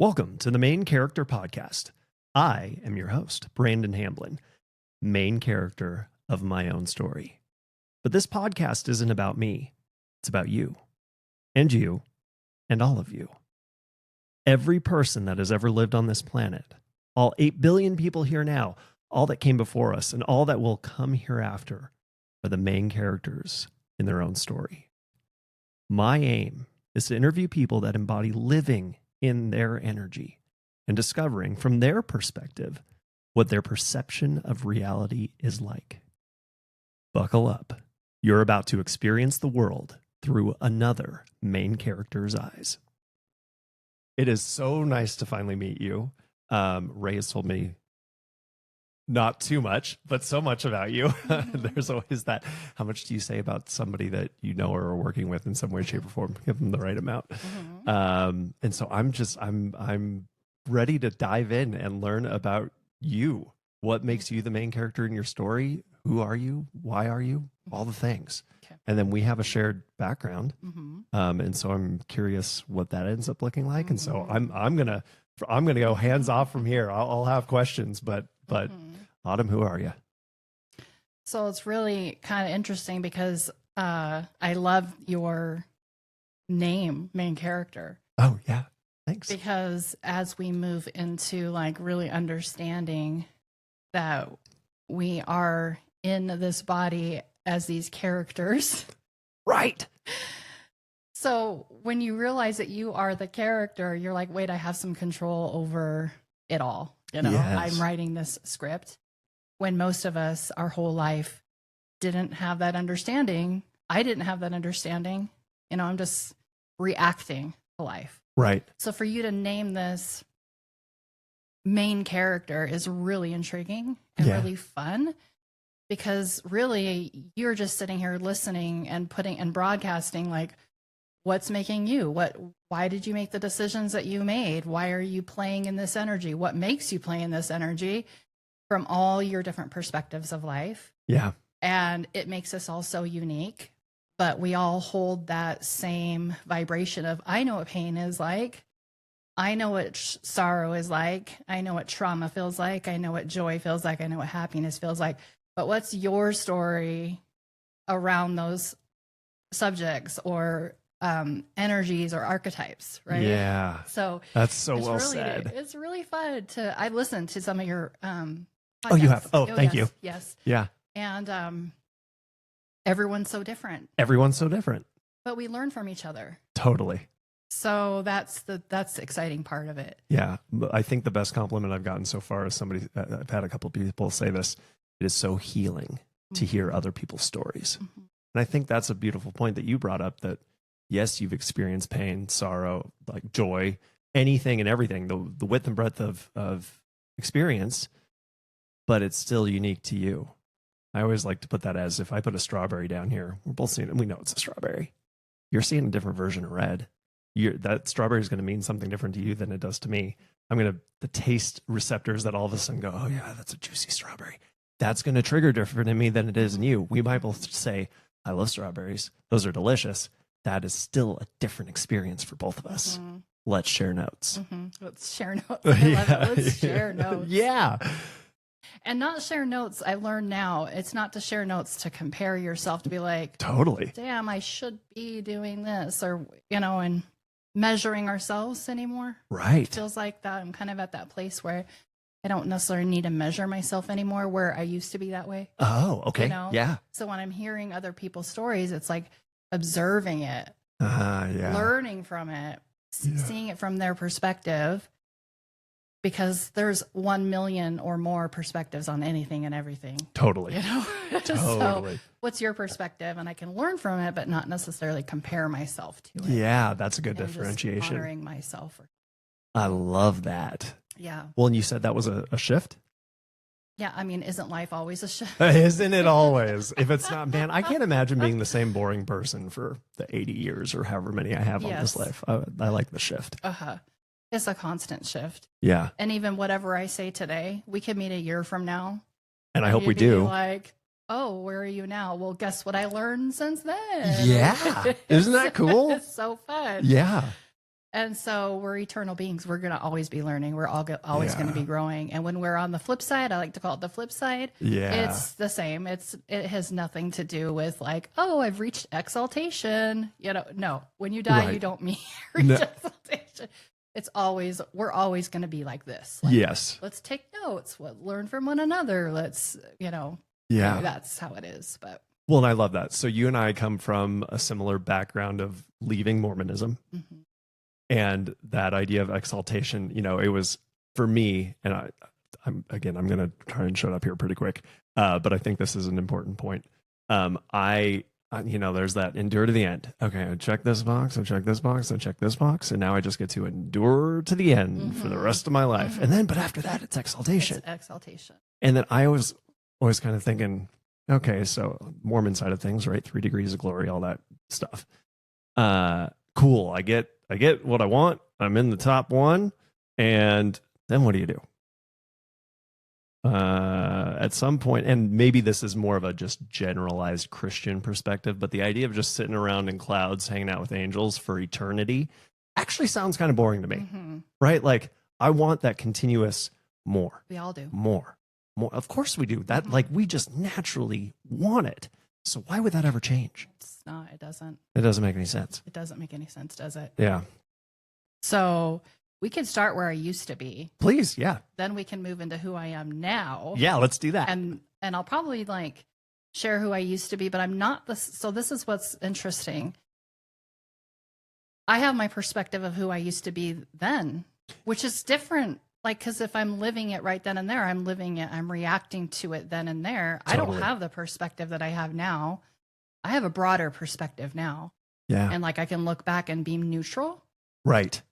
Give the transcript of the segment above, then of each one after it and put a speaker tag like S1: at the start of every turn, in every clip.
S1: Welcome to the Main Character Podcast. I am your host, Brandon Hamblin, main character of my own story. But this podcast isn't about me. It's about you, and all of you. Every person that has ever lived on this planet, all 8 billion people here now, all that came before us, and all that will come hereafter are the main characters in their own story. My aim is to interview people that embody living in their energy and discovering from their perspective what their perception of reality is like. Buckle up. You're about to experience the world through another main character's eyes. It is so nice to finally meet you. Ray has told me not too much, but so much about you. There's always that. How much do you say about somebody that you know or are working with in some way, shape, or form? Give them the right amount. And so I'm ready to dive in and learn about you. What makes you the main character in your story? Who are you? Why are you? All the things. Okay. And then we have a shared background. And so I'm curious what that ends up looking like. And so I'm gonna go hands off from here. I'll have questions, but Autumn, who are you?
S2: So it's really kind of interesting because I love your name, main character.
S1: Oh, yeah. Thanks.
S2: Because as we move into like really understanding that we are in this body as these characters.
S1: Right.
S2: So when you realize that you are the character, you're like, wait, I have some control over it all. You know, yes. I'm writing this script. When most of us, our whole life, didn't have that understanding. I didn't have that understanding. You know, I'm just reacting to life.
S1: Right.
S2: So for you to name this main character is really intriguing and really fun, because really you're just sitting here listening and putting and broadcasting like, what's making you? Why did you make the decisions that you made? Why are you playing in this energy? What makes you play in this energy from all your different perspectives of life? Yeah. And it makes us all so unique, but we all hold that same vibration of, I know what pain is like. I know what sorrow is like. I know what trauma feels like. I know what joy feels like. I know what happiness feels like. But what's your story around those subjects or energies or archetypes, right?
S1: Yeah.
S2: So
S1: that's so well said.
S2: It's really fun to. I've listened to some of your podcasts.
S1: Oh, you have. Oh, thank you.
S2: Yes.
S1: Yeah.
S2: And everyone's so different.
S1: Everyone's so different.
S2: But we learn from each other.
S1: Totally.
S2: So that's the exciting part of it.
S1: Yeah. I think the best compliment I've gotten so far is somebody. I've had a couple of people say this. It is so healing to hear other people's stories. And I think that's a beautiful point that you brought up, that yes, you've experienced pain, sorrow, like joy, anything and everything, the width and breadth of experience, but it's still unique to you. I always like to put that as, if I put a strawberry down here, we're both seeing it, we know it's a strawberry. You're seeing a different version of red. That strawberry is going to mean something different to you than it does to me. The taste receptors that all of a sudden go, oh yeah, that's a juicy strawberry. That's going to trigger different in me than it is in you. We might both say, I love strawberries. Those are delicious. That is still a different experience for both of us. Let's share notes.
S2: Let's share notes. I love it. Let's share notes.
S1: Yeah.
S2: And not share notes. I learned now, it's not to share notes to compare yourself, to be like,
S1: totally,
S2: damn, I should be doing this, or, you know, and measuring ourselves anymore.
S1: Right.
S2: It feels like that. I'm kind of at that place where I don't necessarily need to measure myself anymore, where I used to be that way.
S1: Oh, okay.
S2: You know?
S1: Yeah.
S2: So when I'm hearing other people's stories, it's like observing it, learning from it, seeing it from their perspective, because there's 1 million or more perspectives on anything and everything. Totally. You know?
S1: Totally.
S2: So what's your perspective? And I can learn from it, but not necessarily compare myself to it.
S1: Yeah, that's a good
S2: and
S1: differentiation.
S2: Just honoring myself.
S1: I love that.
S2: Yeah.
S1: Well, and you said that was a shift?
S2: Yeah, I mean, isn't life always a shift?
S1: Isn't it always? If it's not, man, I can't imagine being the same boring person for the 80 years or however many I have on this life. I like the shift.
S2: It's a constant shift.
S1: Yeah.
S2: And even whatever I say today, we could meet a year from now.
S1: And I hope we do.
S2: Like, oh, where are you now? Well, guess what I learned since then?
S1: Yeah. Isn't that cool?
S2: It's so fun.
S1: Yeah.
S2: And so we're eternal beings. We're going to always be learning. We're always going to be growing. And when we're on the flip side, I like to call it the flip side.
S1: Yeah.
S2: It's the same. It has nothing to do with like, oh, I've reached exaltation. No, when you die, you don't reach exaltation. It's always, we're always going to be like this. Like,
S1: yes.
S2: Let's take notes. Learn from one another. Let's, that's how it is. But
S1: well, and I love that. So you and I come from a similar background of leaving Mormonism. Mm-hmm. And that idea of exaltation, it was for me, and I'm going to try and shut up here pretty quick. But I think this is an important point. There's that endure to the end. Okay, I check this box, I check this box, I check this box. And now I just get to endure to the end for the rest of my life. Mm-hmm. And then, but after that, it's exaltation.
S2: It's exaltation. And
S1: then I was always kind of thinking, okay, so Mormon side of things, right? 3 degrees of glory, all that stuff. Cool. I get what I want. I'm in the top one. And then what do you do? At some point, and maybe this is more of a just generalized Christian perspective, but the idea of just sitting around in clouds, hanging out with angels for eternity actually sounds kind of boring to me, right? Like, I want that continuous more.
S2: We all do.
S1: More. Of course we do. That, like, we just naturally want it. So why would that ever change?
S2: It's not. It doesn't.
S1: It doesn't make any sense.
S2: It doesn't make any sense, does it?
S1: Yeah.
S2: So we can start where I used to be.
S1: Please, yeah.
S2: Then we can move into who I am now.
S1: Yeah, let's do that.
S2: And I'll probably like share who I used to be, but I'm not this. So this is what's interesting. I have my perspective of who I used to be then, which is different. Like, because if I'm living it right then and there, I'm living it, I'm reacting to it then and there. Totally. I don't have the perspective that I have now. I have a broader perspective now.
S1: Yeah.
S2: And like, I can look back and be neutral.
S1: Right.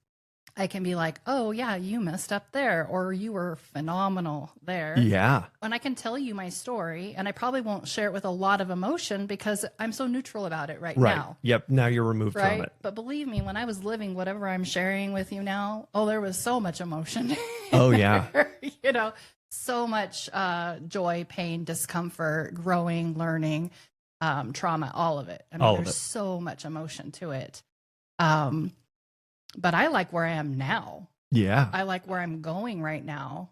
S2: I can be like, oh yeah, you messed up there, or you were phenomenal there.
S1: Yeah.
S2: And I can tell you my story, and I probably won't share it with a lot of emotion because I'm so neutral about it right now.
S1: Yep. Now you're removed from it.
S2: But believe me, when I was living whatever I'm sharing with you now, there was so much emotion.
S1: Oh yeah.
S2: So much joy, pain, discomfort, growing, learning, trauma, all of it. I mean, there's so much emotion to it. But I like where I am now.
S1: Yeah.
S2: I like where I'm going right now.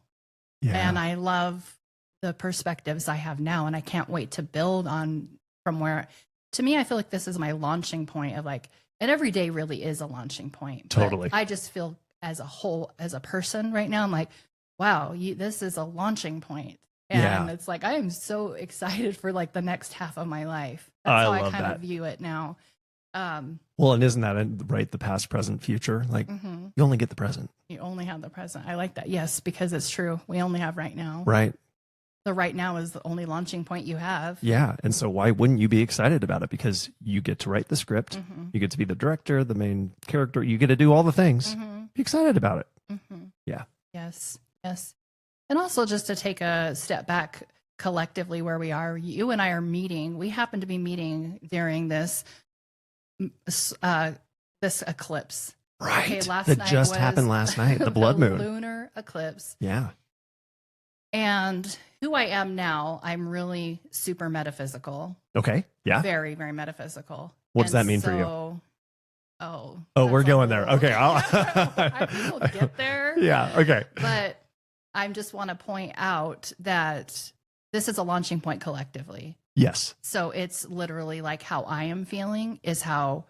S1: Yeah.
S2: And I love the perspectives I have now. And I can't wait to build on from where, to me, I feel like this is my launching point of like, and every day really is a launching point.
S1: Totally.
S2: But I just feel as a whole, as a person right now, I'm like, wow, this is a launching point. And it's like, I am so excited for like the next half of my life. That's how I kind of view it now.
S1: Well, and isn't that right? The past, present, future. Like you only get the present.
S2: You only have the present. I like that. Yes, because it's true. We only have right now.
S1: Right.
S2: The right now is the only launching point you have.
S1: Yeah. And so why wouldn't you be excited about it? Because you get to write the script. You get to be the director, the main character. You get to do all the things. Be excited about it. Yeah.
S2: Yes. Yes. And also just to take a step back collectively where we are, you and I are meeting. We happen to be meeting during this eclipse.
S1: Right.
S2: Okay,
S1: that just happened last night, the blood moon.
S2: Lunar eclipse.
S1: Yeah.
S2: And who I am now, I'm really super metaphysical.
S1: Okay. Yeah.
S2: Very, very metaphysical.
S1: What does that mean for you?
S2: Oh,
S1: we're going there. Okay.
S2: I will get there.
S1: Yeah. Okay.
S2: But I just want to point out that this is a launching point collectively.
S1: Yes.
S2: So it's literally like how I am feeling is how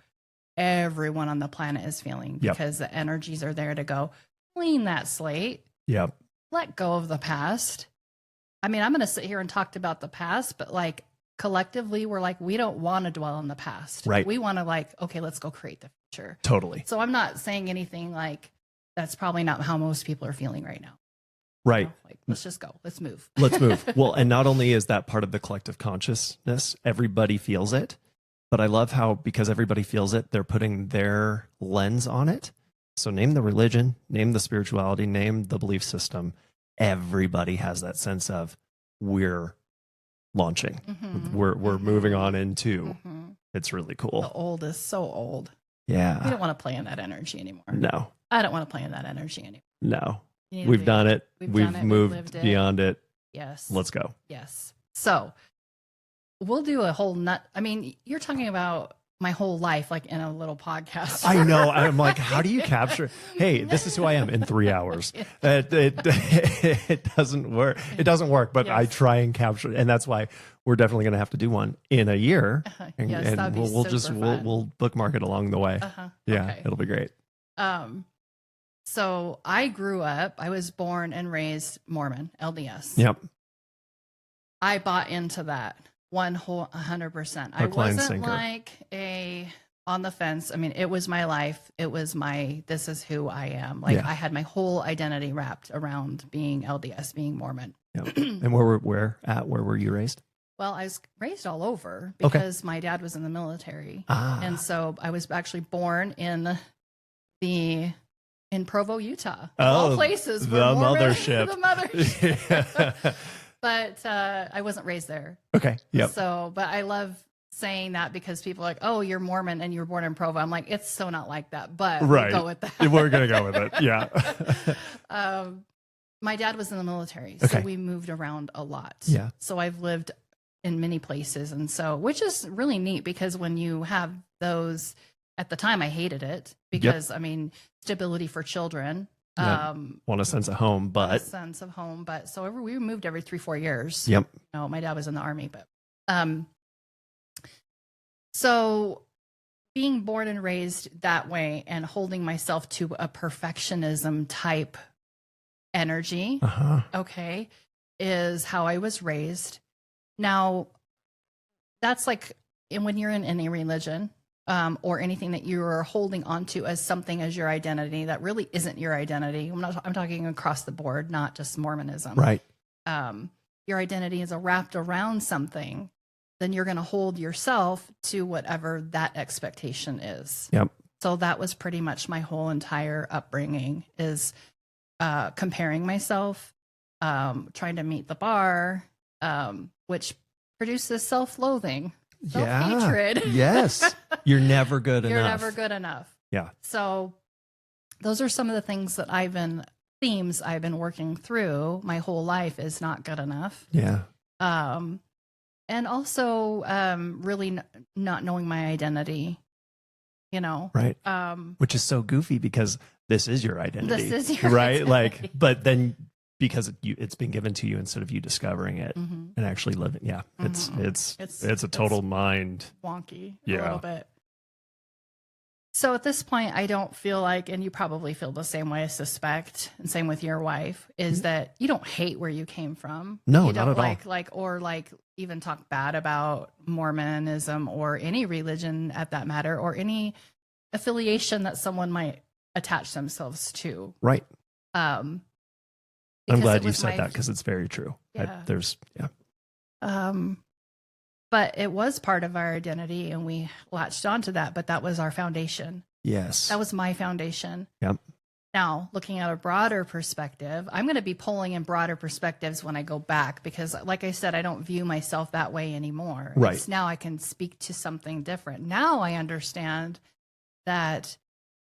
S2: everyone on the planet is feeling because the energies are there to go clean that slate.
S1: Yep.
S2: Let go of the past. I mean, I'm going to sit here and talk about the past, but like collectively, we're like, we don't want to dwell on the past.
S1: Right.
S2: We want to like, okay, let's go create the future.
S1: Totally.
S2: So I'm not saying anything like that's probably not how most people are feeling right now.
S1: Right.
S2: Like, let's just go. Let's move.
S1: Let's move. Well, and not only is that part of the collective consciousness, everybody feels it, but I love how, because everybody feels it, they're putting their lens on it. So name the religion, name the spirituality, name the belief system. Everybody has that sense of we're launching. We're moving on into. It's really cool.
S2: The old is so old.
S1: Yeah.
S2: We don't want to play in that energy anymore.
S1: No.
S2: I don't want to play in that energy anymore.
S1: No. We've done it. We've moved beyond it.
S2: Yes.
S1: Let's go.
S2: Yes. So we'll do a whole I mean, you're talking about my whole life, like in a little podcast.
S1: I know. I'm like, how do you capture? Hey, this is who I am in 3 hours. It doesn't work. It doesn't work, but I try and capture it. And that's why we're definitely going to have to do one in a year. And,
S2: yes, that'd be
S1: we'll bookmark it along the way. Yeah, okay. It'll be great.
S2: So I was born and raised Mormon, LDS.
S1: Yep.
S2: I bought into that 100%. I wasn't like on the fence. I mean, it was my life. It was this is who I am. Like I had my whole identity wrapped around being LDS, being Mormon.
S1: Yep. And where were you raised?
S2: Well, I was raised all over because my dad was in the military. And so I was actually born in Provo, Utah. All places.
S1: The mothership.
S2: The mothership. But I wasn't raised there.
S1: Okay. Yep.
S2: So, but I love saying that because people are like, oh, you're Mormon and you were born in Provo. I'm like, it's so not like that, but we'll go with that.
S1: We're going to go with it. Yeah.
S2: My dad was in the military, so we moved around a lot.
S1: Yeah.
S2: So I've lived in many places. And so, which is really neat because when you have those, at the time I hated it because I mean, stability for children.
S1: Want a sense of home, but
S2: so we moved every 3-4 years.
S1: Yep.
S2: No, my dad was in the Army, but so being born and raised that way and holding myself to a perfectionism type energy, is how I was raised. Now, that's like when you're in any religion, or anything that you're holding onto as something as your identity that really isn't your identity. I'm talking across the board, not just Mormonism.
S1: Right.
S2: Your identity is wrapped around something, then you're going to hold yourself to whatever that expectation is.
S1: Yep.
S2: So that was pretty much my whole entire upbringing is comparing myself, trying to meet the bar, which produces self-loathing. Self-hatred.
S1: Yes. You're never good enough.
S2: You're never good enough.
S1: Yeah.
S2: So those are some of the things that themes I've been working through my whole life is not good enough.
S1: Yeah.
S2: And also really not knowing my identity,
S1: Right. Which is so goofy because this is your identity.
S2: This is your
S1: right.
S2: Identity.
S1: Like, but then because it's been given to you instead of you discovering it and actually living. Yeah. It's a total mind
S2: wonky a little bit. So at this point, I don't feel like, and you probably feel the same way, I suspect, and same with your wife, is that you don't hate where you came from.
S1: No,
S2: you
S1: not at
S2: all. Or even talk bad about Mormonism or any religion at that matter, or any affiliation that someone might attach themselves to.
S1: Right. I'm glad you said that because it's very true.
S2: Yeah. But it was part of our identity and we latched onto that, but that was our foundation.
S1: Yes.
S2: That was my foundation.
S1: Yep.
S2: Now, looking at a broader perspective, I'm going to be pulling in broader perspectives when I go back because, like I said, I don't view myself that way anymore.
S1: Right.
S2: Now I can speak to something different. Now I understand that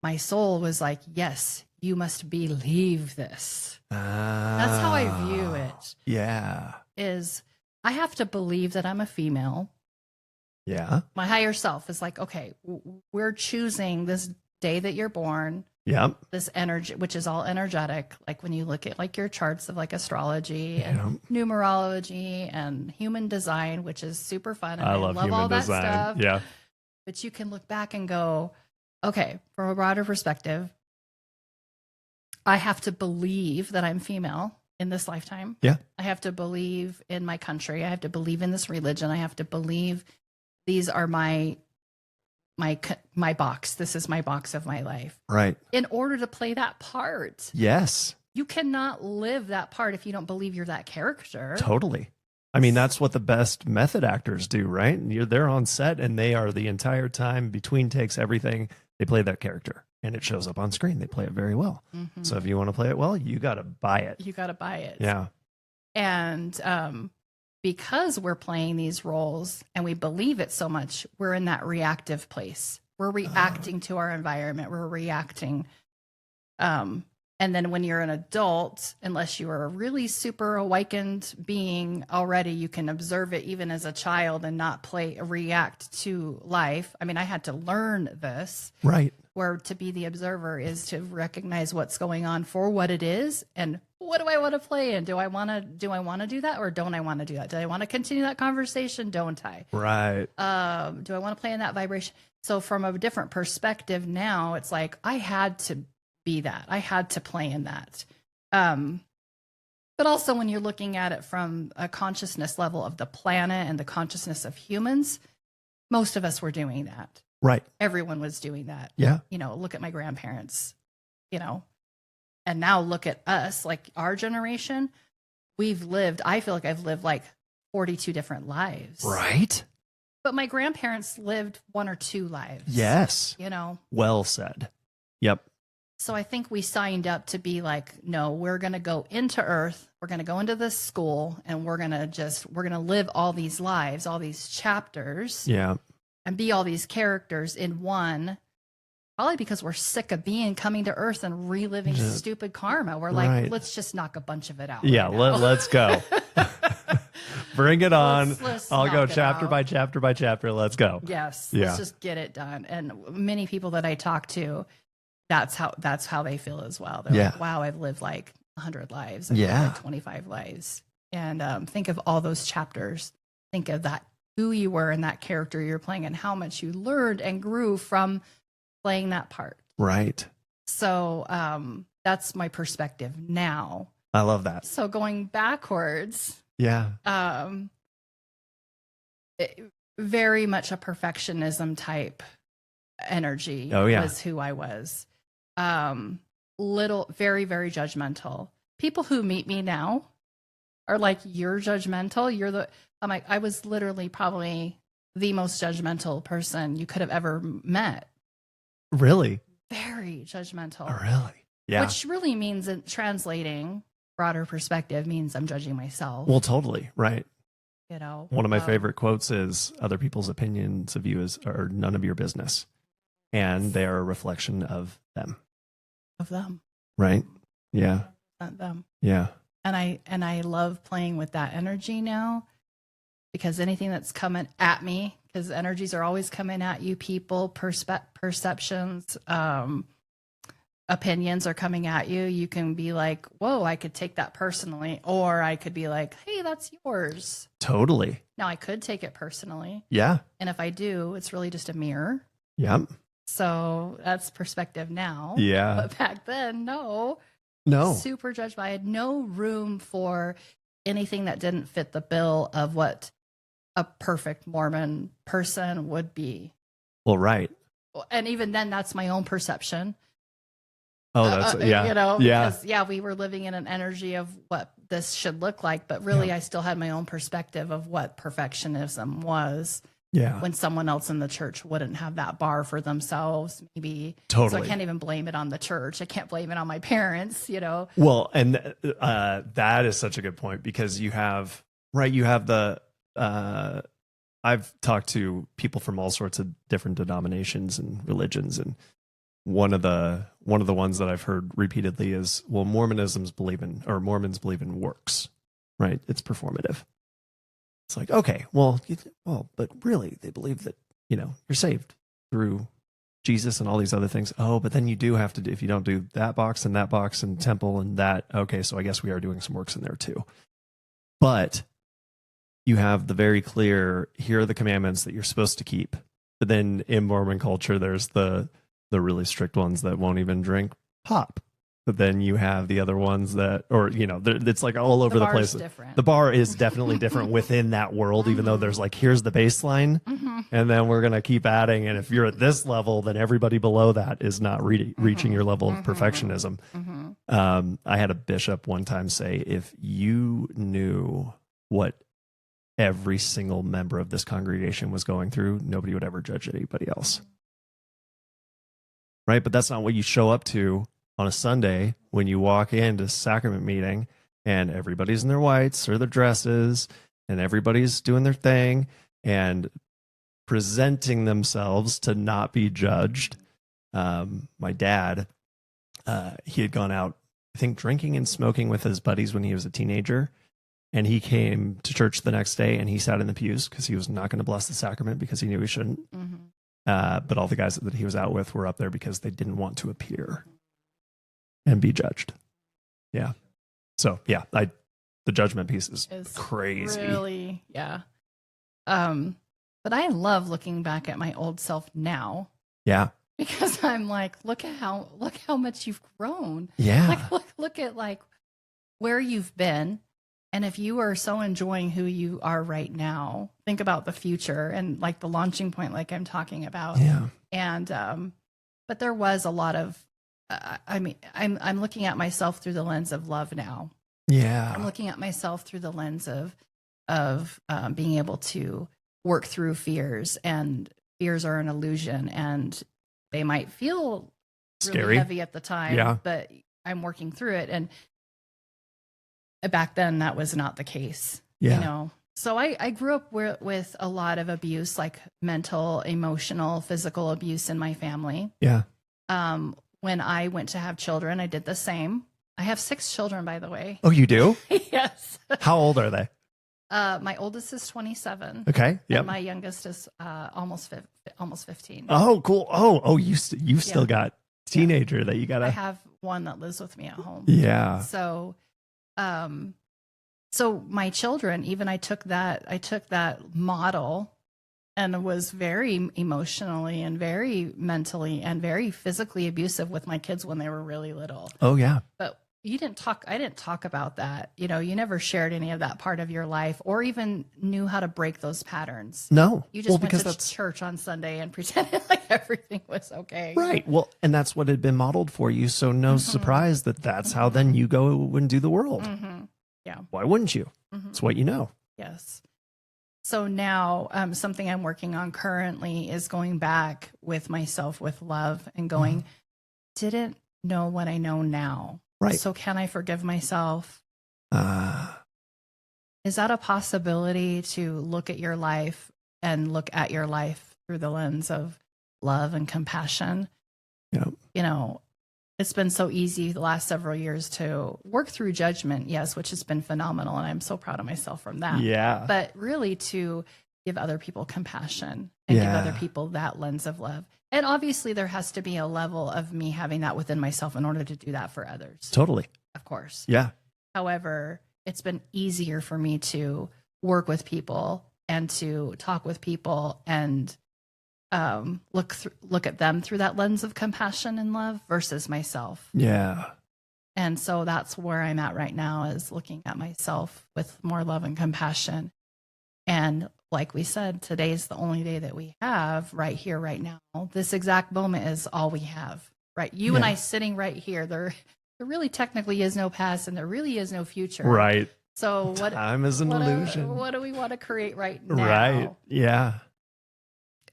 S2: my soul was like, yes, you must believe this. That's how I view it.
S1: Yeah.
S2: Is I have to believe that I'm a female.
S1: Yeah.
S2: My higher self is like, okay, we're choosing this day that you're born.
S1: Yep.
S2: This energy, which is all energetic. Like when you look at like your charts of like astrology and numerology and human design, which is super fun. And I love
S1: human
S2: all that
S1: design.
S2: stuff.
S1: Yeah.
S2: But you can look back and go, okay, from a broader perspective, I have to believe that I'm female in this lifetime.
S1: Yeah.
S2: I have to believe in my country. I have to believe in this religion. I have to believe these are my box. This is my box of my life.
S1: Right.
S2: In order to play that part.
S1: Yes.
S2: You cannot live that part if you don't believe you're that character.
S1: Totally. I mean, that's what the best method actors do, right? They're on set and they are the entire time between takes, everything. They play that character and it shows up on screen. They play it very well. Mm-hmm. So if you want to play it well, you got to buy it.
S2: You got to buy it.
S1: Yeah.
S2: And because we're playing these roles and we believe it so much, we're in that reactive place. We're reacting to our environment. We're reacting. And And then when you're an adult, unless you are a really super awakened being already, you can observe it even as a child and not react to life. I mean, I had to learn this.
S1: Right.
S2: Where to be the observer is to recognize what's going on for what it is and what do I want to play in? Do I want to do that or don't I want to do that? Do I want to continue that conversation? Don't I?
S1: Right.
S2: Do I want to play in that vibration? So from a different perspective now, it's like I had to be that. I had to play in that. But also when you're looking at it from a consciousness level of the planet and the consciousness of humans, most of us were doing that.
S1: Right.
S2: Everyone was doing that.
S1: Yeah.
S2: You know, look at my grandparents, you know, and now look at us, like our generation. I feel like I've lived like 42 different lives.
S1: Right.
S2: But my grandparents lived 1 or 2 lives.
S1: Yes.
S2: You know?
S1: Well said. Yep.
S2: So I think we signed up to be like, no, we're going to go into Earth. We're going to go into this school and we're going to live all these lives, all these chapters.
S1: Yeah.
S2: And be all these characters in one. Probably because we're sick of coming to Earth and reliving stupid karma. We're like, let's just knock a bunch of it out.
S1: Yeah, let's go. Bring it on. I'll go chapter by chapter by chapter. Let's go.
S2: Yes.
S1: Yeah.
S2: Let's just get it done. And many people that I talk to, that's how they feel as well. They're like, wow, I've lived like 100 lives. I've lived like 25 lives. And think of all those chapters. Think of that, who you were in that character you're playing and how much you learned and grew from playing that part.
S1: Right.
S2: So that's my perspective now.
S1: I love that.
S2: So going backwards, very much a perfectionism type energy was who I was. Very, very judgmental. People who meet me now are like, you're judgmental. I'm like, I was literally probably the most judgmental person you could have ever met.
S1: Really?
S2: Very judgmental.
S1: Oh, really? Yeah.
S2: Which really means, in translating broader perspective, means I'm judging myself.
S1: Well, totally. Right.
S2: You know,
S1: one of my favorite quotes is, other people's opinions of you are none of your business. And they are a reflection of them.
S2: Of them.
S1: Right. Yeah.
S2: Not them.
S1: Yeah.
S2: And I love playing with that energy now, because anything that's coming at me, because energies are always coming at you, people, perceptions, opinions are coming at you. You can be like, whoa, I could take that personally. Or I could be like, hey, that's yours.
S1: Totally.
S2: Now I could take it personally.
S1: Yeah.
S2: And if I do, it's really just a mirror.
S1: Yep.
S2: So that's perspective now.
S1: Yeah.
S2: But back then, no. Super judged. I had no room for anything that didn't fit the bill of what a perfect Mormon person would be.
S1: Well, right.
S2: And even then, that's my own perception.
S1: Oh, that's
S2: you know, because we were living in an energy of what this should look like, but really I still had my own perspective of what perfectionism was. Yeah. When someone else in the church wouldn't have that bar for themselves, maybe. Totally. So I can't even blame it on the church. I can't blame it on my parents, you know.
S1: Well, and that is such a good point, because you have the I've talked to people from all sorts of different denominations and religions, and one of the ones that I've heard repeatedly is, well, Mormons believe in works, right? It's performative. It's like, okay, well, but really they believe that, you're saved through Jesus and all these other things. Oh, but then you do have to do, if you don't do that box and temple and that, okay, so I guess we are doing some works in there too. But you have the very clear, here are the commandments that you're supposed to keep. But then in Mormon culture, there's the really strict ones that won't even drink pop. But then you have the other ones that, it's like all over the place.
S2: Different.
S1: The bar is definitely different within that world, even though there's like, here's the baseline, and then we're going to keep adding. And if you're at this level, then everybody below that is not reaching your level of perfectionism. I had a bishop one time say, if you knew what every single member of this congregation was going through, nobody would ever judge anybody else. Right? But that's not what you show up to on a Sunday when you walk into sacrament meeting and everybody's in their whites or their dresses and everybody's doing their thing and presenting themselves to not be judged. My dad, he had gone out I think, drinking and smoking with his buddies when he was a teenager. And he came to church the next day and he sat in the pews because he was not going to bless the sacrament because he knew he shouldn't. But all the guys that he was out with were up there because they didn't want to appear and be judged. Yeah. So yeah, the judgment piece is crazy.
S2: Really, yeah. But I love looking back at my old self now.
S1: Yeah.
S2: Because I'm like, look how much you've grown.
S1: Yeah.
S2: Like look at like where you've been. And if you are so enjoying who you are right now, think about the future and like the launching point, like I'm talking about.
S1: Yeah.
S2: And, but there was a lot of, I'm looking at myself through the lens of love now.
S1: Yeah.
S2: I'm looking at myself through the lens of being able to work through fears, and fears are an illusion and they might feel really
S1: scary,
S2: heavy at the time, but I'm working through it. And back then that was not the case, you know? So I grew up with a lot of abuse, like mental, emotional, physical abuse in my family.
S1: Yeah.
S2: When I went to have children, I did the same. I have 6 children, by the way.
S1: Oh, you do?
S2: Yes.
S1: How old are they?
S2: My oldest is 27.
S1: Okay. Yeah.
S2: My youngest is almost 15.
S1: Oh, cool. Oh, you've still got teenager that you gotta.
S2: I have one that lives with me at home.
S1: Yeah.
S2: So, so my children, even I took that model and was very emotionally and very mentally and very physically abusive with my kids when they were really little.
S1: Oh yeah.
S2: But I didn't talk about that. You know, you never shared any of that part of your life or even knew how to break those patterns.
S1: No.
S2: You just went to church on Sunday and pretended like everything was okay.
S1: Right. Well, and that's what had been modeled for you. So no surprise that that's how then you go and do the world.
S2: Yeah.
S1: Why wouldn't you? It's what you know.
S2: Yes. So now something I'm working on currently is going back with myself with love and going, didn't know what I know now.
S1: Right.
S2: So can I forgive myself? Is that a possibility to look at your life and look at your life through the lens of love and compassion?
S1: Yeah.
S2: You know, it's been so easy the last several years to work through judgment, yes, which has been phenomenal. And I'm so proud of myself from that.
S1: Yeah.
S2: But really to give other people compassion and give other people that lens of love. And obviously there has to be a level of me having that within myself in order to do that for others.
S1: Totally.
S2: Of course.
S1: Yeah.
S2: However, it's been easier for me to work with people and to talk with people and look at them through that lens of compassion and love versus myself.
S1: Yeah.
S2: And so that's where I'm at right now, is looking at myself with more love and compassion. And like we said, today's the only day that we have right here, right now. This exact moment is all we have, right? You and I sitting right here. There really technically is no past and there really is no future.
S1: Right.
S2: So
S1: time is an illusion.
S2: What do we want to create right now?
S1: Right. Yeah.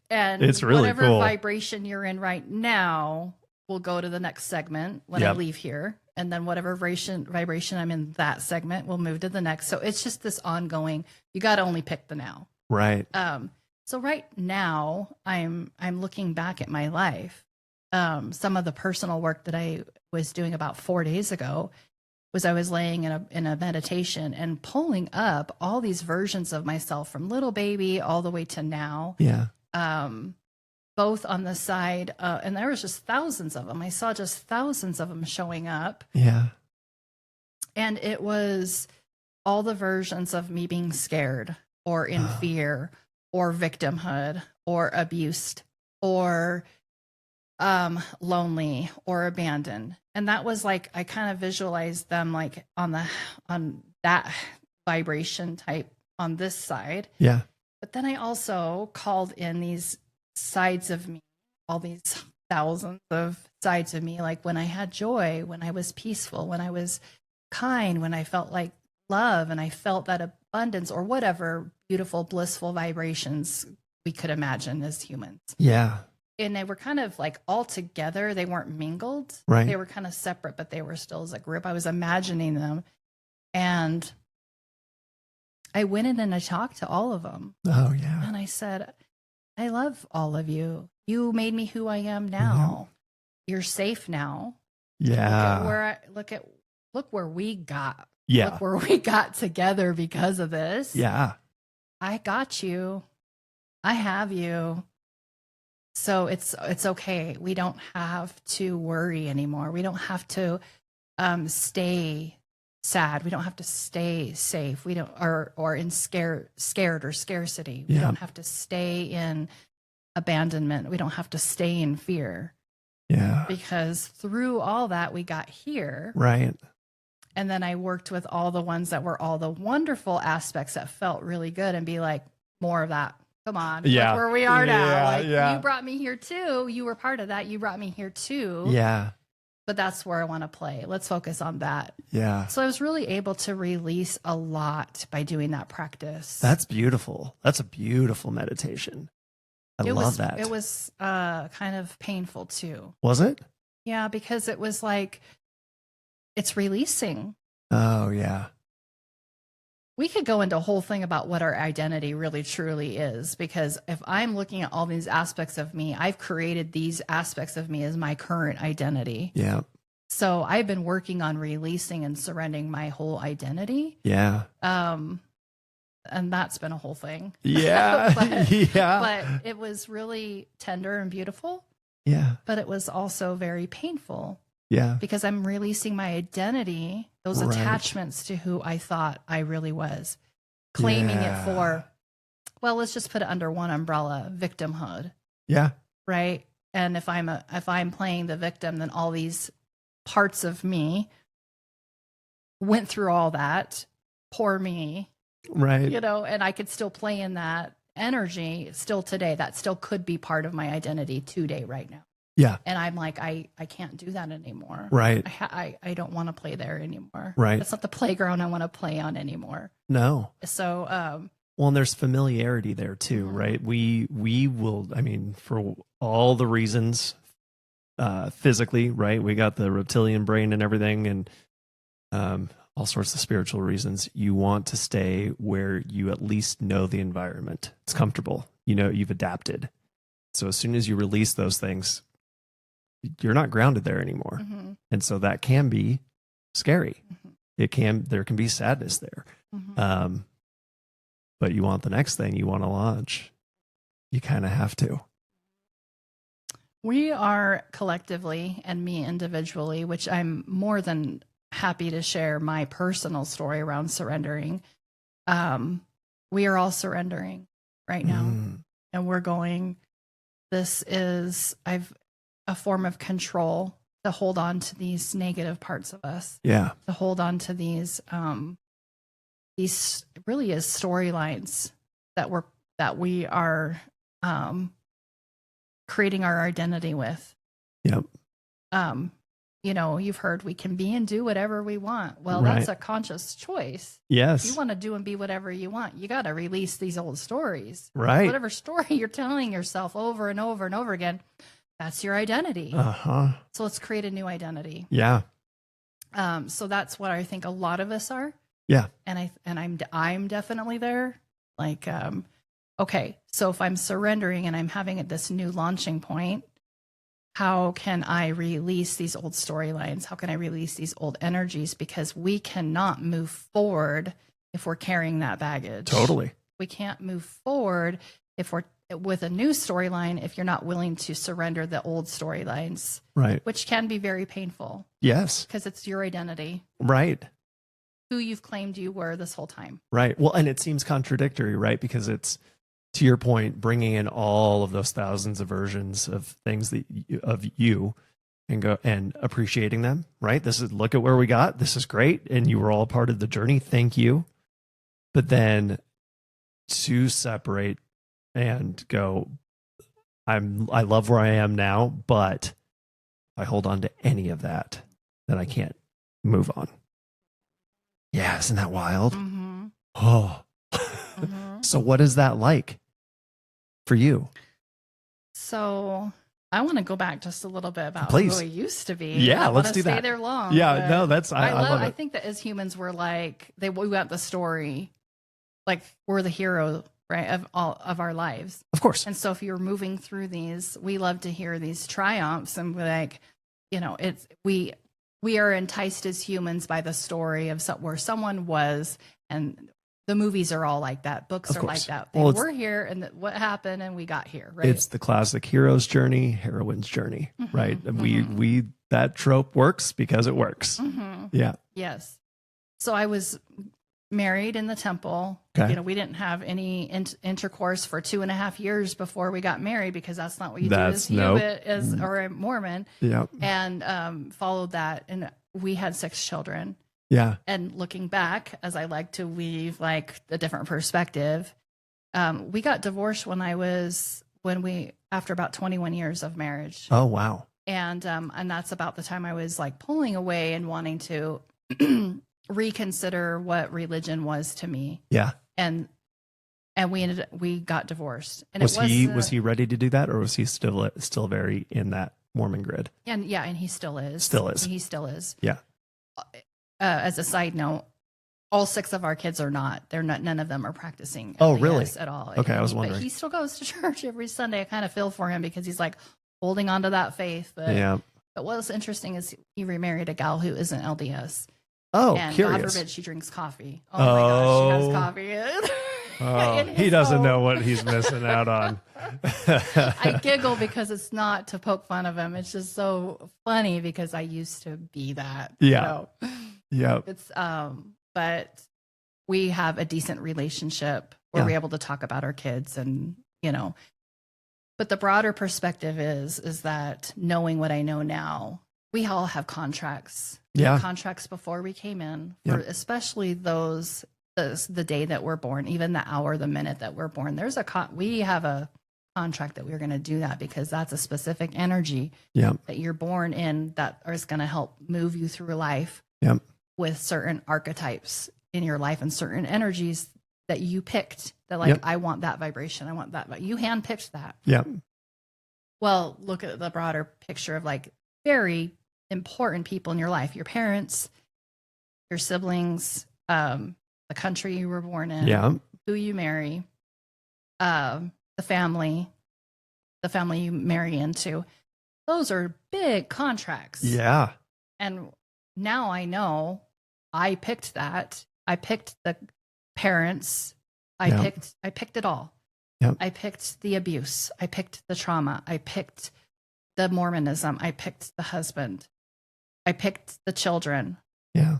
S2: And
S1: it's really
S2: whatever
S1: cool.
S2: vibration you're in right now will go to the next segment when I leave here. And then whatever vibration I'm in that segment will move to the next. So it's just this ongoing, you got to only pick the now.
S1: Right.
S2: So right now I'm looking back at my life. Some of the personal work that I was doing about 4 days ago was I was laying in a meditation and pulling up all these versions of myself from little baby all the way to now.
S1: Yeah.
S2: Both on the side, and there was just thousands of them. I saw just thousands of them showing up.
S1: Yeah.
S2: And it was all the versions of me being scared or in fear or victimhood or abused or lonely or abandoned. And that was like, I kind of visualized them like on that vibration type on this side.
S1: Yeah.
S2: But then I also called in these sides of me, all these thousands of sides of me, like when I had joy, when I was peaceful, when I was kind, when I felt like love and I felt that abundance or whatever beautiful, blissful vibrations we could imagine as humans.
S1: Yeah.
S2: And they were kind of like all together. They weren't mingled.
S1: Right.
S2: They were kind of separate, but they were still as a group. I was imagining them. And I went in and I talked to all of them.
S1: Oh, yeah.
S2: And I said, I love all of you. You made me who I am now. You're safe now.
S1: Yeah.
S2: Look at look where we got.
S1: Yeah.
S2: Look where we got together because of this.
S1: Yeah.
S2: I got you. I have you. So it's okay. We don't have to worry anymore. We don't have to stay sad. We don't have to stay safe. We don't or in scared or scarcity. We don't have to stay in abandonment. We don't have to stay in fear.
S1: Yeah.
S2: Because through all that we got here.
S1: Right.
S2: And then I worked with all the ones that were all the wonderful aspects that felt really good and be like, more of that. Come on.
S1: Yeah.
S2: Look where we are now.
S1: Yeah,
S2: Like
S1: yeah.
S2: you brought me here too. You were part of that. You brought me here too.
S1: Yeah.
S2: But that's where I want to play. Let's focus on that.
S1: Yeah.
S2: So I was really able to release a lot by doing that practice.
S1: That's beautiful. That's a beautiful meditation. I love that.
S2: It was kind of painful too.
S1: Was it?
S2: Yeah, because it was like, it's releasing.
S1: Oh, yeah.
S2: We could go into a whole thing about what our identity really truly is, because if I'm looking at all these aspects of me, I've created these aspects of me as my current identity.
S1: Yeah.
S2: So I've been working on releasing and surrendering my whole identity.
S1: Yeah.
S2: And that's been a whole thing.
S1: Yeah.
S2: But it was really tender and beautiful.
S1: Yeah.
S2: But it was also very painful.
S1: Yeah.
S2: Because I'm releasing my identity, those attachments to who I thought I really was, claiming it for, well, let's just put it under one umbrella, victimhood.
S1: Yeah.
S2: Right. And if I'm playing the victim, then all these parts of me went through all that, poor me.
S1: Right.
S2: You know, and I could still play in that energy still today. That still could be part of my identity today, right now.
S1: Yeah.
S2: And I'm like, I can't do that anymore.
S1: Right.
S2: I don't want to play there anymore.
S1: Right.
S2: It's not the playground I want to play on anymore.
S1: No.
S2: So,
S1: well, and there's familiarity there too, right? We will, I mean, for all the reasons, physically, right? We got the reptilian brain and everything, and all sorts of spiritual reasons. You want to stay where you at least know the environment. It's comfortable. You know, you've adapted. So as soon as you release those things, you're not grounded there anymore.
S2: mm-hmm.
S1: And so that can be scary.
S2: Mm-hmm.
S1: There can be sadness there.
S2: Mm-hmm.
S1: But you want the next thing you want to launch. You kind of have to.
S2: We are collectively and me individually, which I'm more than happy to share my personal story around surrendering. We are all surrendering right now. And we're going, this is, a form of control to hold on to these negative parts of us.
S1: Yeah.
S2: To hold on to these really is storylines that we are creating our identity with.
S1: Yep.
S2: You know, you've heard we can be and do whatever we want. Well,
S1: Right.
S2: that's a conscious choice.
S1: Yes.
S2: If you want to do and be whatever you want, you got to release these old stories.
S1: Right.
S2: Whatever story you're telling yourself over and over and over again, that's your identity.
S1: Uh-huh.
S2: So let's create a new identity.
S1: Yeah.
S2: So that's what I think a lot of us are.
S1: Yeah.
S2: And I'm definitely there. Like, okay, so if I'm surrendering and I'm having this new launching point, how can I release these old storylines? How can I release these old energies? Because we cannot move forward if we're carrying that baggage.
S1: Totally.
S2: We can't move forward if we're with a new storyline if you're not willing to surrender the old storylines.
S1: Right.
S2: Which can be very painful.
S1: Yes.
S2: Because it's your identity.
S1: Right.
S2: Who you've claimed you were this whole time.
S1: Right. Well, and it seems contradictory, right? Because it's, to your point, bringing in all of those thousands of versions of things of you and go and appreciating them, right? This is, look at where we got. This is great. And you were all part of the journey. Thank you. But then to separate and go, I love where I am now, but if I hold on to any of that, then I can't move on. Yeah, isn't that wild?
S2: Mm-hmm.
S1: Oh.
S2: Mm-hmm.
S1: So what is that like for you?
S2: So I want to go back just a little bit about
S1: Please.
S2: who I used to be.
S1: Yeah,
S2: I
S1: let's
S2: want
S1: do
S2: to stay
S1: that.
S2: there long.
S1: Yeah, no, that's I love it.
S2: I think that as humans, we're like we want the story, like we're the hero, right, of all of our lives.
S1: Of course.
S2: And so if you're moving through these, we love to hear these triumphs and we're like, you know, we are enticed as humans by the story of where someone was, and the movies are all like that. Books
S1: Of
S2: are
S1: course.
S2: like that.
S1: Well,
S2: We're here, and what happened, and we got here, right?
S1: It's the classic hero's journey, heroine's journey, right? And we that trope works because it works. Yeah.
S2: Yes. So I was married in the temple.
S1: Okay.
S2: You know, we didn't have any intercourse for 2.5 years before we got married, because that's not what you do or a Mormon.
S1: Yeah.
S2: And followed that, and we had 6 children.
S1: Yeah.
S2: And looking back, as I like to weave like a different perspective, we got divorced after about 21 years of marriage.
S1: Oh, wow.
S2: And that's about the time I was like pulling away and wanting to reconsider what religion was to me.
S1: Yeah.
S2: And we got divorced. And
S1: was he ready to do that, or was he still very in that Mormon grid?
S2: And he still is. He still is.
S1: Yeah.
S2: As a side note, all 6 of our kids are not. They're not. None of them are practicing.
S1: Oh, really?
S2: At all.
S1: Okay, I was wondering.
S2: But he still goes to church every Sunday. I kind of feel for him because he's like holding on to that faith. But,
S1: yeah.
S2: But what's interesting is he remarried a gal who isn't LDS.
S1: Oh,
S2: and
S1: curious.
S2: God forbid she drinks coffee. Oh my gosh, she has coffee.
S1: Oh, he doesn't know what he's missing out on.
S2: I giggle because it's not to poke fun of him. It's just so funny because I used to be that.
S1: Yeah. Yeah.
S2: It's but we have a decent relationship where we're able to talk about our kids, and but the broader perspective is that knowing what I know now, we all have contracts. We had contracts before we came in, for especially those the day that we're born, even the hour, the minute that we're born. We have a contract that we're going to do that, because that's a specific energy that you're born in that is going to help move you through life with certain archetypes in your life and certain energies that you picked. That I want that vibration. I want that. You handpicked that.
S1: Yeah.
S2: Well, look at the broader picture of like very important people in your life: your parents, your siblings, the country you were born in, who you marry, the family you marry into. Those are big contracts.
S1: Yeah.
S2: And now I know I picked that. I picked the parents. I picked it all.
S1: Yep.
S2: I picked the abuse. I picked the trauma. I picked the Mormonism. I picked the husband. I picked the children.
S1: Yeah.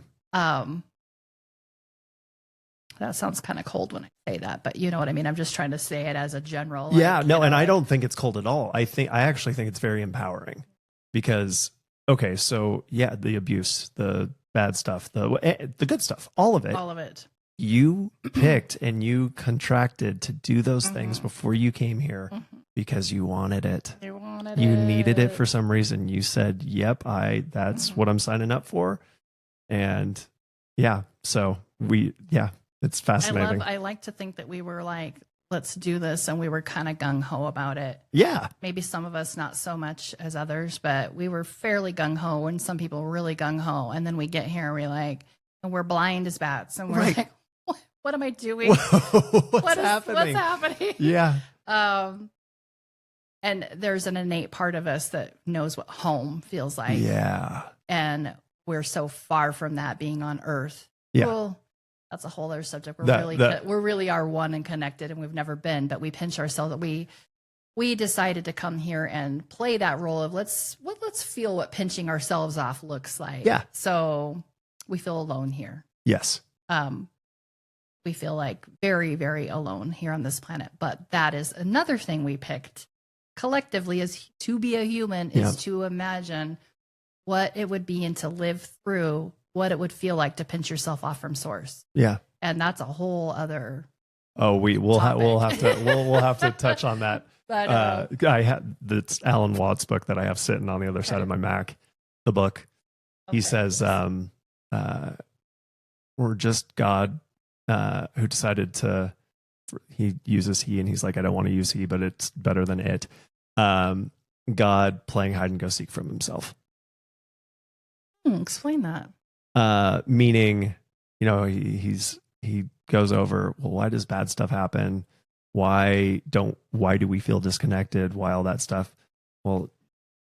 S2: That sounds kind of cold when I say that, but you know what I mean? I'm just trying to say it as a general.
S1: And I don't think it's cold at all. I actually think it's very empowering, because, okay, so the abuse, the bad stuff, the good stuff, all of it. You picked and you contracted to do those things before you came here because you wanted it. You needed it for some reason. You said, yep, that's what I'm signing up for. And so it's fascinating.
S2: I like to think that we were like, let's do this. And we were kind of gung ho about it.
S1: Yeah.
S2: Maybe some of us not so much as others, but we were fairly gung ho, and some people were really gung ho. And then we get here and we're blind as bats. And we're like, what am I doing?
S1: What's happening? Yeah.
S2: And there's an innate part of us that knows what home feels like.
S1: Yeah.
S2: And we're so far from that being on Earth.
S1: Yeah.
S2: Well, that's a whole other subject. We're really are one and connected, and we've never been, but we pinch ourselves that we decided to come here and play that role of let's feel what pinching ourselves off looks like.
S1: Yeah.
S2: So we feel alone here.
S1: Yes.
S2: We feel like very, very alone here on this planet. But that is another thing we picked collectively, is to be a human, is to imagine what it would be and to live through what it would feel like to pinch yourself off from source.
S1: Yeah.
S2: And that's a whole other.
S1: Oh, we'll have to touch on that.
S2: But,
S1: I had this Alan Watts book that I have sitting on the other side of my Mac. The book, he says, we're just God who decided to. He uses he, and he's like, I don't want to use he, but it's better than it. God playing hide and go seek from himself.
S2: Explain that.
S1: Meaning, he goes over, well, why does bad stuff happen? Why do we feel disconnected? Why all that stuff? Well,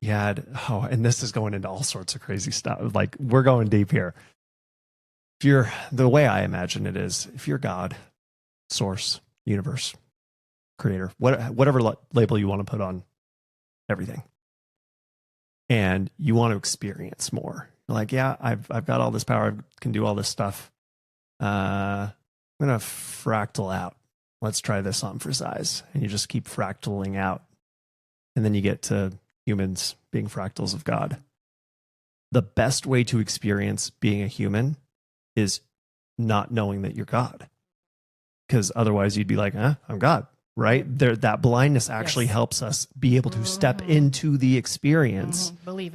S1: and this is going into all sorts of crazy stuff. Like, we're going deep here. The way I imagine it is, if you're God, source, universe, creator, whatever label you want to put on everything, and you want to experience more, like, yeah, I've got all this power, I can do all this stuff. I'm gonna fractal out. Let's try this on for size, and you just keep fractaling out, and then you get to humans being fractals of God. The best way to experience being a human is not knowing that you're God, because otherwise you'd be like, I'm God, right? That blindness actually helps us be able to step into the experience. Believe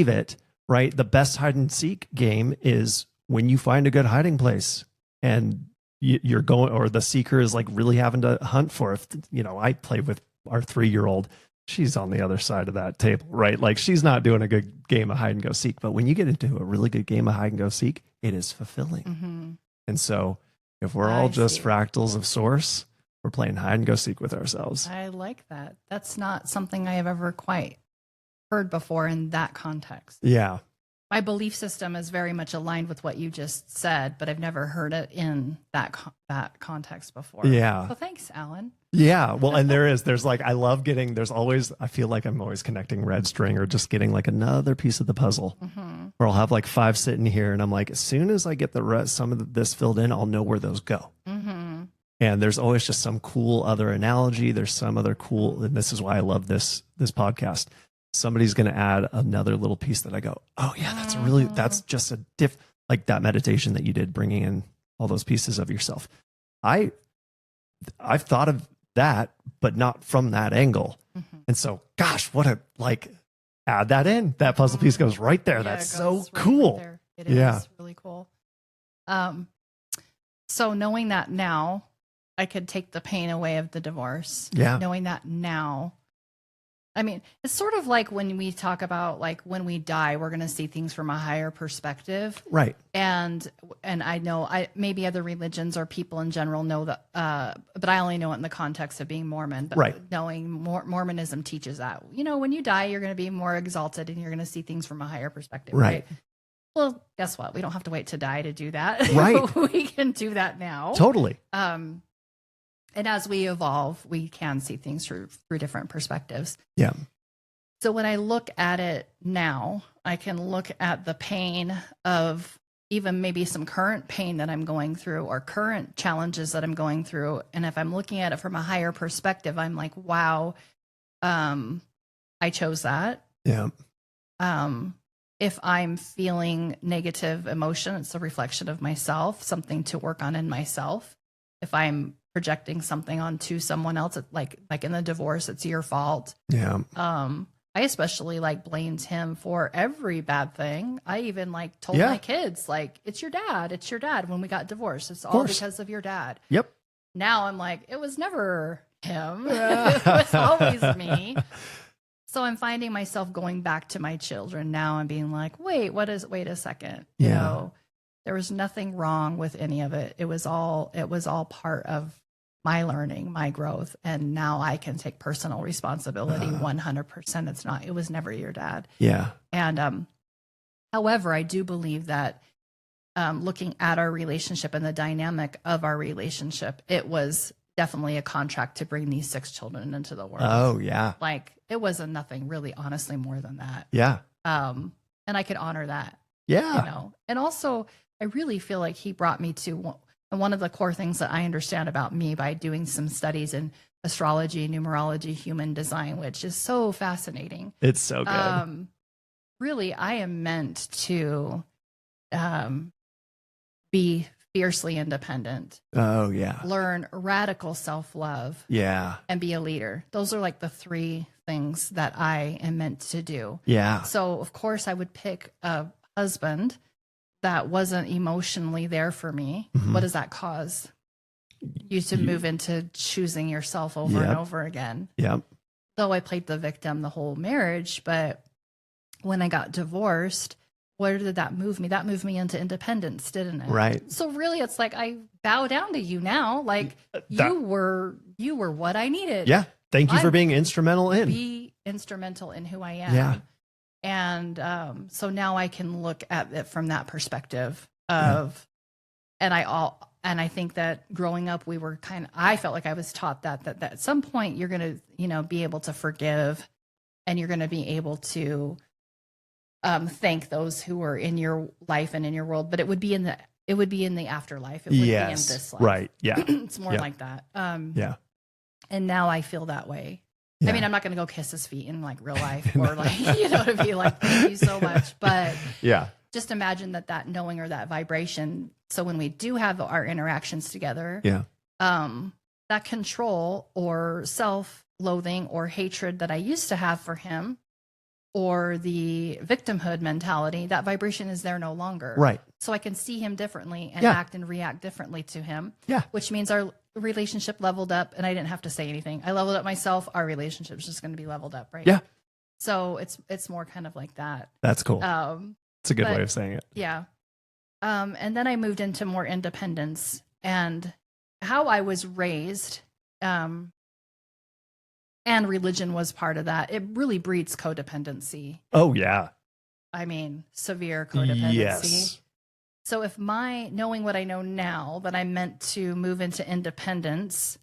S1: it, right? The best hide and seek game is when you find a good hiding place and you're going, or the seeker is like really having to hunt for it. I play with our 3-year-old. She's on the other side of that table, right? Like, she's not doing a good game of hide and go seek, but when you get into a really good game of hide and go seek, it is fulfilling. And so if we're all just fractals of source, we're playing hide and go seek with ourselves.
S2: I like that. That's not something I have ever quite heard before in that context.
S1: Yeah.
S2: My belief system is very much aligned with what you just said, but I've never heard it in that context before.
S1: Yeah.
S2: So thanks, Alan.
S1: Yeah. Well, and there's like, I love getting, I feel like I'm always connecting red string or just getting like another piece of the puzzle, where I'll have like 5 sitting here, and I'm like, as soon as I get the rest, some of this filled in, I'll know where those go. And there's always just some cool other analogy. There's some other cool, and this is why I love this podcast. Somebody's going to add another little piece that I go, oh yeah, that's just a like that meditation that you did, bringing in all those pieces of yourself. I've thought of that, but not from that angle. And so, gosh, add that in. That puzzle piece goes right there. That's so cool.
S2: Right, it is really cool. So knowing that now, I could take the pain away of the divorce.
S1: Yeah.
S2: Knowing that now. I mean, it's sort of like when we talk about, like, when we die, we're going to see things from a higher perspective.
S1: Right.
S2: And I know maybe other religions or people in general know that, but I only know it in the context of being Mormon. But knowing Mormonism teaches that, when you die, you're going to be more exalted and you're going to see things from a higher perspective. Right. Well, guess what? We don't have to wait to die to do that.
S1: Right.
S2: We can do that now.
S1: Totally.
S2: And as we evolve, we can see things through different perspectives.
S1: Yeah.
S2: So when I look at it now, I can look at the pain of even maybe some current pain that I'm going through or current challenges that I'm going through. And if I'm looking at it from a higher perspective, I'm like, wow, I chose that.
S1: Yeah.
S2: If I'm feeling negative emotion, it's a reflection of myself, something to work on in myself. If I'm projecting something onto someone else, like in the divorce, it's your fault.
S1: Yeah.
S2: I especially blamed him for every bad thing. I even told my kids, it's your dad when we got divorced. It's all because of your dad.
S1: Yep.
S2: Now I'm like, it was never him. It was always me. So I'm finding myself going back to my children now and being like, wait a second.
S1: Yeah.
S2: There was nothing wrong with any of it. It was all part of my learning, my growth. And now I can take personal responsibility 100%. It was never your dad.
S1: Yeah.
S2: And, however, I do believe that, looking at our relationship and the dynamic of our relationship, it was definitely a contract to bring these 6 children into the world.
S1: Oh yeah.
S2: It wasn't nothing really, honestly, more than that.
S1: Yeah.
S2: And I could honor that.
S1: Yeah.
S2: And also I really feel like he brought me to one of the core things that I understand about me by doing some studies in astrology, numerology, human design, which is so fascinating.
S1: It's so good.
S2: Really, I am meant to be fiercely independent.
S1: Oh, yeah.
S2: Learn radical self-love.
S1: Yeah.
S2: And be a leader. Those are the 3 things that I am meant to do.
S1: Yeah.
S2: So, of course, I would pick a husband that wasn't emotionally there for me.
S1: Mm-hmm.
S2: What does that cause? You to move into choosing yourself over and over again.
S1: Yep.
S2: So I played the victim the whole marriage, but when I got divorced, where did that move me? That moved me into independence, didn't it?
S1: Right.
S2: So really, it's I bow down to you now. You were what I needed.
S1: Yeah. Thank you for being instrumental in.
S2: Be instrumental in who I am.
S1: Yeah.
S2: And so now I can look at it from that perspective of, and I think that growing up, I felt like I was taught that at some point you're going to, be able to forgive, and you're going to be able to thank those who were in your life and in your world, but it would be in the afterlife. It wouldn't be in this life.
S1: Right. Yeah.
S2: It's more like that.
S1: Yeah.
S2: And now I feel that way.
S1: Yeah.
S2: I mean, I'm not going to go kiss his feet in like real life or like, to be like, thank you so much. But
S1: yeah,
S2: just imagine that knowing or that vibration. So when we do have our interactions together, that control or self-loathing or hatred that I used to have for him, or the victimhood mentality, that vibration is there no longer.
S1: Right.
S2: So I can see him differently and act and react differently to him.
S1: Yeah.
S2: Which means our relationship leveled up, and I didn't have to say anything. I leveled up myself. Our relationship is just going to be leveled up, right?
S1: Yeah.
S2: So it's more kind of like that.
S1: That's cool. It's a good way of saying it.
S2: Yeah. And then I moved into more independence, and how I was raised, and religion was part of that. It really breeds codependency.
S1: Oh, yeah.
S2: I mean, severe codependency.
S1: Yes.
S2: So if knowing what I know now, that I'm meant to move into independence,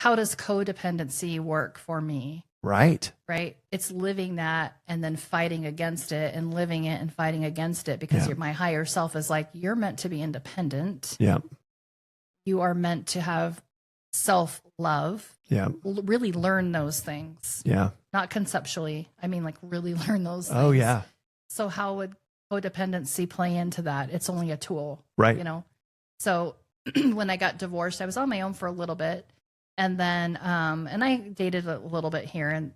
S2: how does codependency work for me?
S1: Right.
S2: Right. It's living that and then fighting against it, and living it and fighting against it, because my higher self is like, you're meant to be independent.
S1: Yeah.
S2: You are meant to have self-love.
S1: Yeah.
S2: Really learn those things.
S1: Yeah.
S2: Not conceptually. I mean, like really learn those things.
S1: Oh, yeah.
S2: So how would codependency play into that? It's only a tool.
S1: Right.
S2: So when I got divorced, I was on my own for a little bit. And then, and I dated a little bit here and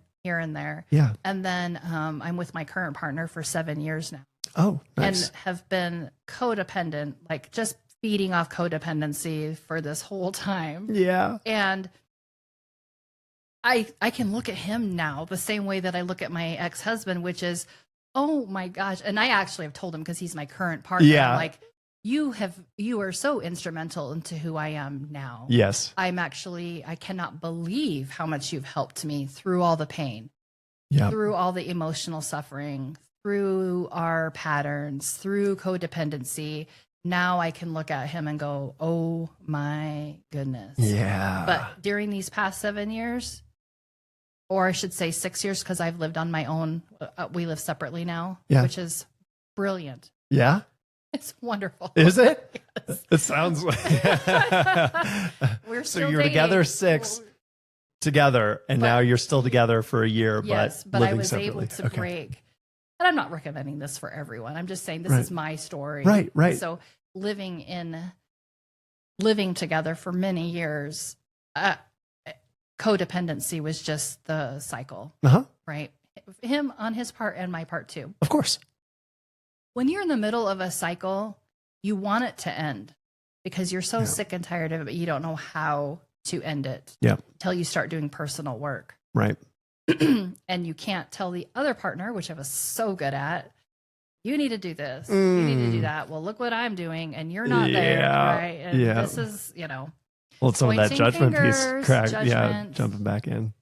S2: there.
S1: Yeah.
S2: And then I'm with my current partner for 7 years now.
S1: Oh, nice.
S2: And have been codependent, like just feeding off codependency for this whole time.
S1: Yeah.
S2: And I can look at him now the same way that I look at my ex-husband, which is, oh my gosh. And I actually have told him, because he's my current partner.
S1: Yeah.
S2: I'm like, you are so instrumental into who I am now.
S1: Yes.
S2: I cannot believe how much you've helped me through all the pain, through all the emotional suffering, through our patterns, through codependency. Now I can look at him and go, oh my goodness.
S1: Yeah.
S2: But during these past 7 years, or I should say 6 years, because I've lived on my own. We live separately now, which is brilliant.
S1: Yeah.
S2: It's wonderful.
S1: Is it?
S2: Yes.
S1: It sounds like
S2: We're
S1: so
S2: still
S1: you're
S2: dating.
S1: together 6 together, and now you're still together for a year,
S2: yes,
S1: but
S2: but
S1: living
S2: I was
S1: separately.
S2: able to break. And I'm not recommending this for everyone. I'm just saying this is my story.
S1: Right.
S2: So living together for many years, codependency was just the cycle. Right? Him on his part and my part too.
S1: Of course.
S2: When you're in the middle of a cycle, you want it to end, because you're so sick and tired of it, but you don't know how to end it until you start doing personal work.
S1: Right.
S2: And you can't tell the other partner, which I was so good at, you need to do this, you need to do that. Well, look what I'm doing, and you're not there, right? And this is,
S1: well, it's some of that judgment piece,
S2: judgment.
S1: Jumping back in.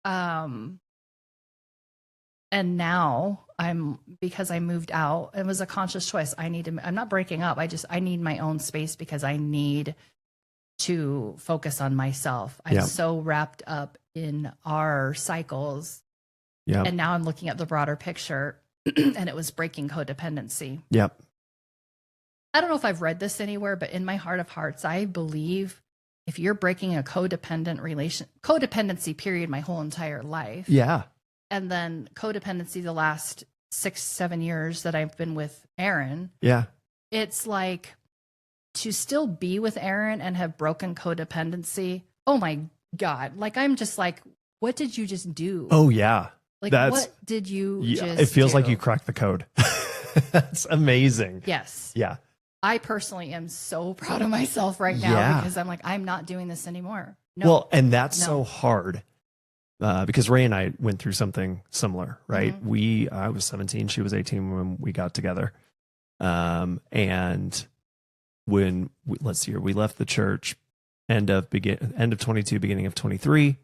S2: And now because I moved out, it was a conscious choice. I'm not breaking up. I need my own space, because I need to focus on myself. I'm so wrapped up in our cycles. Yeah. And now I'm looking at the broader picture, and it was breaking codependency.
S1: Yep.
S2: I don't know if I've read this anywhere, but in my heart of hearts, I believe if you're breaking a codependency period my whole entire life.
S1: Yeah.
S2: And then codependency the last 6-7 years that I've been with Aaron.
S1: Yeah.
S2: It's like, to still be with Aaron and have broken codependency. Oh my God. Like, I'm just like, what did you just do?
S1: Oh yeah.
S2: Like, what did you just
S1: It feels
S2: do?
S1: like you cracked the code. That's amazing.
S2: Yes.
S1: Yeah.
S2: I personally am so proud of myself right now, because I'm like, I'm not doing this anymore. No.
S1: Well, and that's so hard. Because Ray and I went through something similar, right? I was 17, she was 18 when we got together. And when we left the church end of 22, beginning of 23.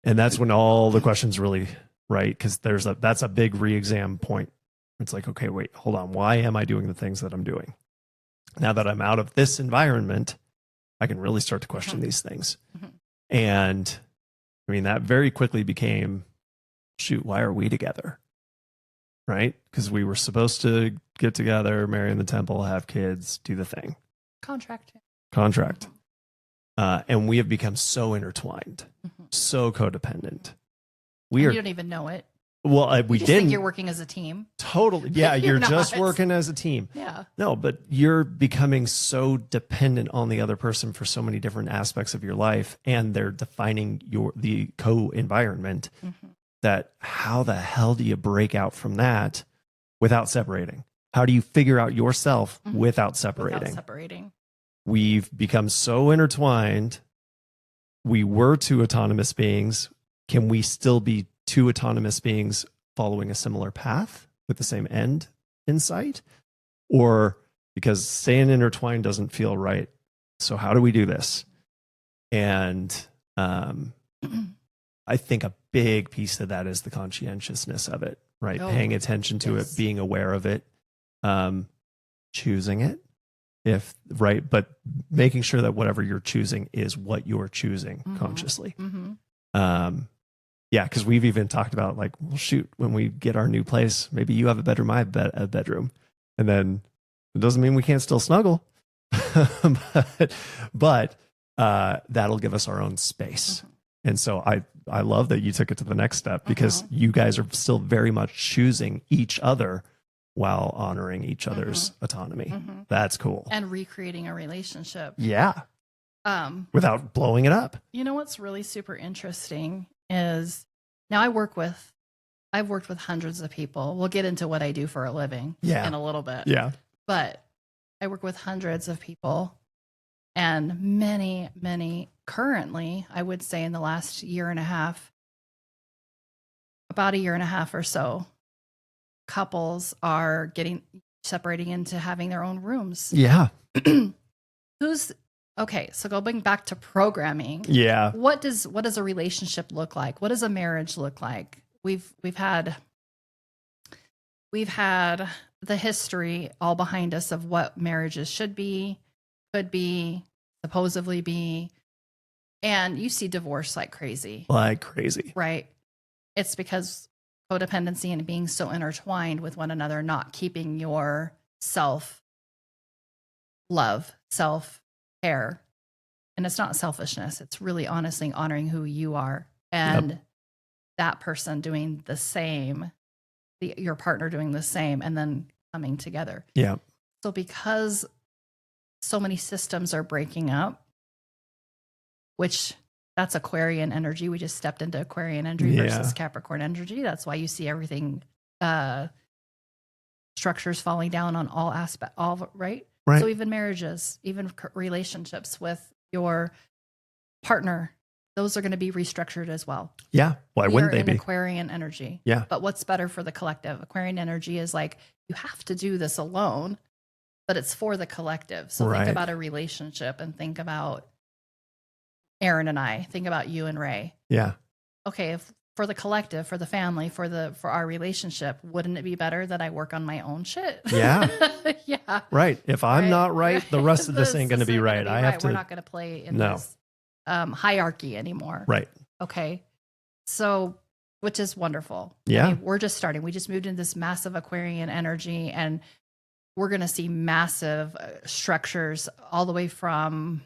S1: And that's when all the questions really, right? Because that's a big re-exam point. It's like, okay, wait, hold on. Why am I doing the things that I'm doing? Now that I'm out of this environment, I can really start to question these things. And I mean, that very quickly became, shoot, why are we together? Right? Because we were supposed to get together, marry in the temple, have kids, do the thing.
S2: Contract.
S1: And we have become so intertwined, so codependent.
S2: You don't even know it.
S1: Well, we
S2: just
S1: didn't.
S2: Think you're working as a team.
S1: Totally. Yeah, you're just
S2: not.
S1: working as a team.
S2: Yeah.
S1: No, but you're becoming so dependent on the other person for so many different aspects of your life, and they're defining the co-environment. That how the hell do you break out from that without separating? How do you figure out yourself without separating? We've become so intertwined. We were two autonomous beings. Can we still be two autonomous beings following a similar path with the same end in sight? Or because staying intertwined doesn't feel right. So how do we do this? And I think a big piece of that is the conscientiousness of it, right? Paying attention to it, being aware of it, choosing it, but making sure that whatever you're choosing is what you're choosing consciously. Yeah, because we've even talked about like, well, shoot, when we get our new place, maybe you have a bedroom, I have a bedroom, and then it doesn't mean we can't still snuggle, but that'll give us our own space. And so I love that you took it to the next step, because you guys are still very much choosing each other while honoring each other's autonomy. That's cool.
S2: And recreating a relationship.
S1: Yeah. Without blowing it up.
S2: You know what's really super interesting is now I've worked with hundreds of people. We'll get into what I do for a living in a little bit.
S1: Yeah.
S2: But I work with hundreds of people, and many, many currently, I would say in the last year and a half, about a year and a half or so, couples are separating into having their own rooms.
S1: Yeah.
S2: Okay, so going back to programming.
S1: Yeah.
S2: What does a relationship look like? What does a marriage look like? We've had the history all behind us of what marriages should be, could be, supposedly be. And you see divorce like crazy.
S1: Like crazy.
S2: Right. It's because codependency and being so intertwined with one another, not keeping your self-love, self-care. And it's not selfishness. It's really honestly honoring who you are. And that person doing the same, your partner doing the same, and then coming together.
S1: Yeah.
S2: So because so many systems are breaking up, which that's Aquarian energy. We just stepped into Aquarian energy versus Capricorn energy. That's why you see everything, structures falling down on all aspects, right? So even marriages, even relationships with your partner, those are going to be restructured as well.
S1: Yeah. Why wouldn't they be?
S2: Aquarian energy.
S1: Yeah.
S2: But what's better for the collective? Aquarian energy is like, you have to do this alone, but it's for the collective. So think about a relationship and think about Aaron and I, think about you and Ray.
S1: Yeah.
S2: Okay. For the collective, for the family, for our relationship, wouldn't it be better that I work on my own shit? Yeah. Yeah.
S1: Right. If I'm not right, the rest of this ain't going to be right. I have to.
S2: We're not going to play in this hierarchy anymore.
S1: Right.
S2: Okay. So, which is wonderful.
S1: Yeah.
S2: I mean, we're just starting. We just moved into this massive Aquarian energy, and we're going to see massive structures all the way from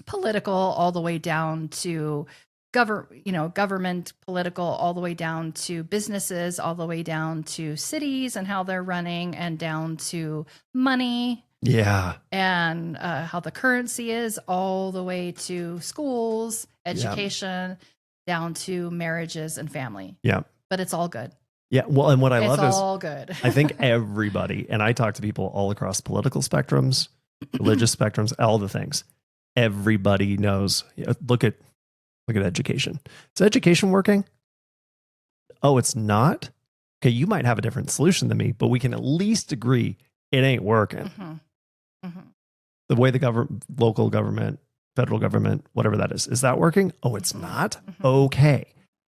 S2: political, all the way down to government, political, all the way down to businesses, all the way down to cities and how they're running, and down to money.
S1: Yeah.
S2: And how the currency is, all the way to schools, education, down to marriages and family.
S1: Yeah.
S2: But it's all good.
S1: Yeah. Well, and what I love is
S2: it's all good.
S1: I think everybody, and I talk to people all across political spectrums, religious spectrums, all the things. Everybody knows. Look at education. Is education working? Oh, it's not? Okay, you might have a different solution than me, but we can at least agree it ain't working. The way the local government federal government, whatever that is that working? Oh, it's not?
S2: Mm-hmm.
S1: Okay.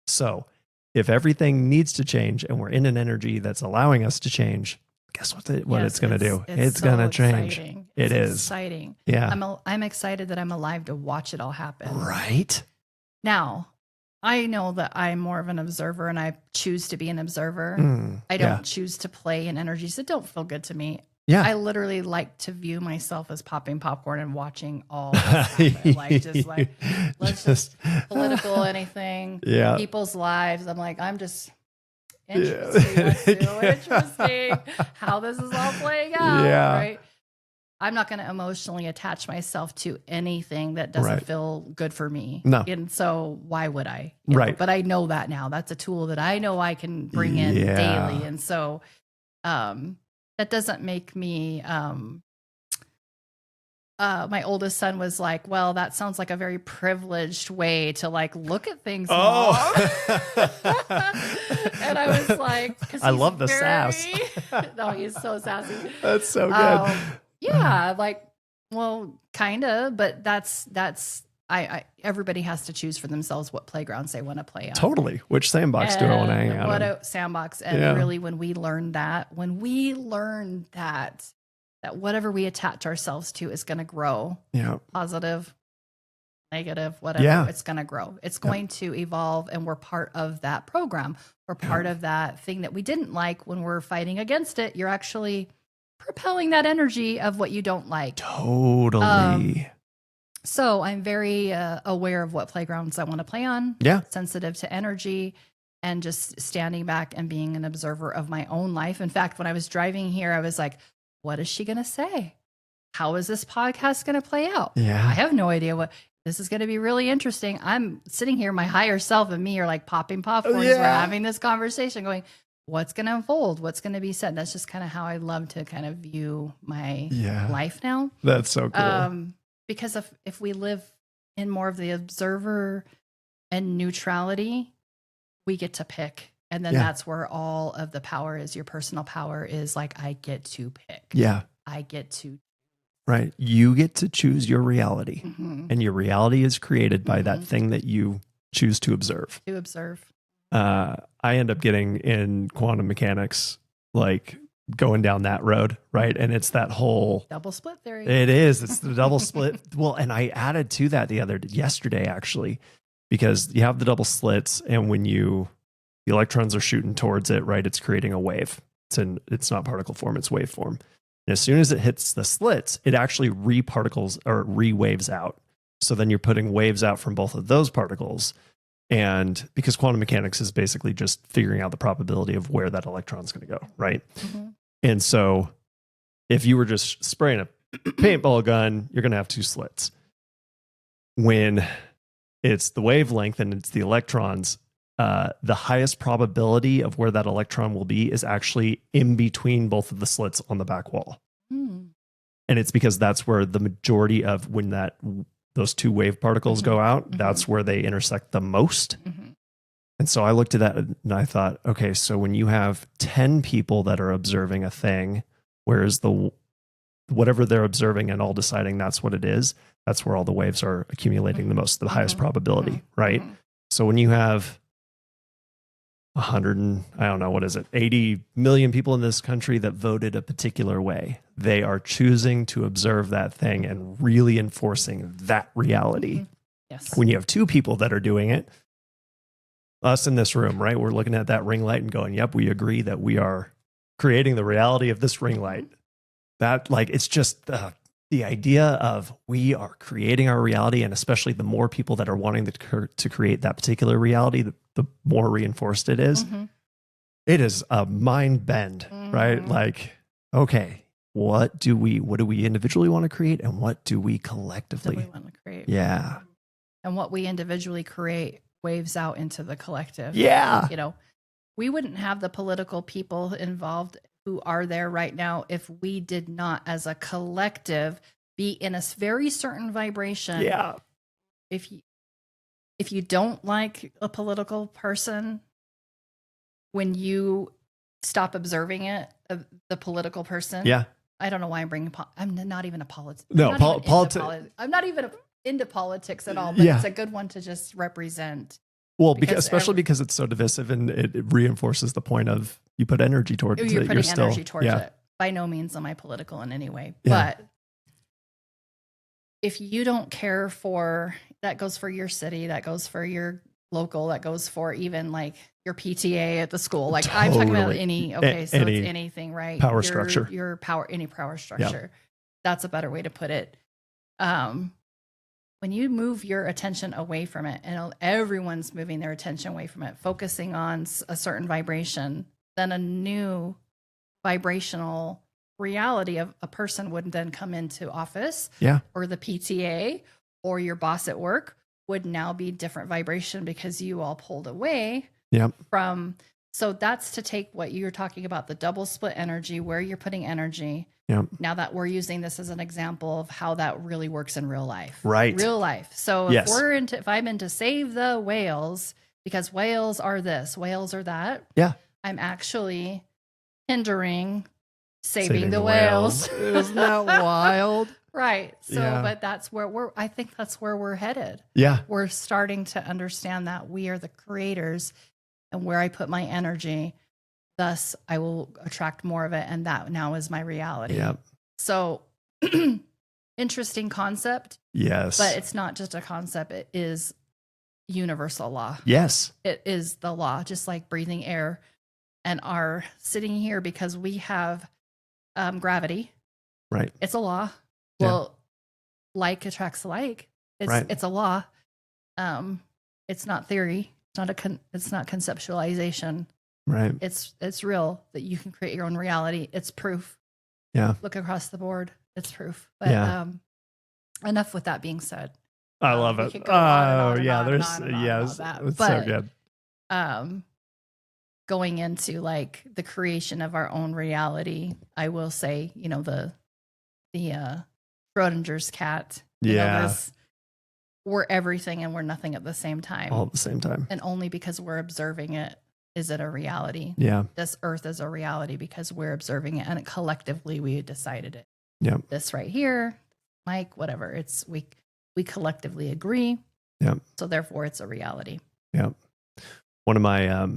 S1: So if everything needs to change and we're in an energy that's allowing us to change, guess what it's going to do? It's
S2: so
S1: going to change.
S2: Exciting.
S1: It
S2: it's
S1: is
S2: exciting.
S1: Yeah.
S2: I'm excited that I'm alive to watch it all happen.
S1: Right.
S2: Now, I know that I'm more of an observer and I choose to be an observer. I don't choose to play in energies that don't feel good to me.
S1: Yeah.
S2: I literally like to view myself as popping popcorn and watching all this happen. Let's just political anything.
S1: Yeah.
S2: People's lives. I'm like, I'm just interesting how this is all playing out.
S1: Yeah.
S2: Right. I'm not going to emotionally attach myself to anything that doesn't feel good for me.
S1: No.
S2: And so why would I?
S1: Right.
S2: But I know that now. That's a tool that I know I can bring in daily. And so that doesn't make me my oldest son was like, well, that sounds like a very privileged way to like look at things. Mom. And I was like,
S1: I love the sass.
S2: No, he's so sassy.
S1: That's so good.
S2: Yeah, like, well, kind of, but that's I everybody has to choose for themselves what playgrounds they want to play on.
S1: Totally. Which sandbox do I want to hang out
S2: in? What
S1: in?
S2: a sandbox. And really when we learn that whatever we attach ourselves to is going to grow.
S1: Yeah.
S2: Positive, negative, whatever, it's going to grow. It's going to evolve, and we're part of that program. We're part of that thing that we didn't like. When we're fighting against it, you're actually propelling that energy of what you don't like.
S1: Totally.
S2: So I'm very aware of what playgrounds I want to play on.
S1: Yeah.
S2: Sensitive to energy, and just standing back and being an observer of my own life. In fact, when I was driving here, I was like, what is she going to say? How is this podcast going to play out?
S1: Yeah.
S2: I have no idea what. This is going to be really interesting. I'm sitting here, my higher self and me are like popping popcorn as we're having this conversation going, what's going to unfold? What's going to be said? That's just kind of how I love to kind of view my life now.
S1: That's so cool.
S2: Because if we live in more of the observer and neutrality, we get to pick. And then that's where all of the power is. Your personal power is like, I get to pick.
S1: Yeah.
S2: I get to.
S1: Right. You get to choose your reality. Mm-hmm. And your reality is created by that thing that you choose to observe. I end up getting in quantum mechanics, like going down that road. Right. And it's that whole
S2: double split theory.
S1: It is. It's the double split. Well, and I added to that yesterday, actually, because you have the double slits. And when the electrons are shooting towards it, right, it's creating a wave. It's not particle form, it's wave form. And as soon as it hits the slits, it actually re-particles or re-waves out. So then you're putting waves out from both of those particles. And because quantum mechanics is basically just figuring out the probability of where that electron's going to go, right? Mm-hmm. And so if you were just spraying a paintball gun, you're going to have two slits. When it's the wavelength and it's the electrons, the highest probability of where that electron will be is actually in between both of the slits on the back wall. Mm. And it's because that's where the majority of when those two wave particles go out, that's where they intersect the most. Mm-hmm. And so I looked at that and I thought, okay, so when you have 10 people that are observing a thing, whereas whatever they're observing and all deciding that's what it is, that's where all the waves are accumulating the most, the highest probability, right? So when you have 80 million people in this country that voted a particular way, they are choosing to observe that thing and really enforcing that reality. Mm-hmm. Yes. When you have two people that are doing it, us in this room, right? We're looking at that ring light and going, yep, we agree that we are creating the reality of this ring light. That, like, it's just the idea of we are creating our reality, and especially the more people that are wanting to create that particular reality, the more reinforced it is. Mm-hmm. It is a mind bend, right? Like, okay, what do we individually want to create, and what do we collectively
S2: want to create?
S1: Yeah.
S2: And what we individually create waves out into the collective.
S1: Yeah.
S2: We wouldn't have the political people involved who are there right now if we did not, as a collective, be in a very certain vibration.
S1: Yeah.
S2: If you don't like a political person, when you stop observing it, the political person.
S1: Yeah.
S2: I don't know why I'm bringing. I'm not even a politician.
S1: No, politics.
S2: I'm not even into politics at all, but
S1: Yeah.
S2: it's a good one to just represent.
S1: Well, especially because it's so divisive, and it reinforces the point of you put energy towards it.
S2: You're putting energy towards it. By no means am I political in any way.
S1: Yeah.
S2: But if you don't care for, that goes for your city, that goes for your local, that goes for even like your PTA at the school. Like I'm talking about any, okay, so it's anything, right?
S1: Power structure.
S2: Your power, any power structure. Yeah. That's a better way to put it. When you move your attention away from it, and everyone's moving their attention away from it, focusing on a certain vibration, then a new vibrational reality of a person would then come into office, or the PTA, or your boss at work would now be different vibration because you all pulled away from. So that's to take what you're talking about, the double split energy, where you're putting energy. Now that we're using this as an example of how that really works in real life. Right. Real life. So if I'm into save the whales, because whales are this, whales are that. Yeah. I'm actually hindering saving the whales.
S1: Isn't that wild?
S2: Right. So, but that's where I think that's where we're headed.
S1: Yeah.
S2: We're starting to understand that we are the creators, and where I put my energy, thus I will attract more of it. And that now is my reality. Yeah. So interesting concept. Yes. But it's not just a concept. It is universal law. Yes. It is the law, just like breathing air and are sitting here because we have gravity. Right. It's a law. Well, like attracts like. It's a law. It's not theory. It's not conceptualization. Right. It's real that you can create your own reality. It's proof. Yeah. Look across the board. It's proof. But enough with that being said.
S1: I love it. Oh yeah. There's it's so good.
S2: Going into like the creation of our own reality, I will say, the Schrodinger's cat. We're everything and we're nothing at the same time.
S1: All at the same time.
S2: And only because we're observing it is it a reality.
S1: Yeah.
S2: This earth is a reality because we're observing it, and collectively we decided it.
S1: Yeah.
S2: This right here, Mike, whatever. It's we collectively agree.
S1: Yeah.
S2: So therefore it's a reality.
S1: Yeah. One of my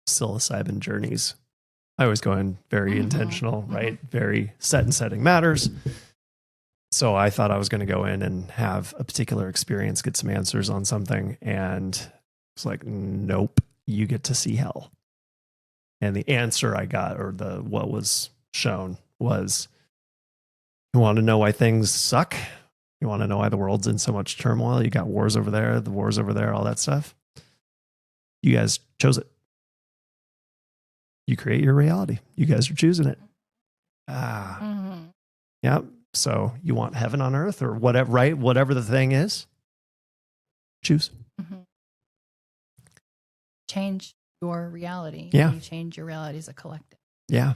S1: psilocybin journeys, I always go in very intentional, right? Very set and setting matters. So I thought I was going to go in and have a particular experience, get some answers on something. And it's like, nope, you get to see hell. And the answer I got, or what was shown, was, you want to know why things suck? You want to know why the world's in so much turmoil? You got wars over there, the wars over there, all that stuff. You guys chose it. You create your reality. You guys are choosing it. Yeah. So you want heaven on earth or whatever, right? Whatever the thing is, choose.
S2: Change your reality.
S1: Yeah.
S2: You change your reality as a collective.
S1: Yeah.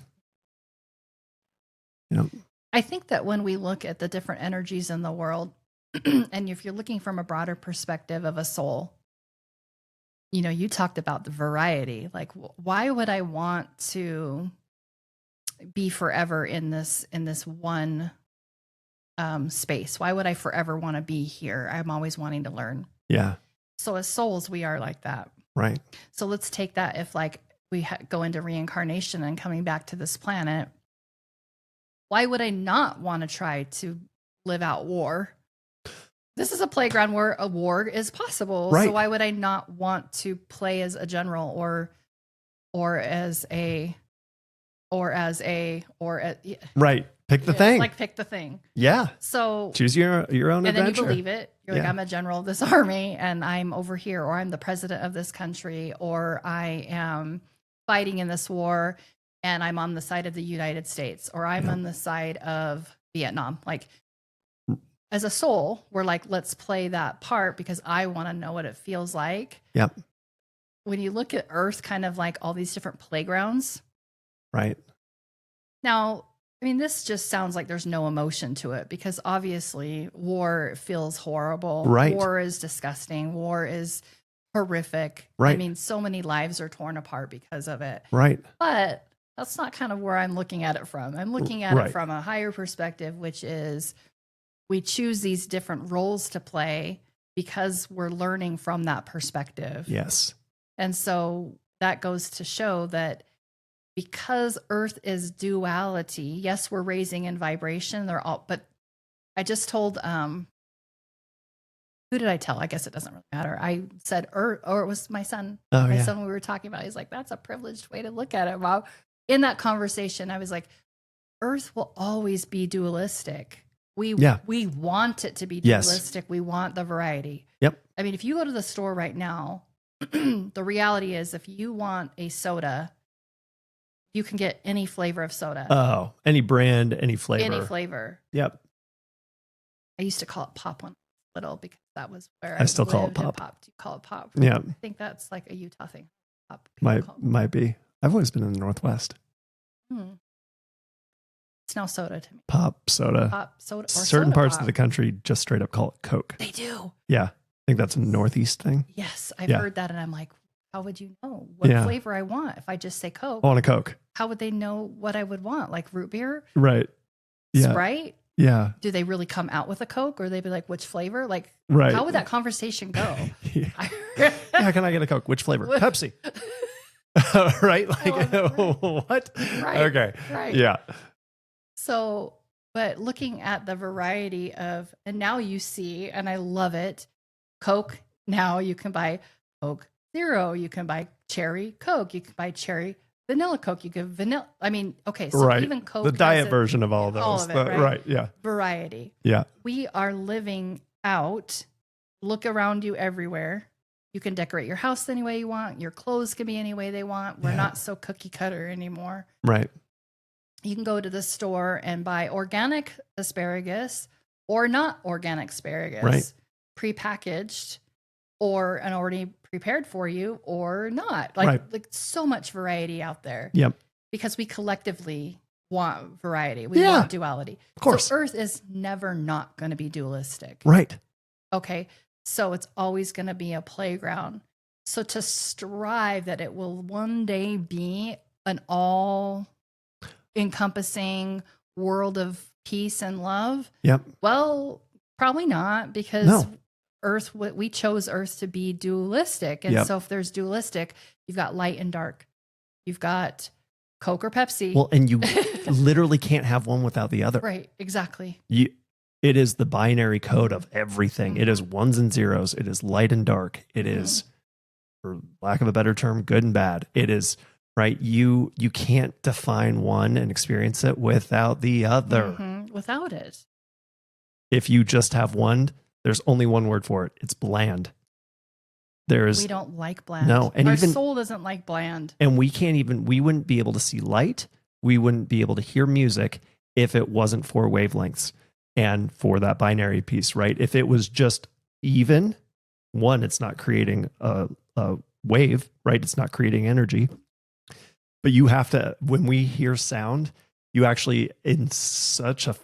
S2: I think that when we look at the different energies in the world, and if you're looking from a broader perspective of a soul, you talked about the variety. Like, why would I want to be forever in this one space? Why would I forever want to be here? I'm always wanting to learn.
S1: Yeah.
S2: So as souls, we are like that.
S1: Right.
S2: So let's take that. If like we go into reincarnation and coming back to this planet, why would I not want to try to live out war? This is a playground where a war is possible.
S1: Right.
S2: So why would I not want to play as a general or
S1: right. Pick the thing.
S2: Like pick the thing.
S1: Yeah.
S2: So
S1: choose your own
S2: and
S1: adventure.
S2: Then you believe it. You're like, I'm a general of this army and I'm over here, or I'm the president of this country, or I am fighting in this war and I'm on the side of the United States, or I'm on the side of Vietnam. Like, as a soul, we're like, let's play that part because I want to know what it feels like.
S1: Yep.
S2: When you look at Earth, kind of like all these different playgrounds.
S1: Right.
S2: Now, I mean, this just sounds like there's no emotion to it because obviously war feels horrible.
S1: Right.
S2: War is disgusting. War is horrific.
S1: Right.
S2: I mean, so many lives are torn apart because of it.
S1: Right.
S2: But that's not kind of where I'm looking at it from. I'm looking at it from a higher perspective, which is we choose these different roles to play because we're learning from that perspective.
S1: Yes.
S2: And so that goes to show that because Earth is duality, yes, we're raising in vibration. They're all, but I just told, who did I tell? I guess it doesn't really matter. I said Earth, or it was my son.
S1: Oh,
S2: my
S1: yeah.
S2: son, we were talking about, he's like, that's a privileged way to look at it, Mom. In that conversation, I was like, Earth will always be dualistic. We want it to be dualistic. Yes. We want the variety.
S1: Yep.
S2: I mean, if you go to the store right now, the reality is if you want a soda, you can get any flavor of soda.
S1: Oh, any brand, any flavor.
S2: Any flavor.
S1: Yep.
S2: I used to call it pop when I was little because that was where
S1: I still call it pop.
S2: Do you call it pop?
S1: Yeah.
S2: I think that's like a Utah thing. Pop.
S1: Might be. I've always been in the Northwest.
S2: It's now soda to me.
S1: Pop soda.
S2: Pop soda. Or
S1: certain
S2: soda
S1: parts
S2: pop.
S1: of the country just straight up call it Coke.
S2: They do.
S1: Yeah. I think that's a Northeast thing.
S2: Yes. I've heard that. And I'm like, how would you know what flavor I want if I just say Coke?
S1: I want a Coke.
S2: How would they know what I would want? Like root beer?
S1: Right. Yeah.
S2: Sprite?
S1: Yeah.
S2: Do they really come out with a Coke or they be like, which flavor? Like,
S1: right.
S2: How would that conversation go?
S1: Yeah, can I get a Coke? Which flavor? Pepsi. Right? Like, what?
S2: Right.
S1: Okay.
S2: Right.
S1: Yeah.
S2: So, but looking at the variety of, and now you see, and I love it, Coke. Now you can buy Coke Zero. You can buy cherry Coke. You can buy cherry vanilla Coke. You can vanilla. I mean, okay. So even Coke.
S1: The diet version of all of those.
S2: All of it, right?
S1: Yeah.
S2: Variety.
S1: Yeah.
S2: We are living out. Look around you everywhere. You can decorate your house any way you want. Your clothes can be any way they want. We're not so cookie cutter anymore.
S1: Right.
S2: You can go to the store and buy organic asparagus or not organic asparagus,
S1: right.
S2: Prepackaged or and already prepared for you or not. Like so much variety out there.
S1: Yep.
S2: Because we collectively want variety. We want duality.
S1: Of course.
S2: So Earth is never not going to be dualistic.
S1: Right.
S2: Okay. So it's always going to be a playground. So to strive that it will one day be an all encompassing world of peace and love.
S1: Yep.
S2: Well, probably not because Earth, we chose Earth to be dualistic. And so if there's dualistic, you've got light and dark. You've got Coke or Pepsi.
S1: Well, and you literally can't have one without the other.
S2: Right. Exactly.
S1: It is the binary code of everything. It is ones and zeros. It is light and dark. It is, for lack of a better term, good and bad. It is, right? You can't define one and experience it without the other.
S2: Without it.
S1: If you just have one, there's only one word for it. It's bland. We
S2: don't like bland.
S1: No. And
S2: our
S1: even,
S2: soul doesn't like bland.
S1: And we wouldn't be able to see light. We wouldn't be able to hear music if it wasn't for wavelengths. And for that binary piece, right? If it was just even, one, it's not creating a wave, right? It's not creating energy. But you have to, when we hear sound, you actually, in such a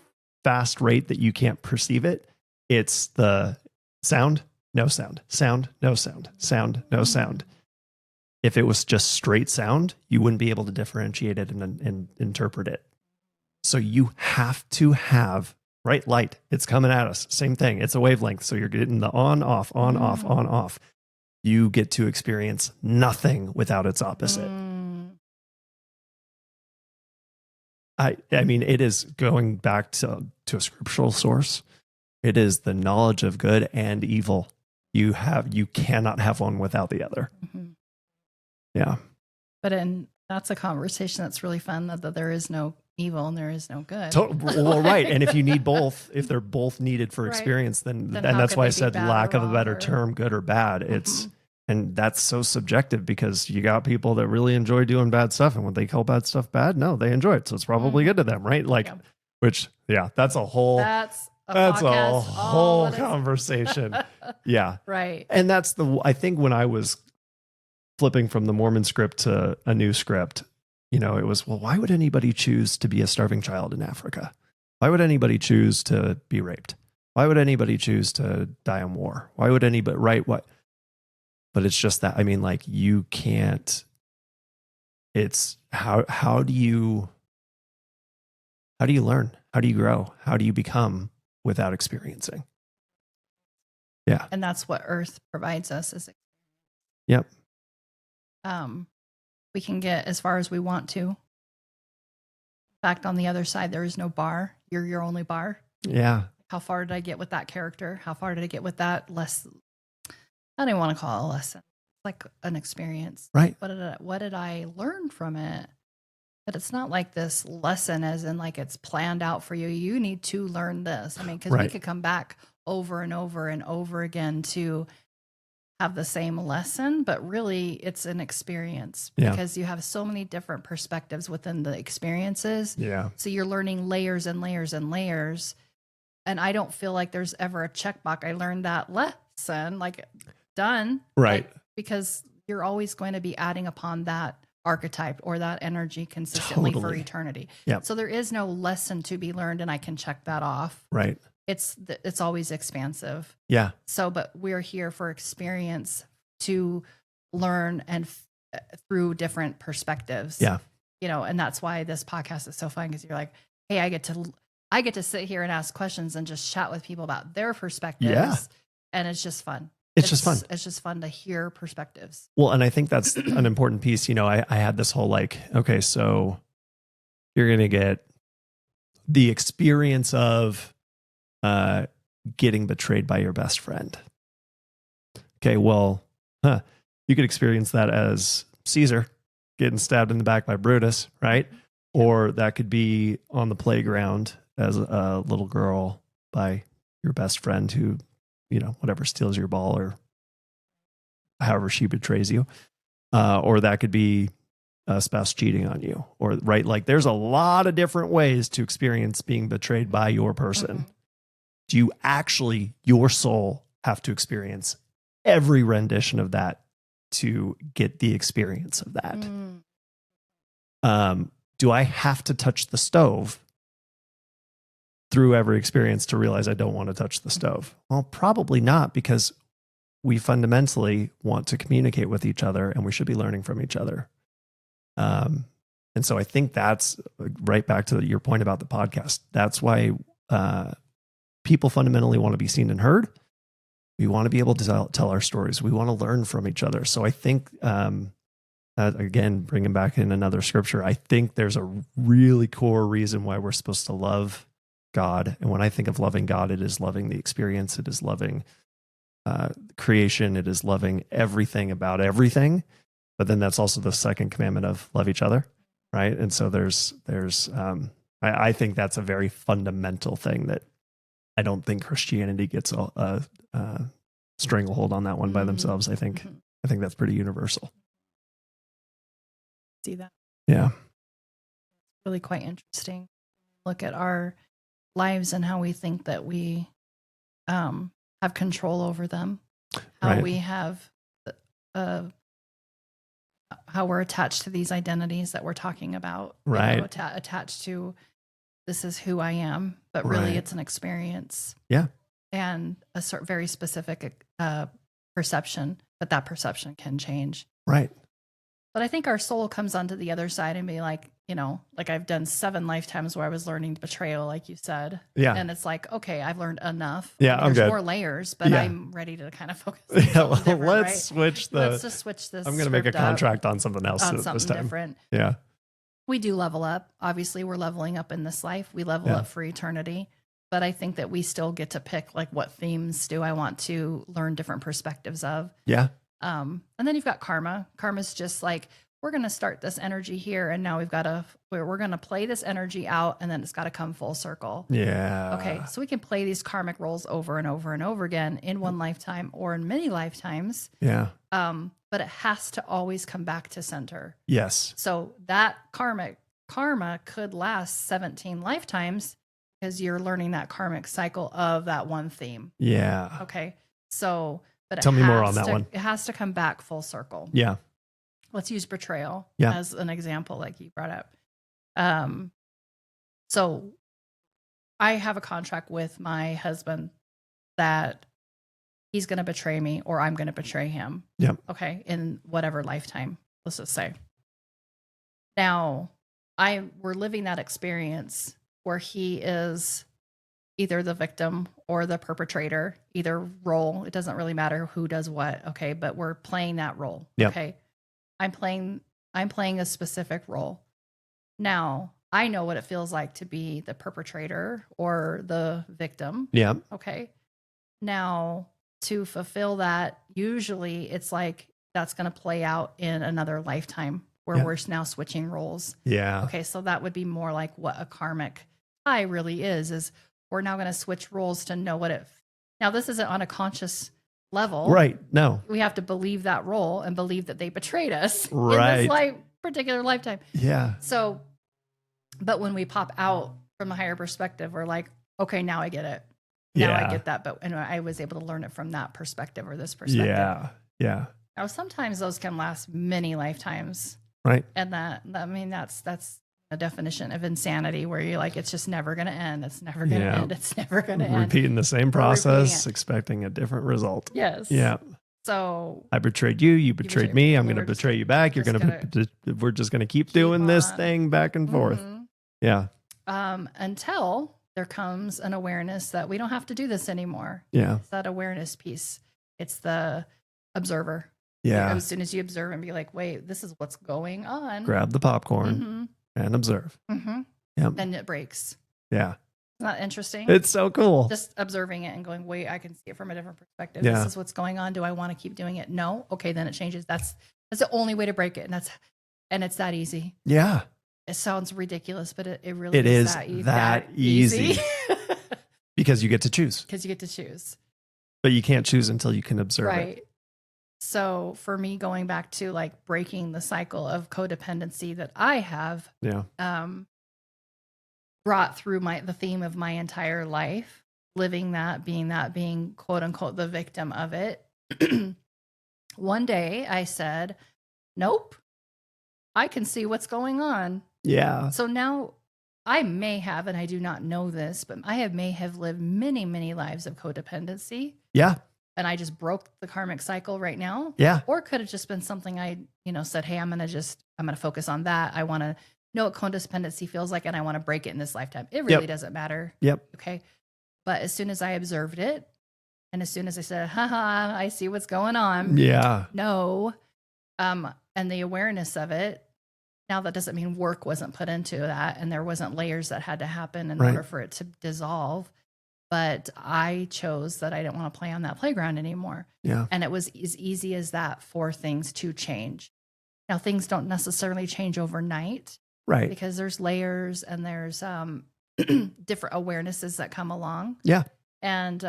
S1: fast rate that you can't perceive it, it's the sound, no sound, sound, no sound, sound, no sound. If it was just straight sound, you wouldn't be able to differentiate it and interpret it. So you have to have right light. It's coming at us. Same thing. It's a wavelength. So you're getting the on, off, on, off, on, off. You get to experience nothing without its opposite. I mean, it is going back to a scriptural source. It is the knowledge of good and evil. You cannot have one without the other. Yeah.
S2: But that's a conversation that's really fun, that there is no evil and there is no good.
S1: Well, right. And if you need both, if they're both needed for experience, then and that's why I said lack of a better term, good or bad. And that's so subjective because you got people that really enjoy doing bad stuff. And when they call bad stuff bad, no, they enjoy it. So it's probably good to them, right? Like, that's a whole conversation. Yeah.
S2: Right.
S1: And that's I think when I was flipping from the Mormon script to a new script, it was, well, why would anybody choose to be a starving child in Africa? Why would anybody choose to be raped? Why would anybody choose to die in war? Why would anybody, right? What? But it's just that, I mean, like, you can't, it's how do you learn? How do you grow? How do you become without experiencing. Yeah.
S2: And that's what Earth provides us is
S1: Yep.
S2: We can get as far as we want to. In fact, on the other side, there is no bar. You're your only bar.
S1: Yeah.
S2: How far did I get with that character? How far did I get with that I don't even want to call it a lesson. It's like an experience.
S1: Right.
S2: What did I learn from it? But it's not like this lesson as in like it's planned out for you. You need to learn this. I mean, because we could come back over and over and over again to have the same lesson, but really it's an experience because you have so many different perspectives within the experiences.
S1: Yeah.
S2: So you're learning layers and layers and layers. And I don't feel like there's ever a checkbox. I learned that lesson, like done.
S1: Right.
S2: Like, because you're always going to be adding upon that archetype or that energy consistently for eternity.
S1: Yep.
S2: So there is no lesson to be learned and I can check that off.
S1: Right.
S2: It's always expansive.
S1: Yeah.
S2: So, but we're here for experience to learn and through different perspectives.
S1: Yeah.
S2: You know, and that's why this podcast is so fun because you're like, hey, I get to sit here and ask questions and just chat with people about their perspectives.
S1: Yeah.
S2: And it's just fun.
S1: It's just fun.
S2: It's just fun to hear perspectives.
S1: Well, and I think that's an important piece. You know, I had this whole like, okay, so you're going to get the experience of getting betrayed by your best friend. Okay, well, you could experience that as Caesar getting stabbed in the back by Brutus, right? Or that could be on the playground as a little girl by your best friend who, you know, whatever, steals your ball or however she betrays you. Or that could be a spouse cheating on you, or right. Like there's a lot of different ways to experience being betrayed by your person.
S2: Mm-hmm.
S1: Do you actually, your soul, have to experience every rendition of that to get the experience of that? Do I have to touch the stove through every experience to realize I don't want to touch the stove? Well, probably not, because we fundamentally want to communicate with each other and we should be learning from each other. And so I think that's right back to your point about the podcast. That's why people fundamentally want to be seen and heard. We want to be able to tell our stories. We want to learn from each other. So I think, again, bringing back in another scripture, I think there's a really core reason why we're supposed to love God. And when I think of loving God, it is loving the experience. It is loving creation. It is loving everything about everything. But then that's also the second commandment of love each other, right? And so I think that's a very fundamental thing that I don't think Christianity gets a stranglehold on that one by themselves. I think that's pretty universal.
S2: See that?
S1: Yeah.
S2: Really quite interesting. Look at our lives and how we think that we have control over them. How we have how we're attached to these identities that we're talking about.
S1: Right.
S2: You know, attached to this is who I am, but really it's an experience.
S1: Yeah.
S2: And a very specific perception, but that perception can change.
S1: Right.
S2: But I think our soul comes onto the other side and be like, you know, like I've done 7 lifetimes where I was learning betrayal, like you said.
S1: Yeah.
S2: And it's like, okay, I've learned enough.
S1: Yeah,
S2: There's
S1: good.
S2: more layers, but I'm ready to kind of focus on
S1: let's
S2: something different, right?
S1: switch
S2: Let's just switch this.
S1: I'm going to make a contract on something else
S2: on
S1: this
S2: something
S1: time.
S2: different.
S1: Yeah.
S2: We do level up. Obviously, we're leveling up in this life. We level up for eternity. But I think that we still get to pick, like, what themes do I want to learn different perspectives of?
S1: Yeah.
S2: And then you've got karma. Karma's just like, we're going to start this energy here, and now we're going to play this energy out, and then it's got to come full circle.
S1: Yeah.
S2: Okay, so we can play these karmic roles over and over and over again in one lifetime or in many lifetimes.
S1: Yeah.
S2: But it has to always come back to center.
S1: Yes.
S2: So that karma could last 17 lifetimes because you're learning that karmic cycle of that one theme.
S1: Yeah.
S2: Okay, so but
S1: tell me more on that one.
S2: It has to come back full circle.
S1: Yeah.
S2: Let's use betrayal
S1: Yeah.
S2: as an example, like you brought up. So I have a contract with my husband that he's going to betray me or I'm going to betray him.
S1: Yep.
S2: Okay. In whatever lifetime, let's just say. Now we're living that experience where he is either the victim or the perpetrator, either role. It doesn't really matter who does what. Okay. But we're playing that role.
S1: Yep.
S2: Okay. I'm playing a specific role. Now I know what it feels like to be the perpetrator or the victim.
S1: Yeah.
S2: Okay. Now to fulfill that, usually it's like that's going to play out in another lifetime where we're now switching roles.
S1: Yeah.
S2: Okay. So that would be more like what a karmic tie really is we're now going to switch roles to know what it. Now, this isn't on a conscious level.
S1: Right. No.
S2: We have to believe that role and believe that they betrayed us
S1: right.
S2: in this particular lifetime.
S1: Yeah.
S2: So, but when we pop out from a higher perspective, we're like, okay, now I get it. Now I get that. But I was able to learn it from that perspective or this perspective.
S1: Yeah. Yeah.
S2: Now, sometimes those can last many lifetimes.
S1: Right.
S2: And that's a definition of insanity where you're like, it's just never going to end. It's never going to end. It's never going to end.
S1: Repeating the same process, expecting a different result.
S2: Yes.
S1: Yeah.
S2: So
S1: I betrayed you. You betrayed me. I'm going to betray you back. We're just going to keep doing this thing back and forth.
S2: Mm-hmm.
S1: Yeah.
S2: Until there comes an awareness that we don't have to do this anymore.
S1: Yeah.
S2: It's that awareness piece. It's the observer.
S1: Yeah.
S2: As soon as you observe and be like, wait, this is what's going on.
S1: Grab the popcorn and observe.
S2: Mm-hmm.
S1: Yep.
S2: And it breaks.
S1: Yeah.
S2: Isn't that interesting?
S1: It's so cool.
S2: Just observing it and going, wait, I can see it from a different perspective.
S1: Yeah.
S2: This is what's going on. Do I want to keep doing it? No. Okay, then it changes. That's the only way to break it. And it's that easy.
S1: Yeah.
S2: It sounds ridiculous, but it really
S1: is
S2: that
S1: that easy. Because you get to choose.
S2: Because you get to choose.
S1: But you can't choose until you can observe
S2: right.
S1: it.
S2: So for me, going back to like breaking the cycle of codependency that I have brought through the theme of my entire life, living that, being quote unquote the victim of it. One day I said, nope, I can see what's going on.
S1: Yeah.
S2: So now I may have, and I do not know this, but may have lived many, many lives of codependency.
S1: Yeah.
S2: And I just broke the karmic cycle right now.
S1: Yeah.
S2: Or it could have just been something I, said, hey, I'm going to focus on that. I want to know what codependency feels like, and I want to break it in this lifetime. It really doesn't matter.
S1: Yep.
S2: Okay. But as soon as I observed it, and as soon as I said, haha, I see what's going on.
S1: Yeah.
S2: No. And the awareness of it, now that doesn't mean work wasn't put into that and there wasn't layers that had to happen in order for it to dissolve. But I chose that I didn't want to play on that playground anymore.
S1: Yeah.
S2: And it was as easy as that for things to change. Now, things don't necessarily change overnight.
S1: Right.
S2: Because there's layers and there's different awarenesses that come along.
S1: Yeah.
S2: And,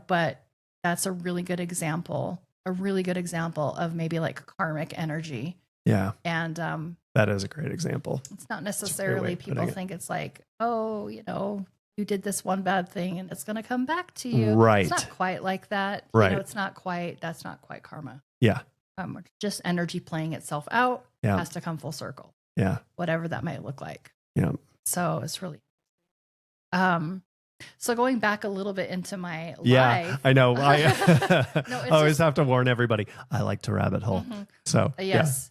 S2: but that's a really good example of maybe like karmic energy.
S1: Yeah.
S2: And
S1: that is a great example.
S2: It's not necessarily people think it's like, oh, you did this one bad thing and it's going to come back to you.
S1: Right.
S2: It's not quite like that.
S1: Right.
S2: That's not quite karma.
S1: Yeah.
S2: Just energy playing itself out has to come full circle.
S1: Yeah.
S2: Whatever that might look like.
S1: Yeah.
S2: So it's really, so going back a little bit into my
S1: life. I know. I
S2: No,
S1: always have to warn everybody. I like to rabbit hole.
S2: Mm-hmm.
S1: So
S2: yes.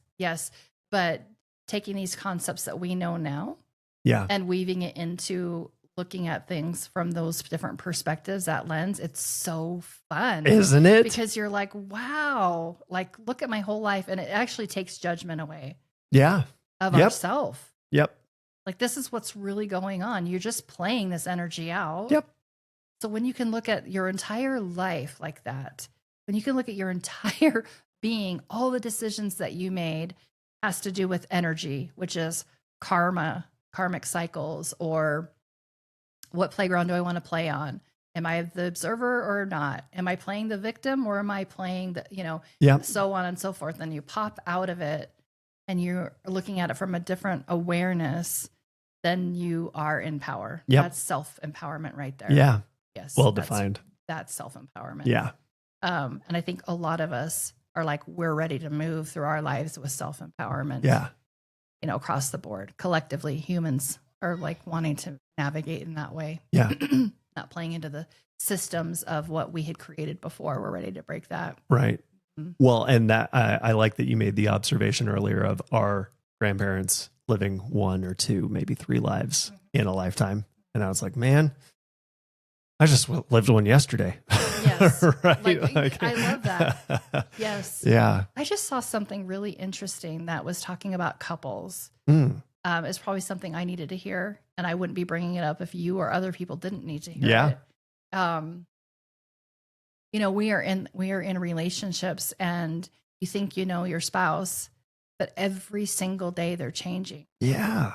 S2: But taking these concepts that we know now and weaving it into looking at things from those different perspectives, that lens, it's so fun.
S1: Isn't it?
S2: Because you're like, wow, like look at my whole life. And it actually takes judgment away.
S1: Yeah.
S2: Of ourself.
S1: Yep.
S2: Like this is what's really going on. You're just playing this energy out.
S1: Yep.
S2: So when you can look at your entire life like that, when you can look at your entire being, all the decisions that you made has to do with energy, which is karmic cycles, or what playground do I want to play on? Am I the observer or not? Am I playing the victim or am I playing the, so on and so forth. And you pop out of it and you're looking at it from a different awareness, then you are in power.
S1: Yep.
S2: That's self-empowerment right there.
S1: Yeah.
S2: Yes.
S1: Well defined.
S2: That's self-empowerment.
S1: Yeah.
S2: And I think a lot of us are like, we're ready to move through our lives with self-empowerment.
S1: Yeah.
S2: Across the board. Collectively, humans are like wanting to navigate in that way.
S1: Yeah.
S2: Not playing into the systems of what we had created before. We're ready to break that.
S1: Right. Well, and that I like that you made the observation earlier of our grandparents living 1 or 2, maybe 3 lives in a lifetime. And I was like, man, I just lived one yesterday.
S2: Yes.
S1: Right.
S2: Like, I love that. Yes.
S1: Yeah.
S2: I just saw something really interesting that was talking about couples. It's probably something I needed to hear, and I wouldn't be bringing it up if you or other people didn't need to hear it. You know, we are in relationships, and you think you know your spouse, but every single day they're changing.
S1: Yeah.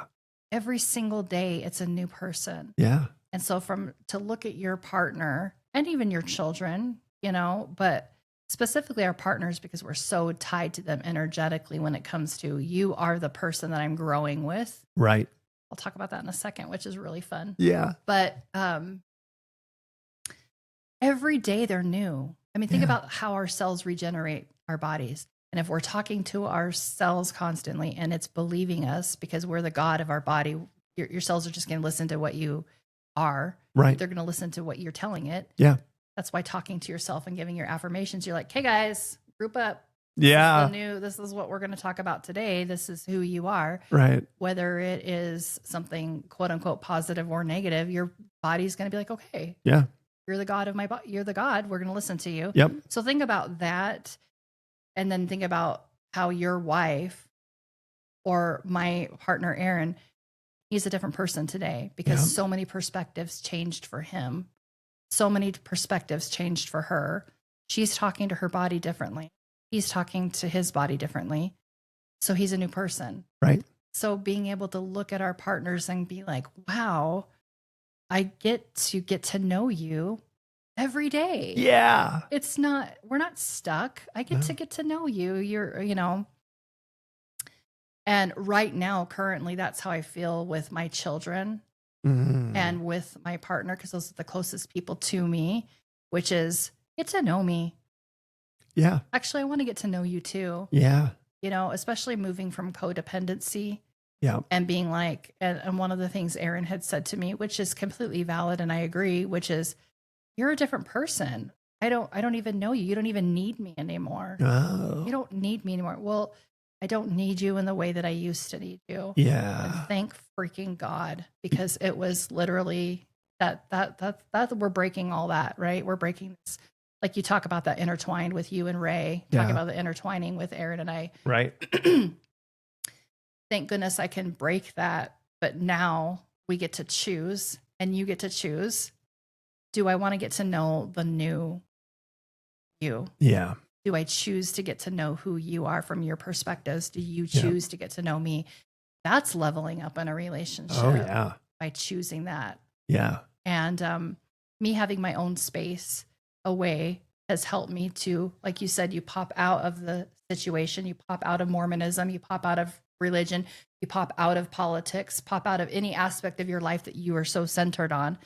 S2: Every single day it's a new person.
S1: Yeah.
S2: And so to look at your partner and even your children, you know, but specifically our partners, because we're so tied to them energetically when it comes to you are the person that I'm growing with.
S1: Right.
S2: I'll talk about that in a second, which is really fun.
S1: Yeah.
S2: But every day they're new. I mean, think about how our cells regenerate our bodies. And if we're talking to our cells constantly and it's believing us because we're the God of our body, your cells are just going to listen to what you are.
S1: Right.
S2: They're going to listen to what you're telling it.
S1: Yeah.
S2: That's why talking to yourself and giving your affirmations, you're like, hey guys, group up.
S1: Yeah.
S2: This is what we're going to talk about today. This is who you are.
S1: Right.
S2: Whether it is something quote unquote positive or negative, your body's going to be like, okay.
S1: Yeah.
S2: You're the God of my body. You're the God. We're going to listen to you.
S1: Yep.
S2: So think about that. And then think about how your wife or my partner, Aaron, he's a different person today because so many perspectives changed for him. So many perspectives changed for her. She's talking to her body differently. He's talking to his body differently. So he's a new person.
S1: Right.
S2: So being able to look at our partners and be like, wow, I get to know you every day.
S1: Yeah.
S2: We're not stuck. I get to know you. You're, you know, and right now, currently, that's how I feel with my children and with my partner, because those are the closest people to me, which is get to know me.
S1: Yeah.
S2: Actually, I want to get to know you too.
S1: Yeah.
S2: You know, especially moving from codependency.
S1: Yeah.
S2: And being like, and one of the things Aaron had said to me, which is completely valid, and I agree, which is, you're a different person. I don't even know you. You don't even need me anymore.
S1: Oh.
S2: You don't need me anymore. Well, I don't need you in the way that I used to need you.
S1: Yeah.
S2: And thank freaking God, because it was literally that we're breaking all that, right? We're breaking this. Like you talk about that intertwined with you and Ray, talk about the intertwining with Aaron and I.
S1: Right.
S2: Thank goodness I can break that. But now we get to choose, and you get to choose. Do I want to get to know the new you?
S1: Yeah.
S2: Do I choose to get to know who you are from your perspectives? Do you choose to get to know me? That's leveling up in a relationship.
S1: Oh, yeah.
S2: By choosing that.
S1: Yeah.
S2: And me having my own space away has helped me to, like you said, you pop out of the situation, you pop out of Mormonism, you pop out of religion, you pop out of politics, pop out of any aspect of your life that you are so centered on.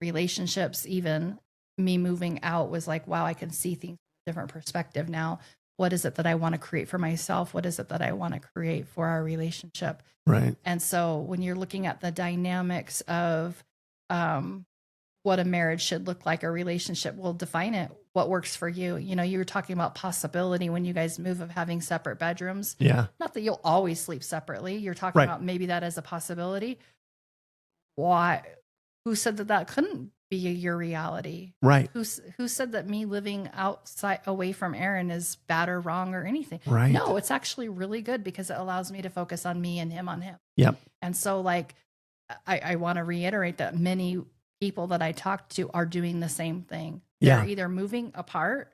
S2: Relationships, even me moving out was like, wow, I can see things from a different perspective now. What is it that I want to create for myself? What is it that I want to create for our relationship?
S1: Right.
S2: And so when you're looking at the dynamics of what a marriage should look like, a relationship will define it. What works for you? You know, you were talking about possibility when you guys move of having separate bedrooms.
S1: Yeah.
S2: Not that you'll always sleep separately. You're talking about maybe that as a possibility. Why? Who said that couldn't be your reality?
S1: Right.
S2: Who said that me living outside away from Aaron is bad or wrong or anything?
S1: Right.
S2: No, it's actually really good because it allows me to focus on me and him on him.
S1: Yep.
S2: And so like, I want to reiterate that many people that I talk to are doing the same thing. They're either moving apart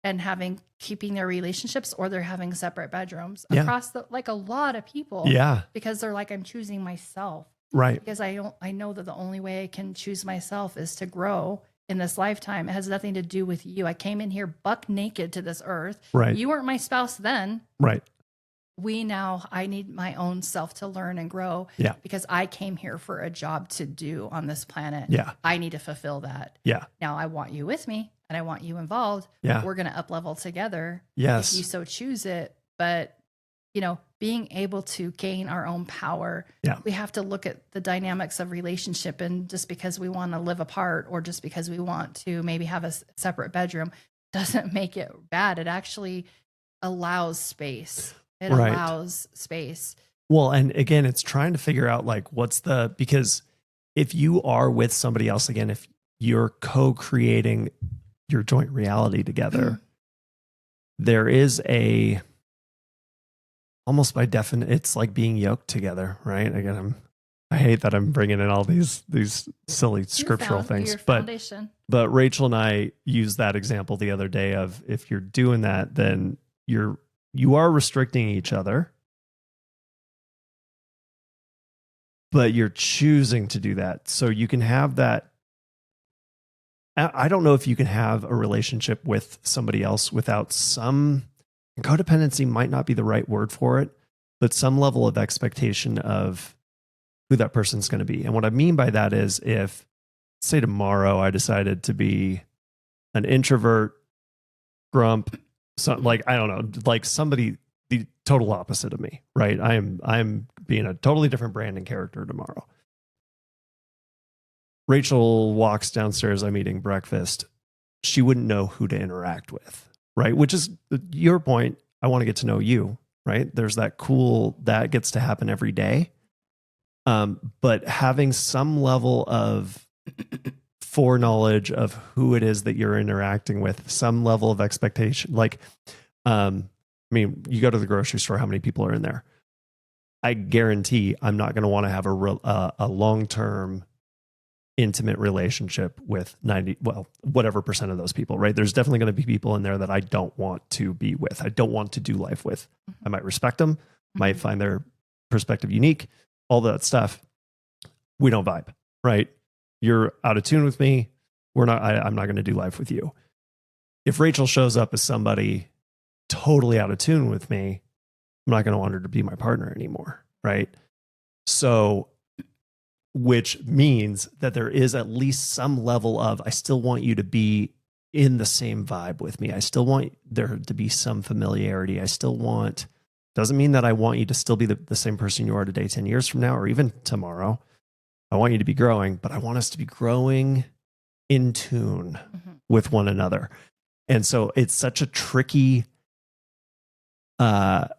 S2: and keeping their relationships, or they're having separate bedrooms across like a lot of people.
S1: Yeah.
S2: Because they're like, I'm choosing myself.
S1: Right.
S2: Because I know that the only way I can choose myself is to grow in this lifetime. It has nothing to do with you. I came in here buck naked to this earth.
S1: Right.
S2: You weren't my spouse then.
S1: Right.
S2: I need my own self to learn and grow.
S1: Yeah.
S2: Because I came here for a job to do on this planet.
S1: Yeah.
S2: I need to fulfill that.
S1: Yeah.
S2: Now I want you with me and I want you involved.
S1: Yeah.
S2: We're going to up level together.
S1: Yes.
S2: If you so choose it. But, you know, being able to gain our own power, we have to look at the dynamics of relationship. And just because we want to live apart, or just because we want to maybe have a separate bedroom, doesn't make it bad. It actually allows space. It allows space.
S1: Well, and again, it's trying to figure out like because if you are with somebody else, again, if you're co-creating your joint reality together, there is almost by definition, it's like being yoked together, right? Again, I hate that I'm bringing in all these silly scriptural things, but Rachel and I used that example the other day of, if you're doing that, then you are restricting each other, but you're choosing to do that. So you can have that. I don't know if you can have a relationship with somebody else without codependency might not be the right word for it, but some level of expectation of who that person's going to be. And what I mean by that is, if, say, tomorrow I decided to be an introvert, grump, I don't know, like somebody the total opposite of me, right? I'm being a totally different Brandon character tomorrow. Rachel walks downstairs, I'm eating breakfast. She wouldn't know who to interact with, right? Which is your point. I want to get to know you, right? There's that gets to happen every day. But having some level of foreknowledge of who it is that you're interacting with, some level of expectation. Like, I mean, you go to the grocery store, how many people are in there? I guarantee I'm not going to want to have a long-term intimate relationship with whatever percent of those people, right? There's definitely going to be people in there that I don't want to be with. I don't want to do life with. I might respect them, might find their perspective unique, all that stuff. We don't vibe, right? You're out of tune with me. I'm not going to do life with you. If Rachel shows up as somebody totally out of tune with me, I'm not going to want her to be my partner anymore, right? So, which means that there is at least some level of, I still want you to be in the same vibe with me. I still want there to be some familiarity. Doesn't mean that I want you to still be the same person you are today, 10 years from now, or even tomorrow. I want you to be growing, but I want us to be growing in tune with one another. And so it's such a tricky, I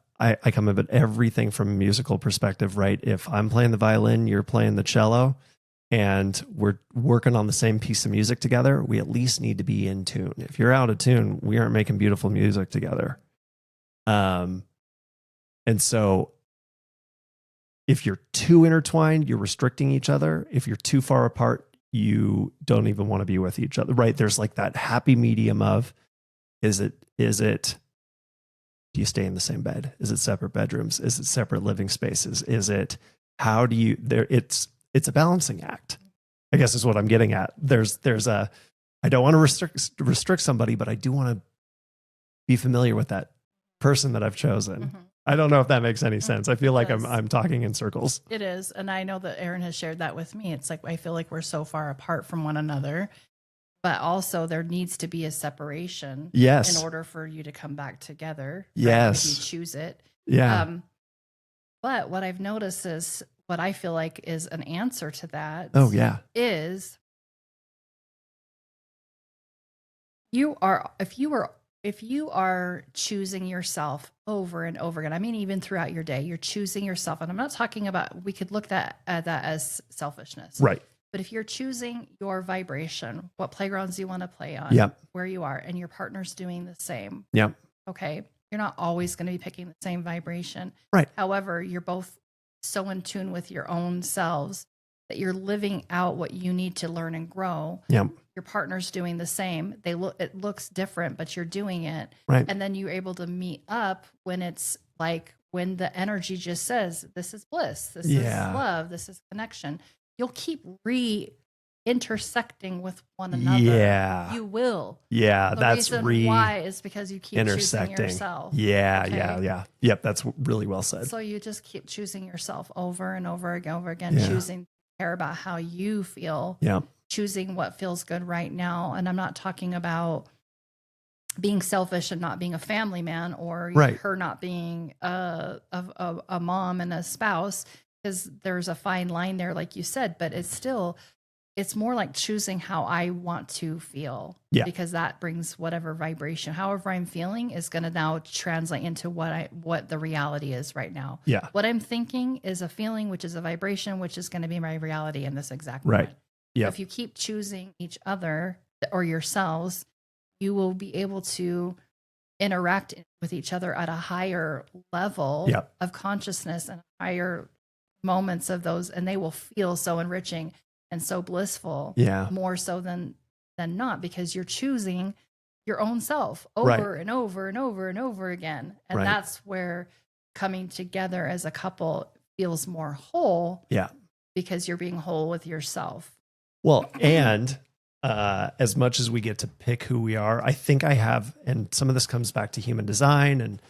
S1: come at everything from a musical perspective, right? If I'm playing the violin, you're playing the cello, and we're working on the same piece of music together, we at least need to be in tune. If you're out of tune, we aren't making beautiful music together. And so if you're too intertwined, you're restricting each other. If you're too far apart, you don't even want to be with each other, right? There's like that happy medium of, is it, do you stay in the same bed? Is it separate bedrooms? Is it separate living spaces? It's a balancing act, I guess is what I'm getting at. I don't want to restrict somebody, but I do want to be familiar with that person that I've chosen. I don't know if that makes any sense. I feel like I'm talking in circles.
S2: It is. And I know that Aaron has shared that with me. It's like, I feel like we're so far apart from one another, but also there needs to be a separation in order for you to come back together.
S1: Yes.
S2: If you choose it.
S1: Yeah.
S2: But what I've noticed is, what I feel like is an answer to that.
S1: Oh yeah.
S2: Is if you are choosing yourself over and over again, I mean, even throughout your day, you're choosing yourself. And I'm not talking about, we could look at that as selfishness.
S1: Right.
S2: But if you're choosing your vibration, what playgrounds you want to play on, where you are, and your partner's doing the same.
S1: Yeah.
S2: Okay. You're not always going to be picking the same vibration.
S1: Right.
S2: However, you're both so in tune with your own selves that you're living out what you need to learn and grow.
S1: Yeah.
S2: Your partner's doing the same. It looks different, but you're doing it.
S1: Right.
S2: And then you're able to meet up when it's like, when the energy just says, this is bliss, this is love, this is connection. You'll keep intersecting with one another.
S1: Yeah.
S2: You will.
S1: Yeah.
S2: The
S1: That's
S2: reason why is because you keep choosing yourself.
S1: Yeah.
S2: Okay?
S1: Yeah. Yep. That's really well said.
S2: So you just keep choosing yourself over and over again, choosing to care about how you feel.
S1: Yeah.
S2: Choosing what feels good right now. And I'm not talking about being selfish and not being a family man, or her not being a mom and a spouse, because there's a fine line there, like you said, but it's still it's more like choosing how I want to feel, because that brings whatever vibration, however I'm feeling is going to now translate into what the reality is right now.
S1: Yeah.
S2: What I'm thinking is a feeling, which is a vibration, which is going to be my reality in this exact moment.
S1: Yeah.
S2: So if you keep choosing each other or yourselves, you will be able to interact with each other at a higher level of consciousness and higher moments of those, and they will feel so enriching and so blissful, more so than not, because you're choosing your own self over and over and over and over again. And that's where coming together as a couple feels more whole, because you're being whole with yourself.
S1: Well, and as much as we get to pick who we are, I think I have, and some of this comes back to human design and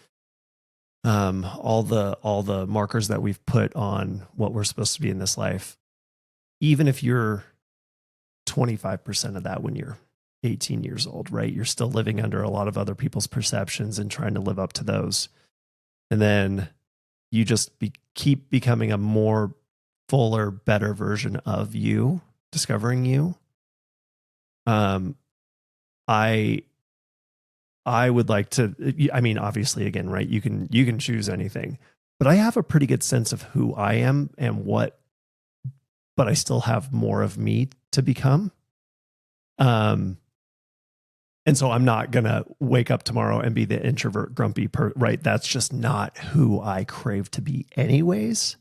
S1: all the markers that we've put on what we're supposed to be in this life. Even if you're 25% of that when you're 18 years old, right? You're still living under a lot of other people's perceptions and trying to live up to those. And then you just keep becoming a more fuller, better version of you, discovering you. I would like to, I mean, obviously again, right. You can choose anything, but I have a pretty good sense of who I am and but I still have more of me to become. And so I'm not going to wake up tomorrow and be the introvert, grumpy right? That's just not who I crave to be anyways.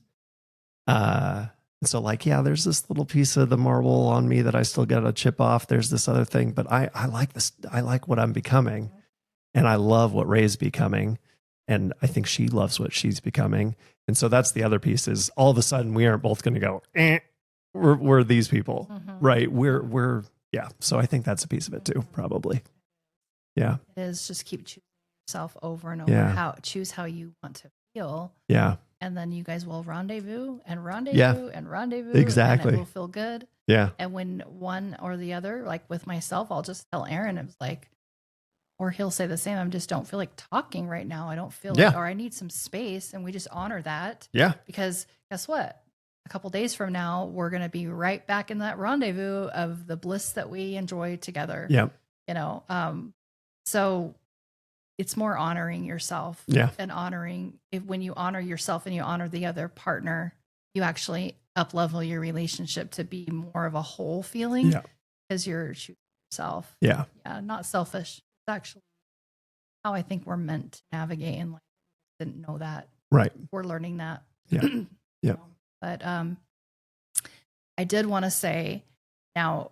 S1: So like, yeah, there's this little piece of the marble on me that I still got to chip off. There's this other thing, but I like this. I like what I'm becoming, and I love what Ray's becoming. And I think she loves what she's becoming. And so that's the other piece, is all of a sudden we aren't both going to go, we're these people, right? We're yeah. So I think that's a piece of it too, probably. Yeah.
S2: It is, just keep choosing yourself over and over. Choose how you want to feel.
S1: Yeah.
S2: And then you guys will rendezvous and rendezvous and rendezvous.
S1: Exactly.
S2: And it will feel good.
S1: Yeah.
S2: And when one or the other, like with myself, I'll just tell Aaron, it was like, or he'll say the same. I just don't feel like talking right now. I don't feel like, or I need some space. And we just honor that. Yeah. Because guess what? A couple days from now, we're going to be right back in that rendezvous of the bliss that we enjoy together. Yeah. You know, so it's more honoring yourself. Yeah. And honoring, when you honor yourself and you honor the other partner, you actually up-level your relationship to be more of a whole feeling. Yeah. Because you're choosing yourself. Yeah. Yeah. Not selfish. It's actually how I think we're meant to navigate in life. Didn't know that. Right. We're learning that. Yeah. Yeah. But I did want to say, now,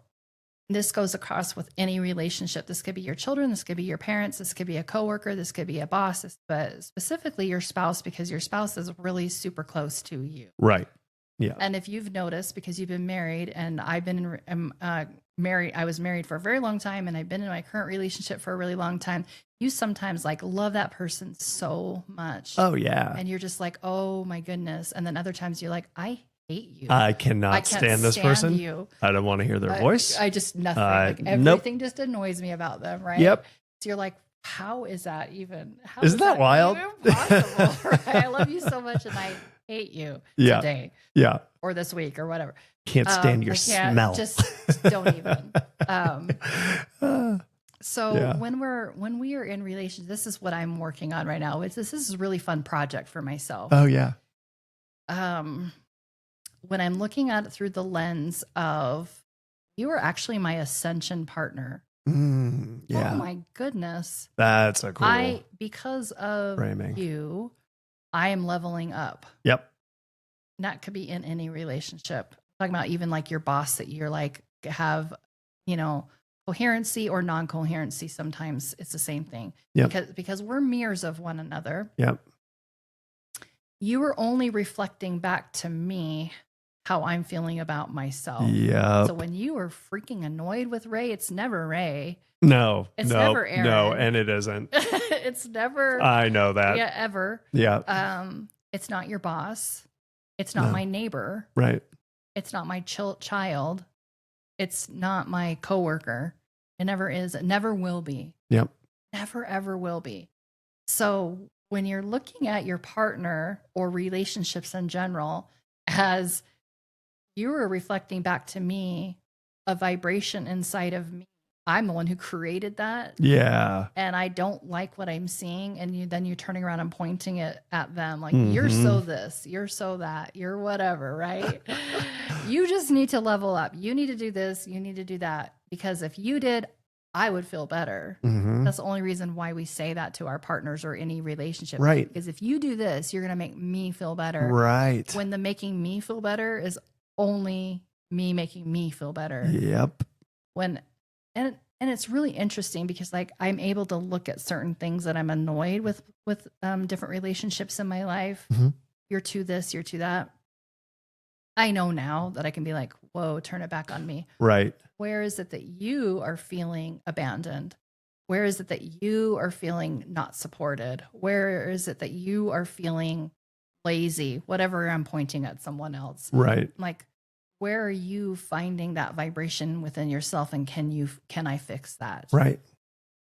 S2: this goes across with any relationship. This could be your children. This could be your parents. This could be a coworker. This could be a boss, but specifically your spouse, because your spouse is really super close to you. Right. Yeah. And if you've noticed, because you've been married, and I've been married, I was married for a very long time, and I've been in my current relationship for a really long time. You sometimes like love that person so much. Oh yeah. And you're just like, oh my goodness. And then other times you're like, I hate you. I can't stand this person. You. I don't want to hear their voice. I just nothing. Like everything just annoys me about them. Right. Yep. So you're like, how is that even? Isn't that wild? Even possible? Right? I love you so much, and I hate you today. Yeah. Or this week, or whatever. Can't stand your smell. Just don't even. So when we are in relations, this is what I'm working on right now. This is a really fun project for myself. Oh yeah. When I'm looking at it through the lens of, you are actually my ascension partner. Yeah. Oh my goodness. That's a cool. Because of framing. You, I am leveling up. Yep. And that could be in any relationship. I'm talking about even like your boss, that you're like have, you know, coherency or non-coherency. Sometimes it's the same thing. Yep. Because we're mirrors of one another. Yep. You are only reflecting back to me how I'm feeling about myself. Yeah. So when you are freaking annoyed with Ray, it's never Ray. No. It's never Aaron. No, and it isn't. It's never. I know that. Yeah, ever. Yeah. It's not your boss. It's not my neighbor. Right. It's not my child. It's not my coworker. It never is. It never will be. Yep. Never, ever will be. So when you're looking at your partner or relationships in general, as you are reflecting back to me a vibration inside of me. I'm the one who created that.
S1: Yeah.
S2: And I don't like what I'm seeing. And then you're turning around and pointing it at them like, you're so this, you're so that, you're whatever, right? You just need to level up. You need to do this. You need to do that. Because if you did, I would feel better. That's the only reason why we say that to our partners or any relationship.
S1: Right.
S2: Because if you do this, you're going to make me feel better.
S1: Right.
S2: When the making me feel better is only me making me feel better.
S1: Yep.
S2: And it's really interesting because like I'm able to look at certain things that I'm annoyed with different relationships in my life. You're to this, you're to that. I know now that I can be like, whoa, turn it back on me.
S1: Right.
S2: Where is it that you are feeling abandoned? Where is it that you are feeling not supported? Where is it that you are feeling lazy? Whatever, I'm pointing at someone else.
S1: Right.
S2: Like, where are you finding that vibration within yourself? And can I fix that?
S1: Right.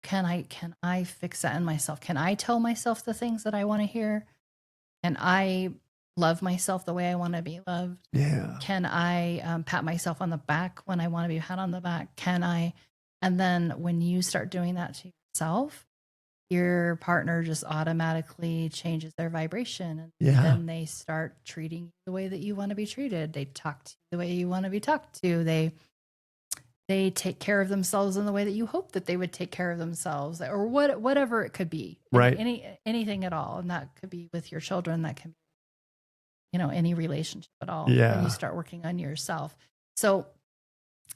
S2: Can I fix that in myself? Can I tell myself the things that I want to hear? Can I love myself the way I want to be loved?
S1: Yeah.
S2: Can I pat myself on the back when I want to be pat on the back? And then when you start doing that to yourself, your partner just automatically changes their vibration. And then they start treating you the way that you want to be treated. They talk to you the way you want to be talked to. They take care of themselves in the way that you hope that they would take care of themselves, or whatever it could be.
S1: Right.
S2: Anything at all. And that could be with your children. That can be, any relationship at all.
S1: Yeah.
S2: When you start working on yourself. So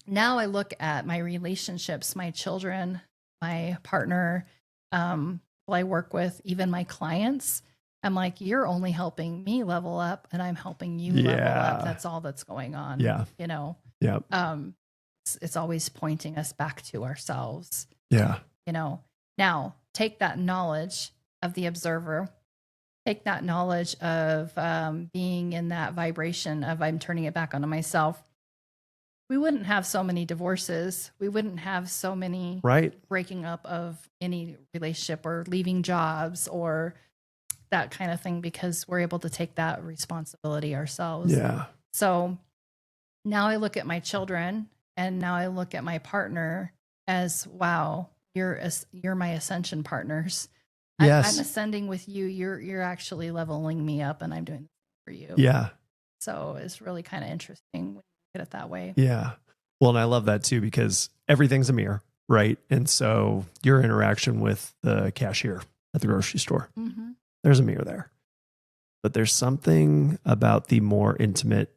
S2: now I look at my relationships, my children, my partner, people I work with, even my clients. I'm like, you're only helping me level up and I'm helping you level up. That's all that's going on.
S1: Yeah. Yeah.
S2: It's always pointing us back to ourselves.
S1: Yeah.
S2: Now take that knowledge of the observer, take that knowledge of being in that vibration of I'm turning it back onto myself. We wouldn't have so many divorces. We wouldn't have so many breaking up of any relationship or leaving jobs or that kind of thing, because we're able to take that responsibility ourselves.
S1: Yeah.
S2: So now I look at my children and now I look at my partner as, wow, you're my ascension partners.
S1: Yes.
S2: I'm ascending with you. You're actually leveling me up and I'm doing it for you.
S1: Yeah.
S2: So it's really kind of interesting when you look at it that way.
S1: Yeah. Well, and I love that too, because everything's a mirror, right? And so your interaction with the cashier at the grocery store, there's a mirror there. But there's something about the more intimate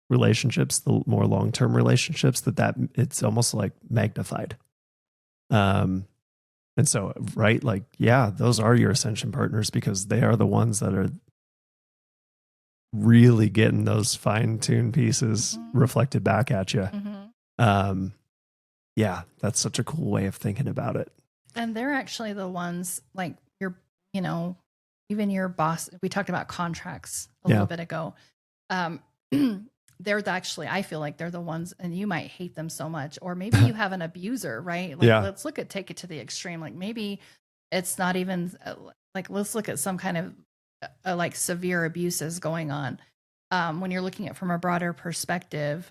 S1: relationships, the more long-term relationships, that it's almost like magnified. And so, right, like, yeah, those are your ascension partners because they are the ones that are really getting those fine-tuned pieces reflected back at you. Yeah, that's such a cool way of thinking about it.
S2: And they're actually the ones, like, even your boss. We talked about contracts a little bit ago. They're actually, I feel like they're the ones, and you might hate them so much, or maybe you have an abuser, right? Like, let's take it to the extreme. Like, maybe it's not even like, let's look at some kind of like severe abuses going on. When you're looking at from a broader perspective,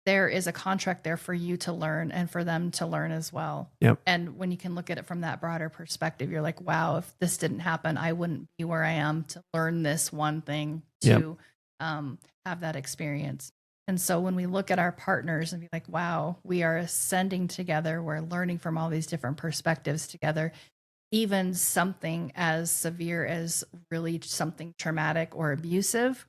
S2: there is a contract there for you to learn and for them to learn as well.
S1: Yep.
S2: And when you can look at it from that broader perspective, you're like, wow, if this didn't happen, I wouldn't be where I am to learn this one thing to have that experience. And so when we look at our partners and be like, wow, we are ascending together, we're learning from all these different perspectives together, even something as severe as really something traumatic or abusive,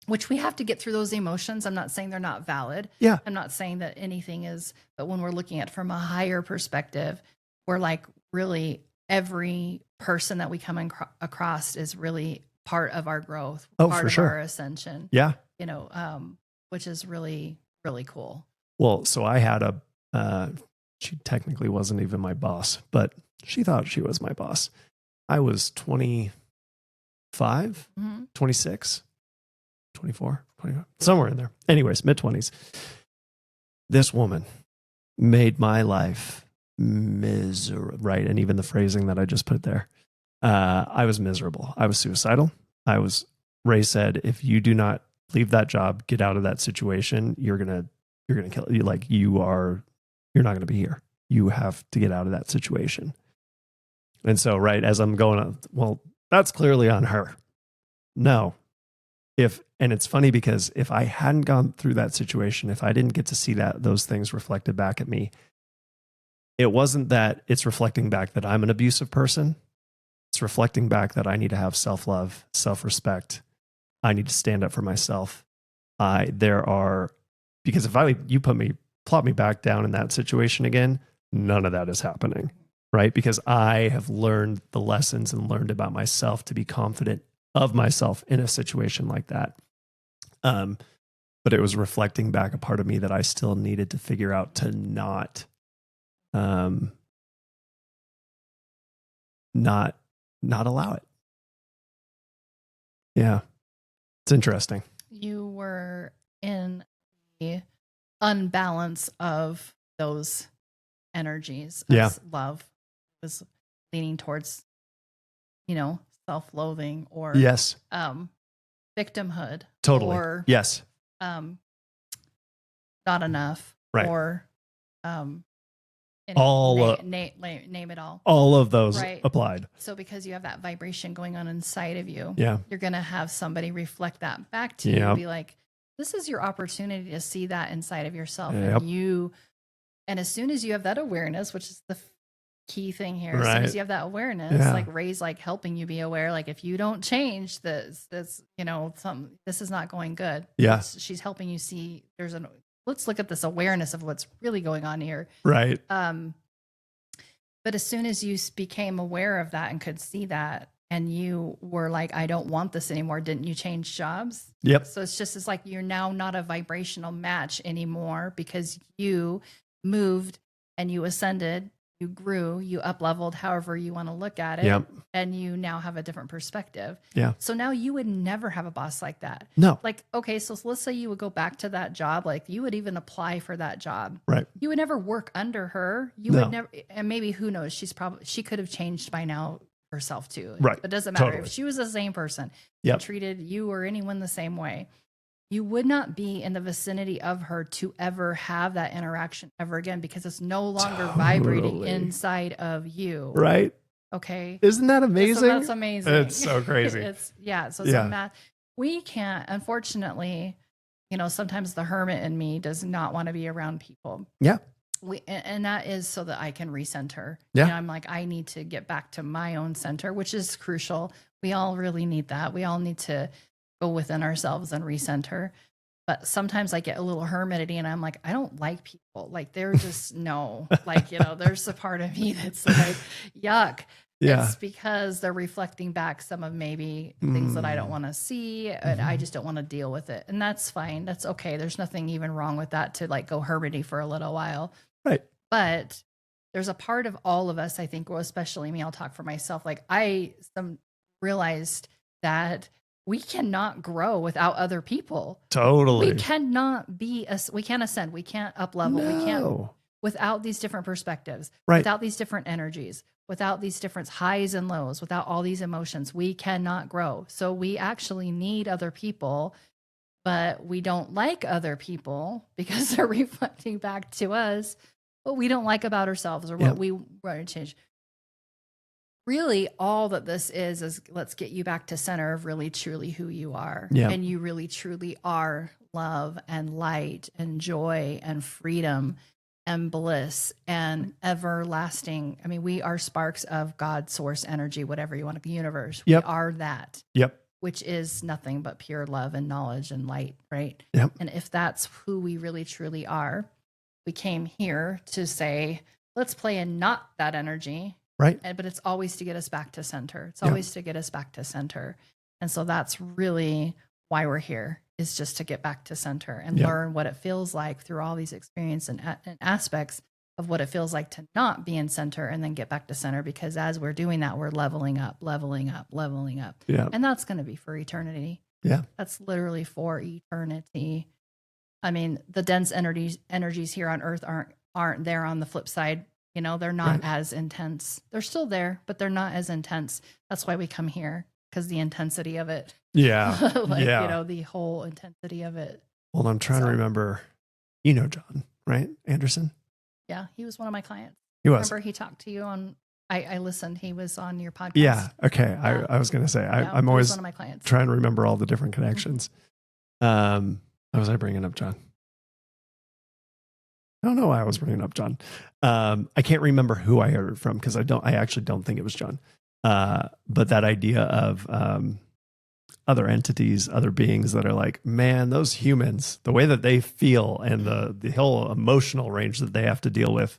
S2: which we have to get through those emotions. I'm not saying they're not valid.
S1: Yeah.
S2: I'm not saying that anything is, but when we're looking at it from a higher perspective, we're like, really every person that we come across is really part of our growth, part of our ascension.
S1: Yeah.
S2: Which is really, really cool.
S1: Well, so I had she technically wasn't even my boss, but she thought she was my boss. I was 25, 26, 24, 25, somewhere in there. Anyways, mid-20s. This woman made my life miserable, right? And even the phrasing that I just put there. I was miserable. I was suicidal. Ray said, if you do not leave that job, get out of that situation, you're going to you're going to kill you. Like you're not going to be here. You have to get out of that situation. And so, right, as I'm going on, well, that's clearly on her. No. And it's funny because if I hadn't gone through that situation, if I didn't get to see those things reflected back at me, it wasn't that it's reflecting back that I'm an abusive person. It's reflecting back that I need to have self-love, self-respect. I need to stand up for myself. Because if you plot me back down in that situation again, none of that is happening, right? Because I have learned the lessons and learned about myself to be confident of myself in a situation like that. But it was reflecting back a part of me that I still needed to figure out to not allow it. Yeah. It's interesting.
S2: You were in the unbalance of those energies. As love was leaning towards, self-loathing or
S1: yes,
S2: victimhood.
S1: Totally.
S2: Or
S1: yes,
S2: not enough.
S1: Right.
S2: Or name it all.
S1: All of those applied.
S2: So because you have that vibration going on inside of you,
S1: you're
S2: going to have somebody reflect that back to you and be like, this is your opportunity to see that inside of yourself. And as soon as you have that awareness, which is the key thing here, as soon as you have that awareness, like Ray's like helping you be aware, like if you don't change this is not going good.
S1: Yeah.
S2: She's helping you see let's look at this awareness of what's really going on here.
S1: Right.
S2: But as soon as you became aware of that and could see that, and you were like, I don't want this anymore, didn't you change jobs?
S1: Yep.
S2: So it's like you're now not a vibrational match anymore because you moved and you ascended, you grew, you up-leveled, however you want to look at it.
S1: Yep.
S2: And you now have a different perspective.
S1: Yeah.
S2: So now you would never have a boss like that.
S1: No.
S2: Like, okay, so let's say you would go back to that job, like you would even apply for that job.
S1: Right.
S2: You would never work under her. You would never, and maybe who knows, she could have changed by now herself too.
S1: Right.
S2: It doesn't matter.
S1: Totally.
S2: If she was the same person, treated you or anyone the same way, you would not be in the vicinity of her to ever have that interaction ever again because it's no longer vibrating inside of you.
S1: Right.
S2: Okay.
S1: Isn't that amazing?
S2: So that's amazing.
S1: It's so crazy.
S2: We can't, unfortunately, sometimes the hermit in me does not want to be around people.
S1: Yeah.
S2: And that is so that I can recenter.
S1: Yeah.
S2: I'm like, I need to get back to my own center, which is crucial. We all really need that. We all need to go within ourselves and recenter. But sometimes I get a little hermity and I'm like, I don't like people. Like they're just there's a part of me that's like, yuck.
S1: Yeah.
S2: It's because they're reflecting back some of maybe things that I don't want to see and I just don't want to deal with it. And that's fine. That's okay. There's nothing even wrong with that to like go hermity for a little while.
S1: Right.
S2: But there's a part of all of us, I think, well, especially me, I'll talk for myself. Like I realized that we cannot grow without other people.
S1: Totally.
S2: We cannot we can't ascend. We can't up level.
S1: No.
S2: We can't without these different perspectives,
S1: right.
S2: without these different energies, without these different highs and lows, without all these emotions, we cannot grow. So we actually need other people, but we don't like other people because they're reflecting back to us what we don't like about ourselves or what we want to change. Really, all that this is let's get you back to center of really truly who you are.
S1: Yeah.
S2: And you really truly are love and light and joy and freedom and bliss and everlasting. I mean, we are sparks of God, source, energy, whatever you want to be, universe.
S1: Yep.
S2: We are that.
S1: Yep.
S2: Which is nothing but pure love and knowledge and light, right?
S1: Yep.
S2: And if that's who we really truly are, we came here to say, let's play in not that energy.
S1: Right.
S2: But it's always to get us back to center. It's always to get us back to center. And so that's really why we're here, is just to get back to center and learn what it feels like through all these experiences and aspects of what it feels like to not be in center and then get back to center. Because as we're doing that, we're leveling up.
S1: Yeah.
S2: And that's going to be for eternity.
S1: Yeah.
S2: That's literally for eternity. I mean, the dense energies here on earth aren't there on the flip side. They're not as intense. They're still there, but they're not as intense. That's why we come here, because the intensity of it.
S1: Yeah.
S2: The whole intensity of it.
S1: Well, I'm trying to remember. You know John, right? Anderson?
S2: Yeah, he was one of my clients.
S1: He was.
S2: Remember he talked to you on, I listened. He was on your podcast.
S1: Yeah. Okay. I was going to say, I'm always
S2: one of my clients.
S1: trying to remember all the different connections. How was I bringing up John? I don't know why I was bringing up John. I can't remember who I heard it from because I actually don't think it was John. But that idea of other entities, other beings that are like, man, those humans, the way that they feel and the whole emotional range that they have to deal with,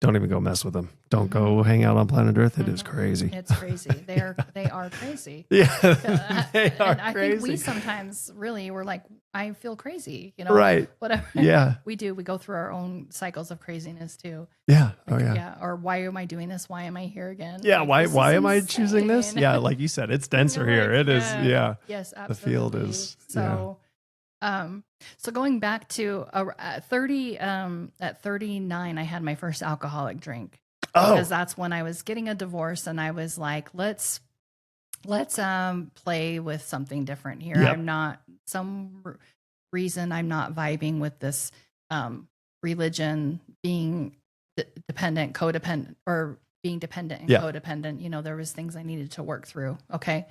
S1: don't even go mess with them. Don't go hang out on planet Earth. It is crazy.
S2: It's crazy. They are crazy.
S1: Yeah, they are
S2: and I
S1: crazy.
S2: think we sometimes really were like, I feel crazy,
S1: right?
S2: Whatever.
S1: Yeah,
S2: we do. We go through our own cycles of craziness too.
S1: Yeah.
S2: Like,
S1: oh yeah.
S2: Or why am I doing this? Why am I here again?
S1: Yeah.
S2: Like,
S1: why am I choosing this? Yeah, like you said, it's denser here. It is. Yeah.
S2: Yes, absolutely.
S1: The field is.
S2: So. So going back to at 39, I had my first alcoholic drink. Because that's when I was getting a divorce, and I was like, let's play with something different here.
S1: Yep.
S2: I'm not reason I'm not vibing with this religion, being dependent, codependent, or being dependent and codependent. There was things I needed to work through. Okay.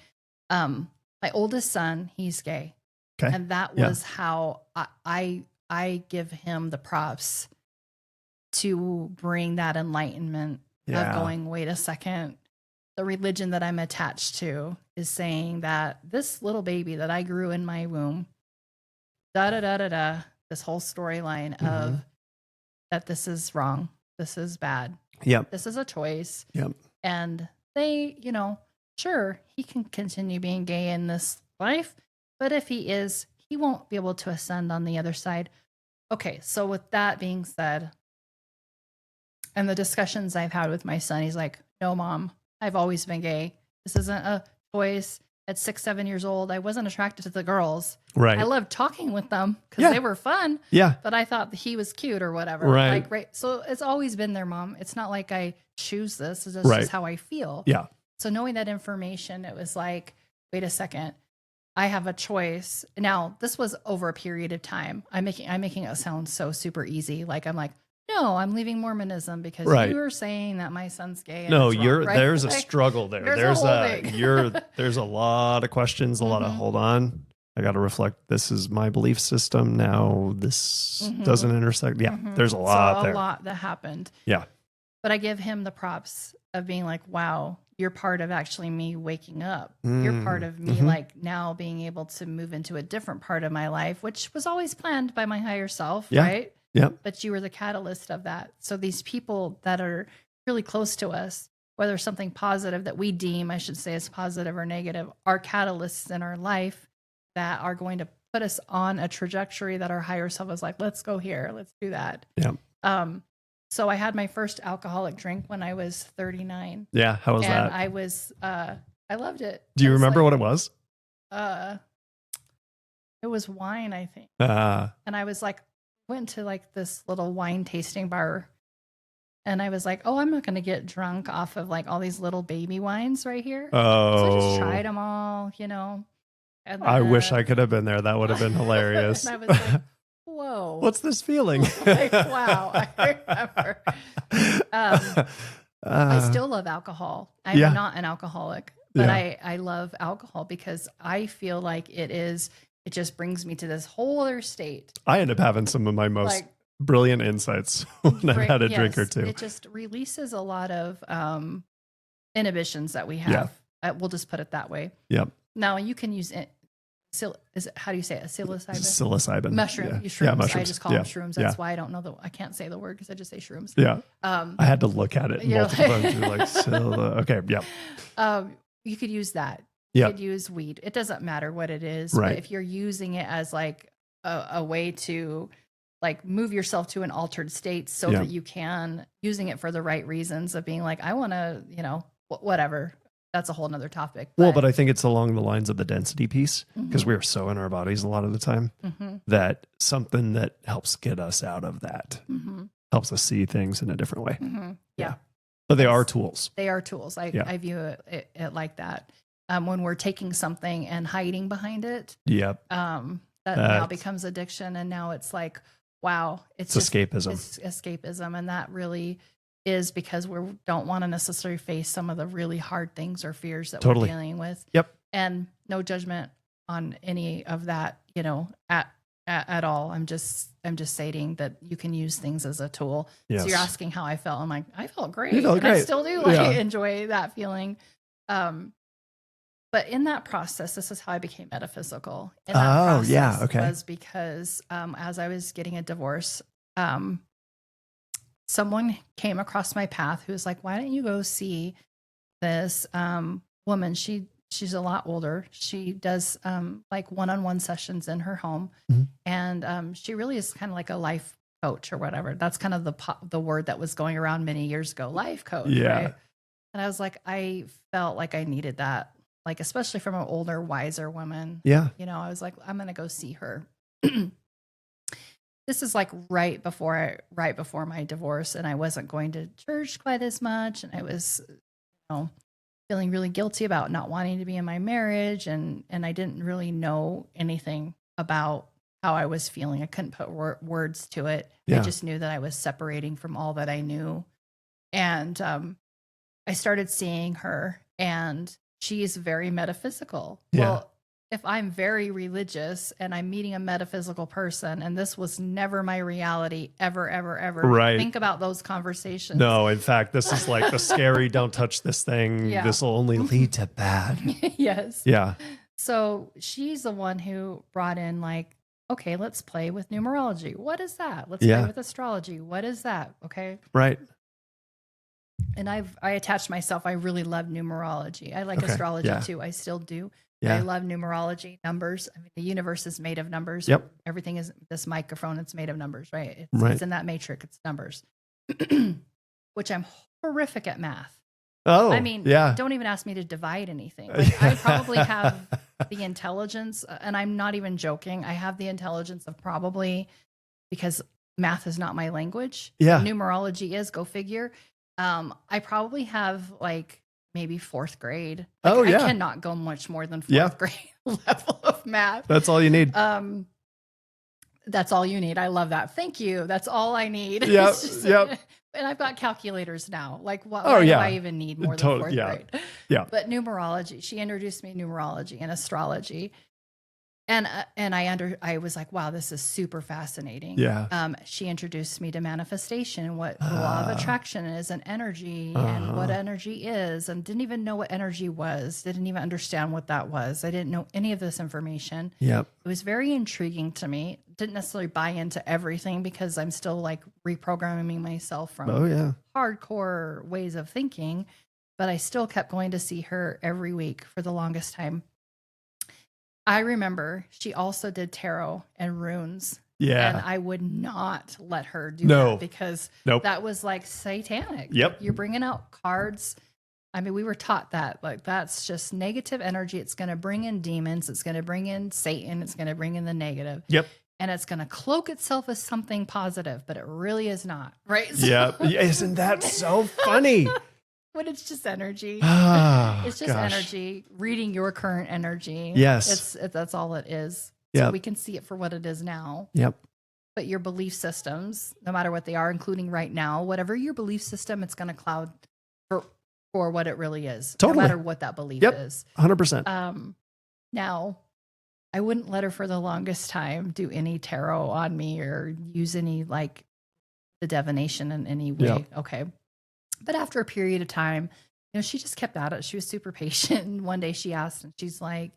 S2: My oldest son, he's gay.
S1: Okay.
S2: And that was how I give him the props to bring that enlightenment of going, wait a second, the religion that I'm attached to is saying that this little baby that I grew in my womb, this whole storyline of that this is wrong, this is bad, this is a choice. And they, sure, he can continue being gay in this life, but if he is, he won't be able to ascend on the other side. Okay, so with that being said, and the discussions I've had with my son, he's like, no, Mom, I've always been gay. This isn't a choice. At 6, 7 years old, I wasn't attracted to the girls.
S1: Right.
S2: I loved talking with them because they were fun.
S1: Yeah.
S2: But I thought he was cute or whatever.
S1: Right.
S2: So it's always been there, Mom. It's not like I choose this. It's just how I feel.
S1: Yeah.
S2: So knowing that information, it was like, wait a second. I have a choice. Now, this was over a period of time. I'm making it sound so super easy. Like I'm like, no, I'm leaving Mormonism because you were saying that my son's gay. And
S1: no,
S2: it's wrong, right?
S1: There's a struggle there. There's a lot of questions, a lot of hold on. I got to reflect. This is my belief system now. This doesn't intersect. Yeah, there's a lot there.
S2: A lot that happened.
S1: Yeah,
S2: but I give him the props of being like, wow, you're part of actually me waking up. You're part of me like now being able to move into a different part of my life, which was always planned by my higher self, right?
S1: Yeah.
S2: But you were the catalyst of that. So these people that are really close to us, whether something positive that we deem, I should say, as positive or negative, are catalysts in our life that are going to put us on a trajectory that our higher self is like, let's go here, let's do that.
S1: Yeah.
S2: So I had my first alcoholic drink when I was 39.
S1: Yeah. How was that?
S2: I was, I loved it.
S1: Do you remember what it was?
S2: It was wine, I think.
S1: And
S2: I was like, went to like this little wine tasting bar, and I was like, oh, I'm not going to get drunk off of like all these little baby wines right here. So I just tried them all, And then,
S1: I wish I could have been there. That would have been hilarious.
S2: And I was like, whoa.
S1: What's this feeling?
S2: Like, wow. I remember. I still love alcohol. I'm not an alcoholic, but I love alcohol because I feel like it just brings me to this whole other state.
S1: I end up having some of my most brilliant insights when I've had a drink or two.
S2: It just releases a lot of inhibitions that we have. We'll just put it that way.
S1: Yep.
S2: Now you can use it. How do you say it? Psilocybin?
S1: Psilocybin.
S2: Mushroom.
S1: Yeah.
S2: Shrooms.
S1: Mushrooms.
S2: I just call them shrooms. That's why I don't know I can't say the word because I just say shrooms.
S1: Yeah. I had to look at it multiple times. You're like, okay. Yeah.
S2: You could use that.
S1: You
S2: could use weed. It doesn't matter what it is.
S1: Right.
S2: But if you're using it as like a way to like move yourself to an altered state so that you can using it for the right reasons of being like, I want to, whatever. That's a whole nother topic.
S1: But I think it's along the lines of the density piece because we are so in our bodies a lot of the time that something that helps get us out of that helps us see things in a different way.
S2: Yeah.
S1: But they are tools.
S2: They are tools. I view it like that. When we're taking something and hiding behind it, that now becomes addiction. And now it's like, wow,
S1: It's escapism.
S2: It's escapism. And that really is because we don't want to necessarily face some of the really hard things or fears that we're dealing with.
S1: Yep.
S2: And no judgment on any of that, you know, at all. I'm just stating that you can use things as a tool.
S1: Yes.
S2: So you're asking how I felt. I'm like, I felt great.
S1: You felt great.
S2: I still do enjoy that feeling. But in that process, this is how I became metaphysical. And that process was because as I was getting a divorce, someone came across my path who was like, why don't you go see this woman? She's a lot older. She does like one-on-one sessions in her home. Mm-hmm. And she really is kind of like a life coach or whatever. That's kind of the word that was going around many years ago, life coach.
S1: Yeah.
S2: Right? And I was like, I felt like I needed that, like, especially from an older, wiser woman.
S1: Yeah.
S2: You know, I was like, I'm going to go see her. This is like right before my divorce, and I wasn't going to church quite as much. And I was, you know, feeling really guilty about not wanting to be in my marriage. And I didn't really know anything about how I was feeling. I couldn't put words to it. Yeah. I just knew that I was separating from all that I knew. And I started seeing her, and she's very metaphysical. Yeah. Well, if I'm very religious and I'm meeting a metaphysical person, and this was never my reality ever,
S1: right.
S2: Think about those conversations.
S1: No, in fact, this is like the scary, don't touch this thing. Yeah. This will only lead to bad.
S2: Yes.
S1: Yeah.
S2: So she's the one who brought in like, okay, let's play with numerology. What is that? Let's play with astrology. What is that? Okay.
S1: Right.
S2: And I attached myself. I really love numerology. I like astrology too. I still do. Yeah. I love numerology, numbers. I mean, the universe is made of numbers.
S1: Yep.
S2: Everything is this microphone. It's made of numbers, right? It's in that matrix. It's numbers, which I'm horrific at math.
S1: Oh,
S2: I mean, don't even ask me to divide anything. Like, I probably have the intelligence, and I'm not even joking. I have the intelligence of probably, because math is not my language.
S1: Yeah.
S2: Numerology is, go figure. I probably have like maybe fourth grade. Like, I cannot go much more than fourth grade level of math.
S1: That's all you need.
S2: That's all you need. I love that. Thank you. That's all I need.
S1: Yep.
S2: And I've got calculators now. Like, why do I even need more than fourth grade?
S1: Yeah.
S2: But numerology, she introduced me to numerology and astrology. And I was like, wow, this is super fascinating.
S1: Yeah.
S2: She introduced me to manifestation and what the law of attraction is, and energy and what energy is, and didn't even know what energy was. Didn't even understand what that was. I didn't know any of this information.
S1: Yep.
S2: It was very intriguing to me. Didn't necessarily buy into everything because I'm still like reprogramming myself from hardcore ways of thinking, but I still kept going to see her every week for the longest time. I remember she also did tarot and runes.
S1: Yeah.
S2: And I would not let her do that because that was like satanic.
S1: Yep.
S2: You're bringing out cards. I mean, we were taught that. Like, that's just negative energy. It's going to bring in demons. It's going to bring in Satan. It's going to bring in the negative.
S1: Yep.
S2: And it's going to cloak itself as something positive, but it really is not. Right? So,
S1: yeah. Isn't that so funny?
S2: But it's just energy. It's just energy, reading your current energy.
S1: Yes.
S2: That's all it is. So we can see it for what it is now.
S1: Yep.
S2: But your belief systems, no matter what they are, including right now, whatever your belief system, it's going to cloud for what it really is.
S1: Totally.
S2: No matter what that belief is.
S1: 100%.
S2: Now, I wouldn't let her for the longest time do any tarot on me or use any like the divination in any way. Yep. Okay. But after a period of time, you know, she just kept at it. She was super patient. And one day she asked, and she's like,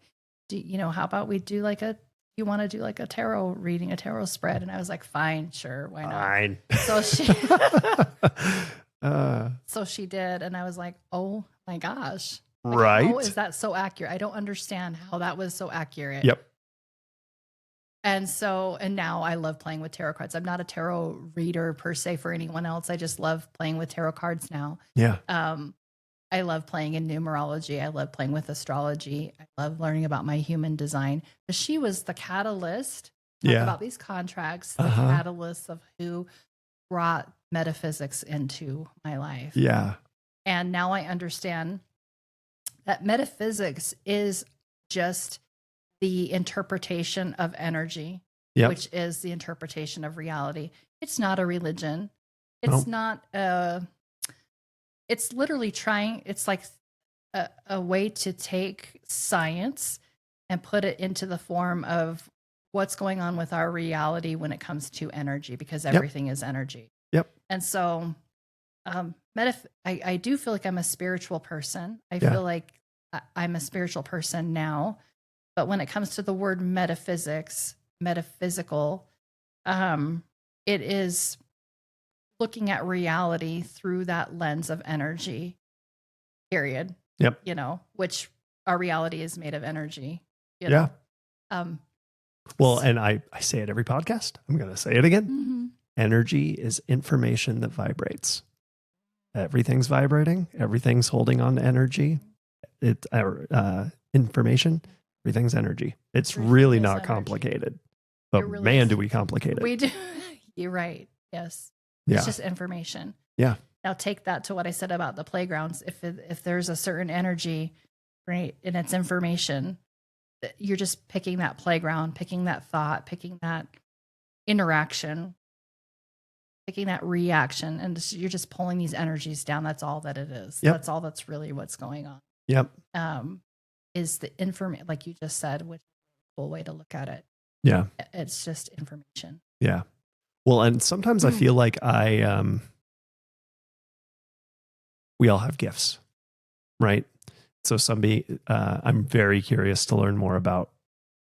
S2: how about we do like you want to do like a tarot reading, a tarot spread? And I was like, fine, sure. Why not?
S1: Fine.
S2: So she did. And I was like, oh my gosh. Like,
S1: right.
S2: how is that so accurate? I don't understand how that was so accurate.
S1: Yep.
S2: And now I love playing with tarot cards. I'm not a tarot reader per se for anyone else. I just love playing with tarot cards now.
S1: Yeah.
S2: I love playing in numerology. I love playing with astrology. I love learning about my human design. But she was the catalyst about these contracts, the catalyst of who brought metaphysics into my life.
S1: Yeah.
S2: And now I understand that metaphysics is just the interpretation of energy.
S1: Yep.
S2: which is the interpretation of reality. It's not a religion. It's
S1: Nope.
S2: not it's literally it's like a way to take science and put it into the form of what's going on with our reality when it comes to energy, because everything is energy.
S1: Yep.
S2: And so I do feel like I'm a spiritual person. I
S1: Yeah.
S2: feel like I'm a spiritual person now. But when it comes to the word metaphysical, it is looking at reality through that lens of energy, period.
S1: Yep.
S2: You know, which our reality is made of energy. You
S1: Yeah.
S2: know?
S1: Well, and I say it every podcast. I'm going to say it again.
S2: Mm-hmm.
S1: Energy is information that vibrates. Everything's vibrating. Everything's holding on to energy. Information. Everything's energy. It's
S2: Everything
S1: really
S2: is
S1: not
S2: energy.
S1: complicated. But
S2: It really
S1: man,
S2: is.
S1: do we complicate it.
S2: We do. You're right. Yes.
S1: Yeah.
S2: It's just information.
S1: Yeah.
S2: Now take that to what I said about the playgrounds. If there's a certain energy, right, and it's information, you're just picking that playground, picking that thought, picking that interaction, picking that reaction, and you're just pulling these energies down. That's all that it is.
S1: Yep.
S2: That's all that's really what's going on.
S1: Yep.
S2: Is the information, like you just said, which is a cool way to look at it.
S1: Yeah.
S2: It's just information.
S1: Yeah. Well, and sometimes I feel like we all have gifts, right? So I'm very curious to learn more about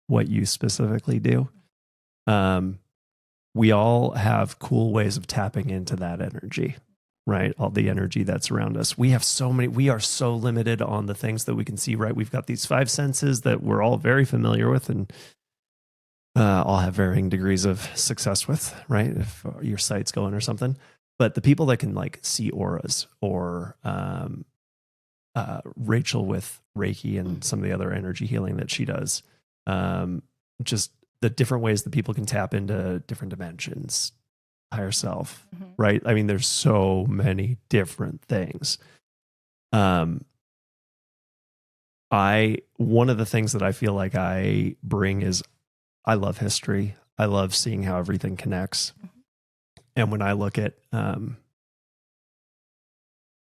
S1: what you specifically do. We all have cool ways of tapping into that energy, right? All the energy that's around us. We are so limited on the things that we can see, right? We've got these 5 senses that we're all very familiar with and all have varying degrees of success with, right? If your sight's going or something. But the people that can like see auras, or Rachel with Reiki and some of the other energy healing that she does, just the different ways that people can tap into different dimensions, higher self, right? I mean, there's so many different things. One of the things that I feel like I bring is I love history. I love seeing how everything connects. And when I look at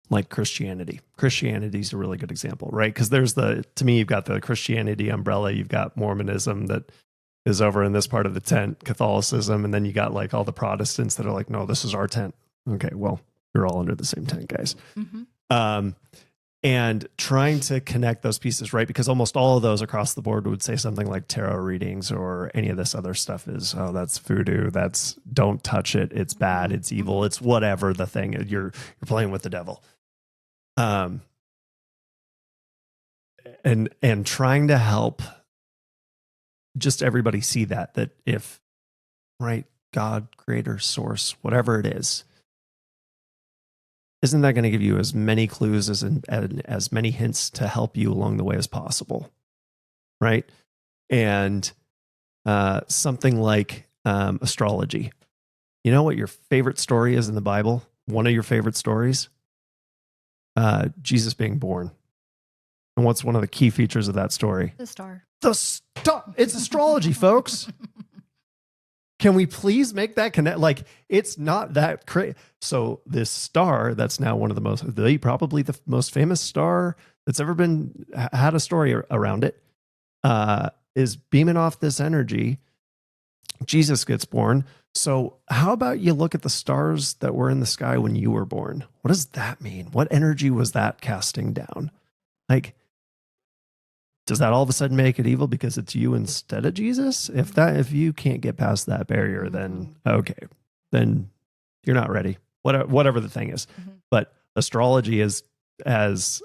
S1: like Christianity is a really good example, right? Because to me, you've got the Christianity umbrella, you've got Mormonism that is over in this part of the tent, Catholicism, and then you got like all the Protestants that are like, no, this is our tent. Okay, well, you're all under the same tent, guys. And trying to connect those pieces, right? Because almost all of those across the board would say something like tarot readings or any of this other stuff is, oh, that's voodoo. That's don't touch it. It's bad. It's evil. It's whatever the thing. You're playing with the devil. And trying to help just everybody see that if, right, God, creator, source, whatever it is, isn't that going to give you as many clues as many hints to help you along the way as possible, right? And something like astrology. You know what your favorite story is in the Bible? One of your favorite stories? Jesus being born. And what's one of the key features of that story?
S2: The star.
S1: The star. It's astrology, folks. Can we please make that connect? Like, it's not that crazy. So this star, that's now one of probably the most famous star that's ever been had a story around it, is beaming off this energy. Jesus gets born. So how about you look at the stars that were in the sky when you were born? What does that mean? What energy was that casting down? Like, does that all of a sudden make it evil because it's you instead of Jesus? If you can't get past that barrier, then okay, then you're not ready. Whatever the thing is. But astrology is as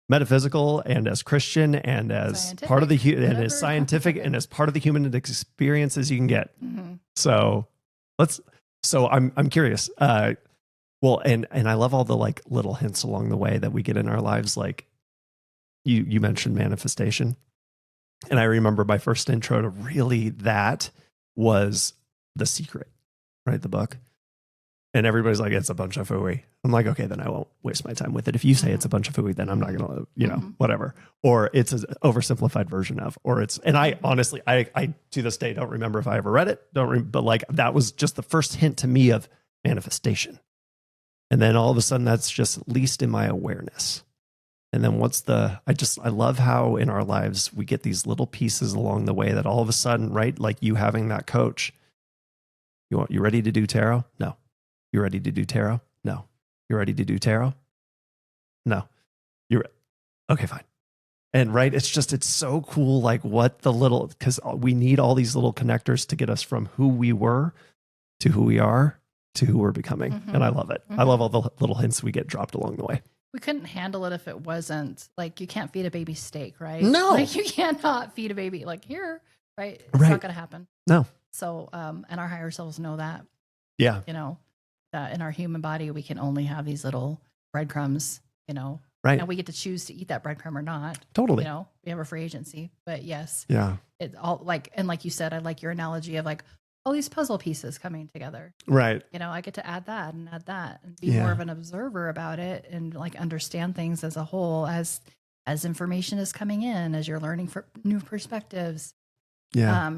S1: metaphysical and as Christian and as
S2: scientific,
S1: part of the and
S2: whatever.
S1: as scientific and as part of the human experience as you can get. So I'm curious. Well, and I love all the like little hints along the way that we get in our lives, like. You mentioned manifestation. And I remember my first intro to really that was The Secret, right? The book. And everybody's like, it's a bunch of phooey. I'm like, okay, then I won't waste my time with it. If you say it's a bunch of fooey, then I'm not going to, whatever. Or it's an oversimplified version of, and I honestly, I to this day don't remember if I ever read it. But like that was just the first hint to me of manifestation. And then all of a sudden that's just least in my awareness. And then I love how in our lives we get these little pieces along the way that all of a sudden, right? Like you having that coach, you ready to do tarot? No. You ready to do tarot? No. You ready to do tarot? No. Okay, fine. And right, it's so cool. Like what because we need all these little connectors to get us from who we were to who we are to who we're becoming. Mm-hmm. And I love it. Mm-hmm. I love all the little hints we get dropped along the way.
S2: We couldn't handle it if it wasn't like, you can't feed a baby steak, right?
S1: No.
S2: Like you cannot feed a baby like here, right? It's not going to happen.
S1: No.
S2: So, and our higher selves know that.
S1: Yeah.
S2: That in our human body, we can only have these little breadcrumbs,
S1: right.
S2: And we get to choose to eat that breadcrumb or not.
S1: Totally.
S2: We have a free agency, but yes.
S1: Yeah.
S2: It's all like you said, I like your analogy of like all these puzzle pieces coming together.
S1: Right.
S2: I get to add that and be more of an observer about it and like understand things as a whole as information is coming in, as you're learning for new perspectives.
S1: Yeah.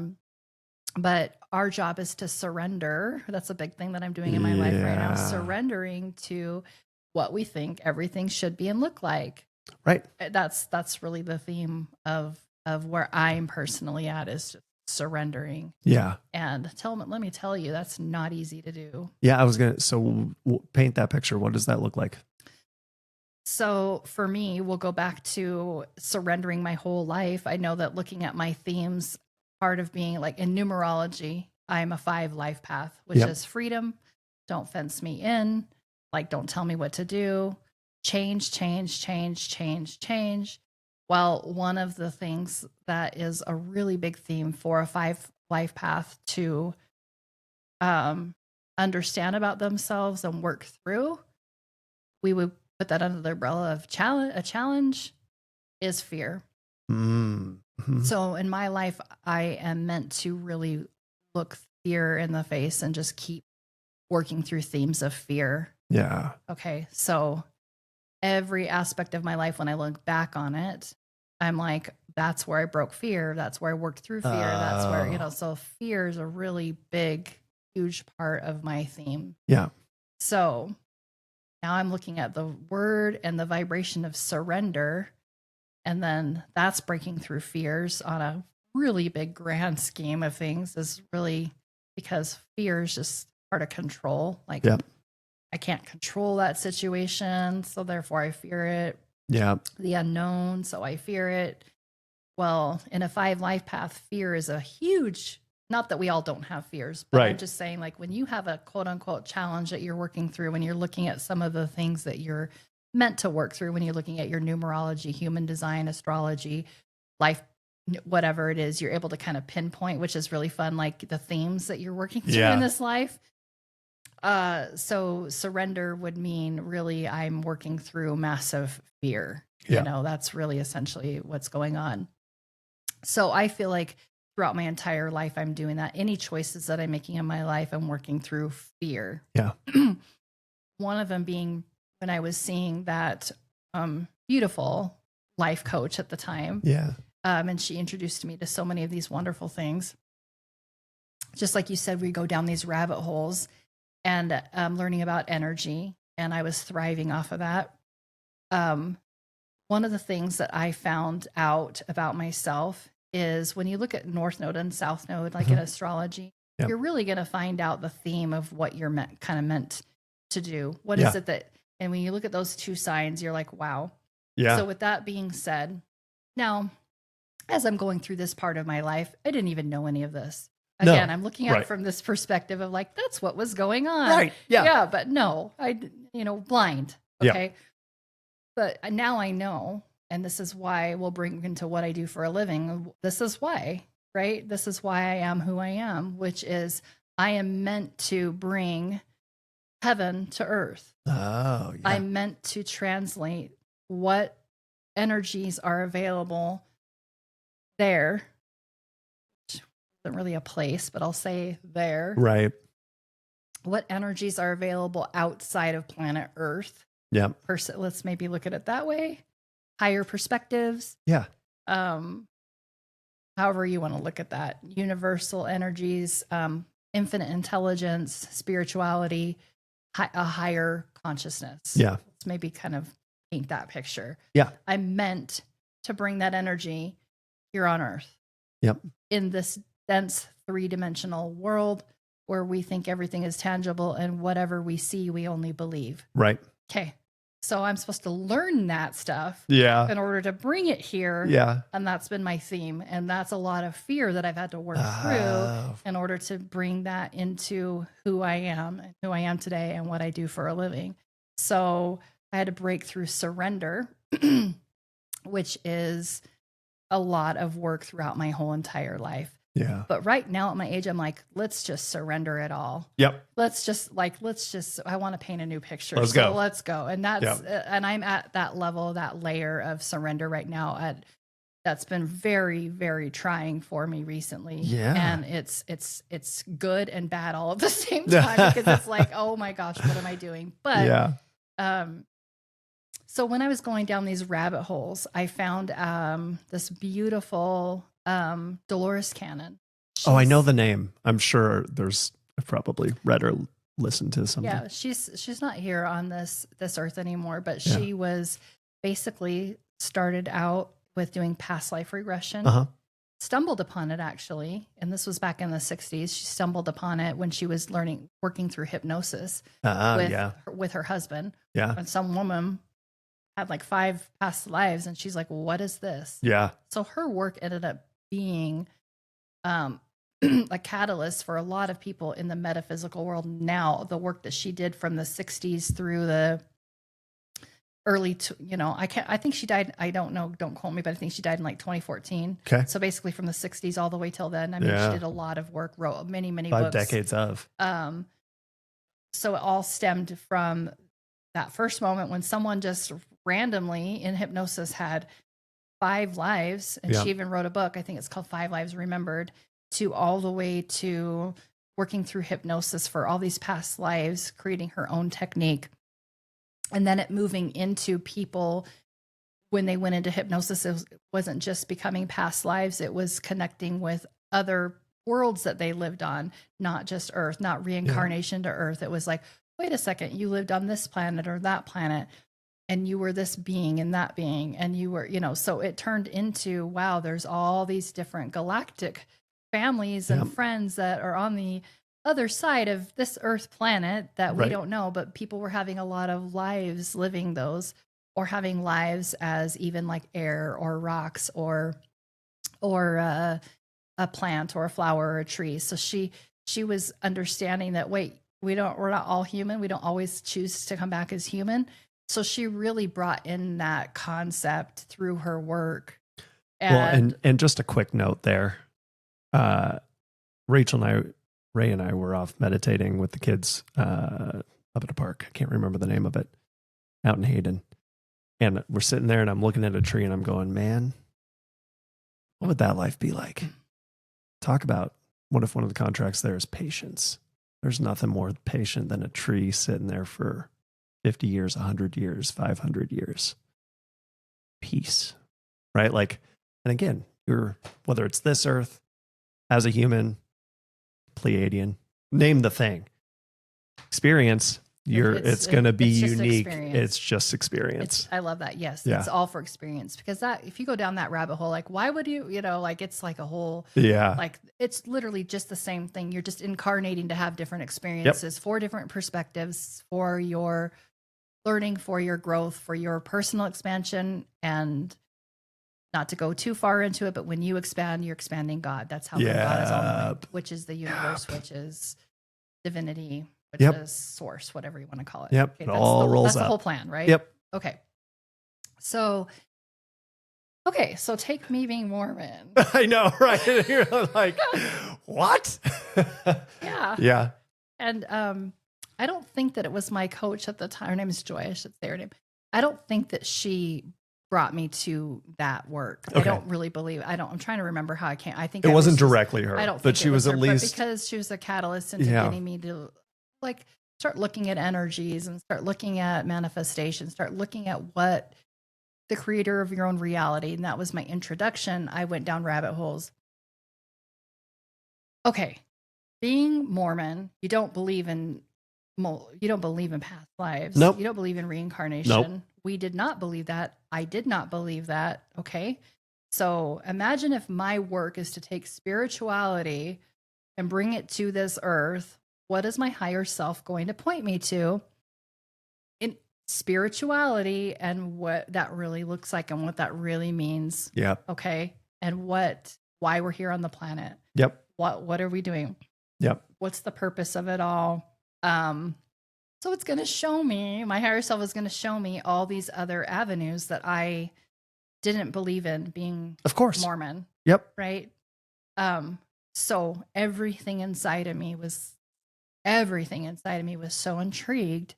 S2: But our job is to surrender. That's a big thing that I'm doing in my life right now. Surrendering to what we think everything should be and look like.
S1: Right.
S2: That's really the theme of where I'm personally at, is just surrendering.
S1: Yeah.
S2: And let me tell you, that's not easy to do.
S1: Yeah. So paint that picture. What does that look like?
S2: So for me, we'll go back to surrendering my whole life. I know that looking at my themes, part of being like in numerology, I'm a 5 life path, which is freedom. Don't fence me in. Like, don't tell me what to do. Change. Well, one of the things that is a really big theme for a 5 life path to understand about themselves and work through, we would put that under the umbrella of a challenge is fear. Mm-hmm. So in my life, I am meant to really look fear in the face and just keep working through themes of fear.
S1: Yeah.
S2: Okay. So every aspect of my life, when I look back on it, I'm like, that's where I broke fear. That's where I worked through fear. That's where, so fear is a really big, huge part of my theme.
S1: Yeah.
S2: So now I'm looking at the word and the vibration of surrender. And then that's breaking through fears on a really big grand scheme of things, is really because fear is just part of control. Like I can't control that situation, so therefore I fear it.
S1: Yeah. The
S2: unknown, so I fear it. Well, in a 5 life path, fear is a huge, not that we all don't have fears, but I'm just saying, like, when you have a quote unquote challenge that you're working through, when you're looking at some of the things that you're meant to work through, when you're looking at your numerology, human design, astrology, life, whatever it is, you're able to kind of pinpoint, which is really fun, like the themes that you're working through in this life. So surrender would mean really I'm working through massive fear. That's really essentially what's going on. So I feel like throughout my entire life, I'm doing that. Any choices that I'm making in my life, I'm working through fear.
S1: Yeah.
S2: One of them being when I was seeing that beautiful life coach at the time.
S1: Yeah.
S2: And she introduced me to so many of these wonderful things. Just like you said, we go down these rabbit holes and learning about energy. And I was thriving off of that. One of the things that I found out about myself is when you look at North Node and South Node, like in astrology, you're really going to find out the theme of what you're meant to do. What is it that, and when you look at those 2 signs, you're like, wow.
S1: Yeah.
S2: So with that being said, now, as I'm going through this part of my life, I didn't even know any of this. Again, I'm looking at it from this perspective of like, that's what was going on.
S1: Right. Yeah.
S2: Yeah. But no, blind. Okay. Yeah. But now I know, and this is why we'll bring into what I do for a living. This is why, right? This is why I am who I am, which is I am meant to bring heaven to earth.
S1: Oh, yeah.
S2: I'm meant to translate what energies are available there. Which isn't really a place, but I'll say there.
S1: Right.
S2: what energies are available outside of planet Earth.
S1: Yeah.
S2: Let's maybe look at it that way. Higher perspectives.
S1: Yeah.
S2: However you want to look at that. Universal energies, infinite intelligence, spirituality, a higher consciousness.
S1: Yeah.
S2: Let's maybe kind of paint that picture.
S1: Yeah.
S2: I'm meant to bring that energy here on Earth.
S1: Yep.
S2: In this dense 3-dimensional world where we think everything is tangible and whatever we see, we only believe.
S1: Right.
S2: Okay. So I'm supposed to learn that stuff
S1: Yeah.
S2: in order to bring it here.
S1: Yeah.
S2: And that's been my theme. And that's a lot of fear that I've had to work through in order to bring that into who I am and who I am today and what I do for a living. So I had to break through surrender, which is a lot of work throughout my whole entire life.
S1: Yeah.
S2: But right now at my age, I'm like, let's just surrender it all.
S1: Yep.
S2: Let's just, I want to paint a new picture.
S1: Let's go.
S2: Let's go. And and I'm at that level, that layer of surrender right now. That's been very, very trying for me recently.
S1: Yeah.
S2: And it's good and bad all at the same time because it's like, oh my gosh, what am I doing? But, so when I was going down these rabbit holes, I found this beautiful Dolores Cannon.
S1: I know the name. I'm sure I've probably read or listened to something.
S2: Yeah, she's not here on this earth anymore, but she was basically started out with doing past life regression. Stumbled upon it actually, and this was back in the 60s. She stumbled upon it when she was working through hypnosis with her husband. Yeah. And some woman had like 5 past lives, and she's like, well, what is this? Yeah. So her work ended up being a catalyst for a lot of people in the metaphysical world now. The work that she did from the 60s through the early, I think she died. I don't know. Don't quote me, but I think she died in like 2014. Okay. So basically from the 60s all the way till then. I mean, she did a lot of work, wrote many, many
S1: 5
S2: books.
S1: decades of.
S2: So it all stemmed from that first moment when someone just randomly in hypnosis had 5 lives, and she even wrote a book, I think it's called 5 Lives Remembered, to all the way to working through hypnosis for all these past lives, creating her own technique. And then it moving into people when they went into hypnosis, it wasn't just becoming past lives, it was connecting with other worlds that they lived on, not just Earth, not reincarnation to Earth. It was like, wait a second, you lived on this planet or that planet, and you were this being and that being, and you were, so it turned into, wow, there's all these different galactic families and friends that are on the other side of this Earth planet that we don't know, but people were having a lot of lives living those, or having lives as even like air or rocks or a plant or a flower or a tree. So she was understanding that, wait, we're not all human. We don't always choose to come back as human. So she really brought in that concept through her work.
S1: And just a quick note there. Ray and I were off meditating with the kids up at a park. I can't remember the name of it, out in Hayden. And we're sitting there and I'm looking at a tree and I'm going, man, what would that life be like? Talk about, what if one of the contracts there is patience? There's nothing more patient than a tree sitting there for 50 years, 100 years, 500 years. Peace, right? Like, and again, whether it's this earth, as a human, Pleiadian, name the thing. Experience, it's going to be unique. It's just experience.
S2: I love that. Yes. Yeah. It's all for experience, because if you go down that rabbit hole, like, why would you, like, it's like a whole, like, it's literally just the same thing. You're just incarnating to have different experiences, 4 different perspectives for your learning, for your growth, for your personal expansion. And not to go too far into it, but when you expand, you're expanding God. That's how God is all, which is the universe, which is divinity, which is source, whatever you want to call it.
S1: Yep.
S2: Okay,
S1: it all rolls
S2: That's
S1: up.
S2: the whole plan, right?
S1: Yep.
S2: Okay. So take me being Mormon.
S1: I know, right? You're like, what?
S2: Yeah.
S1: Yeah.
S2: And I don't think that it was my coach at the time. Her name is Joy. I should say her name. I don't think that she brought me to that work. Okay. I don't really believe. I'm trying to remember how I can't. I think
S1: it wasn't directly her.
S2: I don't.
S1: But she was at least,
S2: because she was a catalyst into getting me to like start looking at energies and start looking at manifestation, start looking at what the creator of your own reality. And that was my introduction. I went down rabbit holes. Okay. Being Mormon, you don't believe in past lives.
S1: Nope.
S2: You don't believe in reincarnation.
S1: Nope.
S2: We did not believe that. I did not believe that. Okay. So imagine if my work is to take spirituality and bring it to this earth. What is my higher self going to point me to in spirituality and what that really looks like and what that really means?
S1: Yep.
S2: Okay. And why we're here on the planet.
S1: Yep.
S2: What are we doing?
S1: Yep.
S2: What's the purpose of it all? So it's going to show me, my higher self is going to show me all these other avenues that I didn't believe in, being
S1: of course
S2: Mormon.
S1: Yep.
S2: Right. So everything inside of me was so intrigued,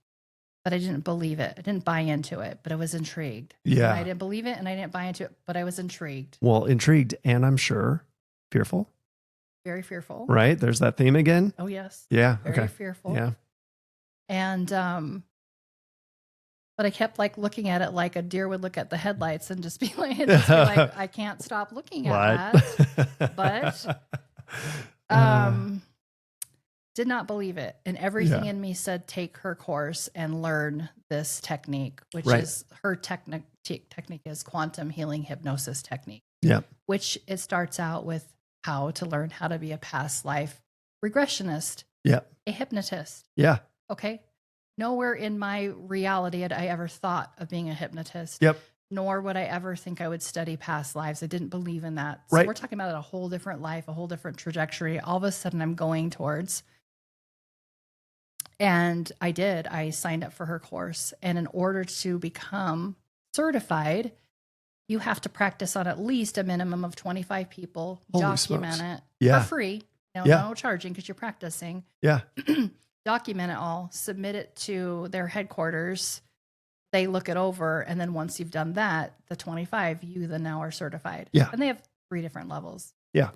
S2: but I didn't believe it. I didn't buy into it, but I was intrigued.
S1: Yeah.
S2: And I didn't believe it and I didn't buy into it, but I was intrigued.
S1: Well, intrigued and I'm sure fearful.
S2: Very fearful.
S1: Right. There's that theme again.
S2: Oh, yes.
S1: Yeah.
S2: Very fearful.
S1: Yeah.
S2: And, but I kept like looking at it like a deer would look at the headlights and just be like, I can't stop looking at that. But, did not believe it. And everything in me said, take her course and learn this technique, which is her technique is quantum healing hypnosis technique.
S1: Yeah. Which
S2: it starts out with how to learn how to be a past life regressionist.
S1: Yeah.
S2: A hypnotist.
S1: Yeah.
S2: Okay. Nowhere in my reality had I ever thought of being a hypnotist.
S1: Yep.
S2: Nor would I ever think I would study past lives. I didn't believe in that. So we're talking about a whole different life, a whole different trajectory. All of a sudden I'm going towards. And I did. I signed up for her course. And in order to become certified, you have to practice on at least a minimum of 25 people, document it for free. No charging because you're practicing.
S1: Yeah.
S2: Document it all, submit it to their headquarters. They look it over. And then once you've done that, the 25, you then now are certified.
S1: Yeah.
S2: And they have 3 different levels.
S1: Yeah.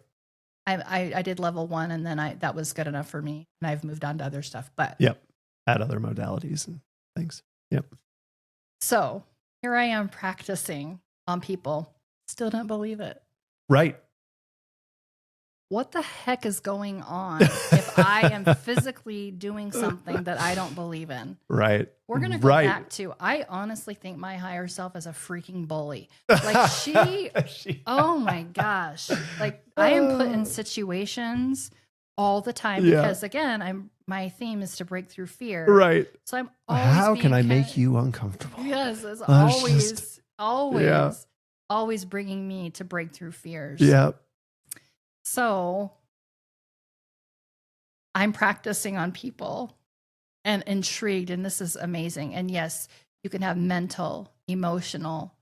S2: I did level 1 and then that was good enough for me. And I've moved on to other stuff, but
S1: add other modalities and things. Yep.
S2: So here I am practicing on people. Still don't believe it.
S1: Right.
S2: What the heck is going on if I am physically doing something that I don't believe in?
S1: Right.
S2: We're going to go back to, I honestly think my higher self is a freaking bully. Like oh my gosh. Like I am put in situations all the time because again, my theme is to break through fear.
S1: Right.
S2: So I'm always
S1: how can I make you uncomfortable?
S2: Yes. It's always bringing me to break through fears.
S1: Yeah.
S2: So I'm practicing on people and intrigued, and this is amazing. And yes, you can have mental, emotional,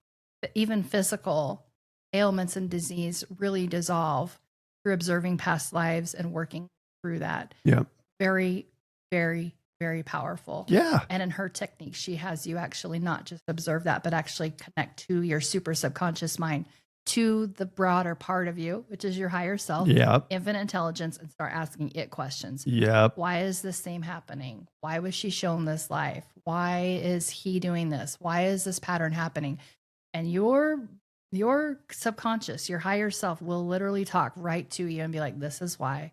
S2: even physical ailments and disease really dissolve through observing past lives and working through that.
S1: Yeah.
S2: Very, very, very powerful.
S1: Yeah.
S2: And in her technique, she has you actually not just observe that, but actually connect to your super subconscious mind, to the broader part of you, which is your higher self, infinite intelligence, and start asking it questions.
S1: Yep.
S2: Why is this same happening? Why was she shown this life? Why is he doing this? Why is this pattern happening? And your subconscious, your higher self will literally talk right to you and be like, this is why.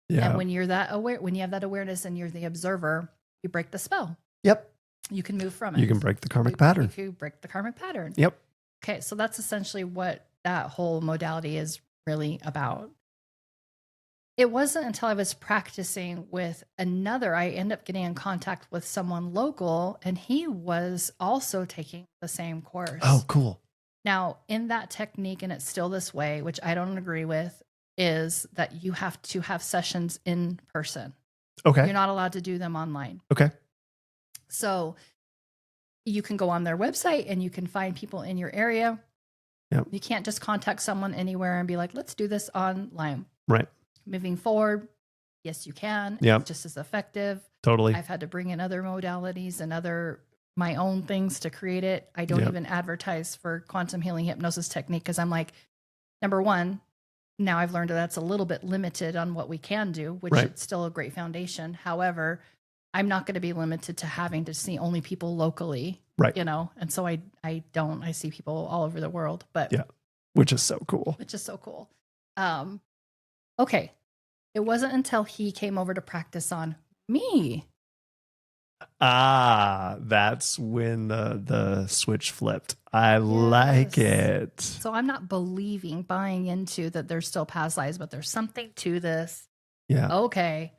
S2: Yeah. And when you're that aware, when you have that awareness and you're the observer, you break the spell.
S1: Yep.
S2: You can move from it.
S1: You can break the karmic pattern.
S2: You break the karmic pattern.
S1: Yep.
S2: Okay. So that's essentially what that whole modality is really about. It wasn't until I was practicing with another, I ended up getting in contact with someone local, and he was also taking the same course.
S1: Oh, cool.
S2: Now, in that technique, and it's still this way, which I don't agree with, is that you have to have sessions in person.
S1: Okay.
S2: You're not allowed to do them online.
S1: Okay.
S2: So you can go on their website and you can find people in your area.
S1: Yep.
S2: You can't just contact someone anywhere and be like, let's do this online.
S1: Right.
S2: Moving forward, yes, you can.
S1: Yep.
S2: It's just as effective.
S1: Totally.
S2: I've had to bring in other modalities and my own things to create it. I don't even advertise for quantum healing hypnosis technique because I'm like, number one, now I've learned that that's a little bit limited on what we can do, which is still a great foundation. However, I'm not going to be limited to having to see only people locally,
S1: Right.
S2: And so I see people all over the world, but
S1: yeah, which is so cool.
S2: Okay. It wasn't until he came over to practice on me.
S1: That's when the switch flipped. I like it.
S2: So I'm not buying into that there's still past lives, but there's something to this.
S1: Yeah.
S2: Okay.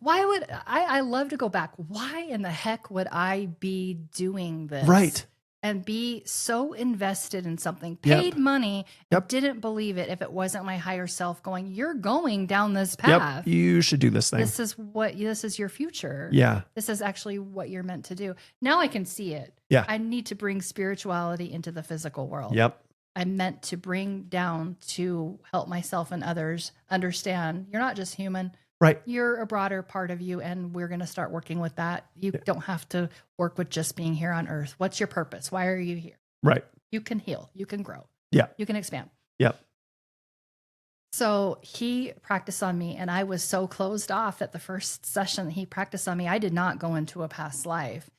S2: Why would I love to go back? Why in the heck would I be doing this?
S1: Right.
S2: And be so invested in something, paid money, and didn't believe it if it wasn't my higher self going, you're going down this path.
S1: You should do this thing.
S2: This is your future.
S1: Yeah.
S2: This is actually what you're meant to do. Now I can see it.
S1: Yeah.
S2: I need to bring spirituality into the physical world.
S1: Yep.
S2: I'm meant to bring down to help myself and others understand you're not just human.
S1: Right.
S2: You're a broader part of you, and we're going to start working with that. You don't have to work with just being here on earth. What's your purpose? Why are you here?
S1: Right.
S2: You can heal. You can grow.
S1: Yeah.
S2: You can expand.
S1: Yep.
S2: So he practiced on me, and I was so closed off that the first session he practiced on me, I did not go into a past life.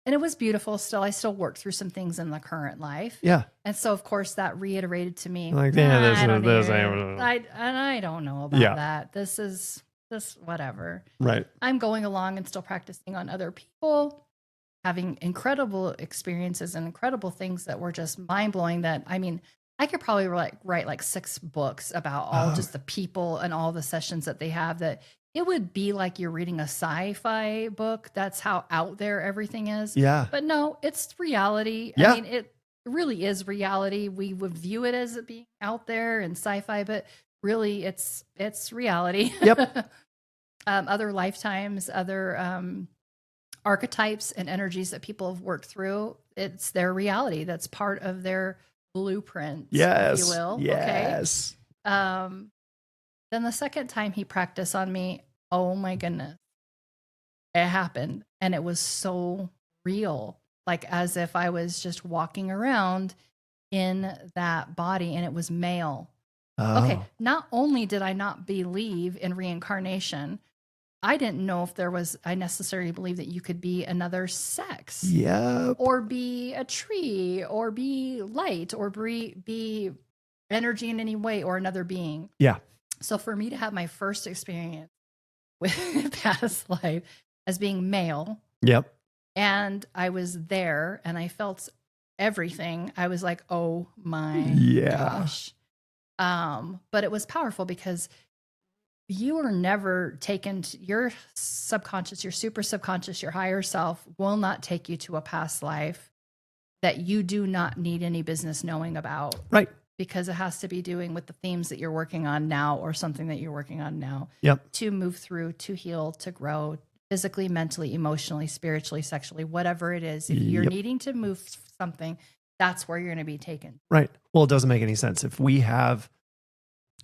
S2: And it was beautiful still. I still worked through some things in the current life.
S1: Yeah.
S2: And so, of course, that reiterated to me.
S1: Like,
S2: I don't know about that. This whatever.
S1: Right.
S2: I'm going along and still practicing on other people, having incredible experiences and incredible things that were just mind blowing. That, I mean, I could probably write like 6 books about all just the people and all the sessions that they have, that it would be like you're reading a sci-fi book. That's how out there everything is.
S1: Yeah.
S2: But no, it's reality.
S1: Yeah.
S2: I mean, it really is reality. We would view it as it being out there and sci-fi, but really it's reality.
S1: Yep.
S2: Other lifetimes, other archetypes and energies that people have worked through. It's their reality. That's part of their blueprint,
S1: yes.
S2: if you will.
S1: Yes.
S2: Okay. Then the second time he practiced on me, oh my goodness, it happened. And it was so real, like as if I was just walking around in that body, and it was male.
S1: Oh.
S2: Okay. Not only did I not believe in reincarnation, I didn't know if I necessarily believe that you could be another sex.
S1: Yeah.
S2: Or be a tree, or be light, or be energy in any way, or another being.
S1: Yeah.
S2: So for me to have my first experience with past life as being male.
S1: Yep.
S2: And I was there and I felt everything. I was like, oh my gosh. But it was powerful because you are never taken to your subconscious, your super subconscious, your higher self will not take you to a past life that you do not need any business knowing about.
S1: Right.
S2: Because it has to be doing with the themes that you're working on now, or something that you're working on now.
S1: Yep.
S2: To move through, to heal, to grow physically, mentally, emotionally, spiritually, sexually, whatever it is. If you're needing to move something, that's where you're going to be taken.
S1: Right. Well, it doesn't make any sense. If we have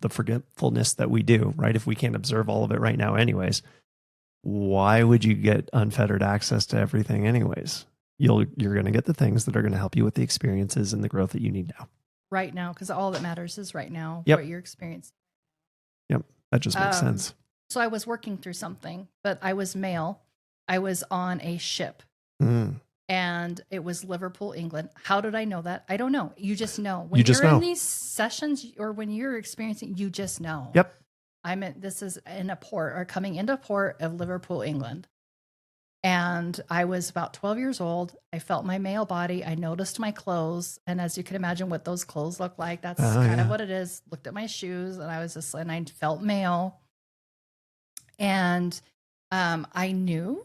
S1: the forgetfulness that we do, right? If we can't observe all of it right now anyways, why would you get unfettered access to everything anyways? You're going to get the things that are going to help you with the experiences and the growth that you need now.
S2: Right now, because all that matters is right now,
S1: what
S2: you're experiencing.
S1: Yep. That just makes sense.
S2: So I was working through something, but I was male. I was on a ship. And it was Liverpool, England. How did I know that? I don't know. You just know. When you're in these sessions, or when you're experiencing, you just know.
S1: Yep.
S2: This is in a port, or coming into port of Liverpool, England. And I was about 12 years old. I felt my male body. I noticed my clothes. And as you can imagine what those clothes look like, that's kind of what it is. Looked at my shoes, and I felt male. And I knew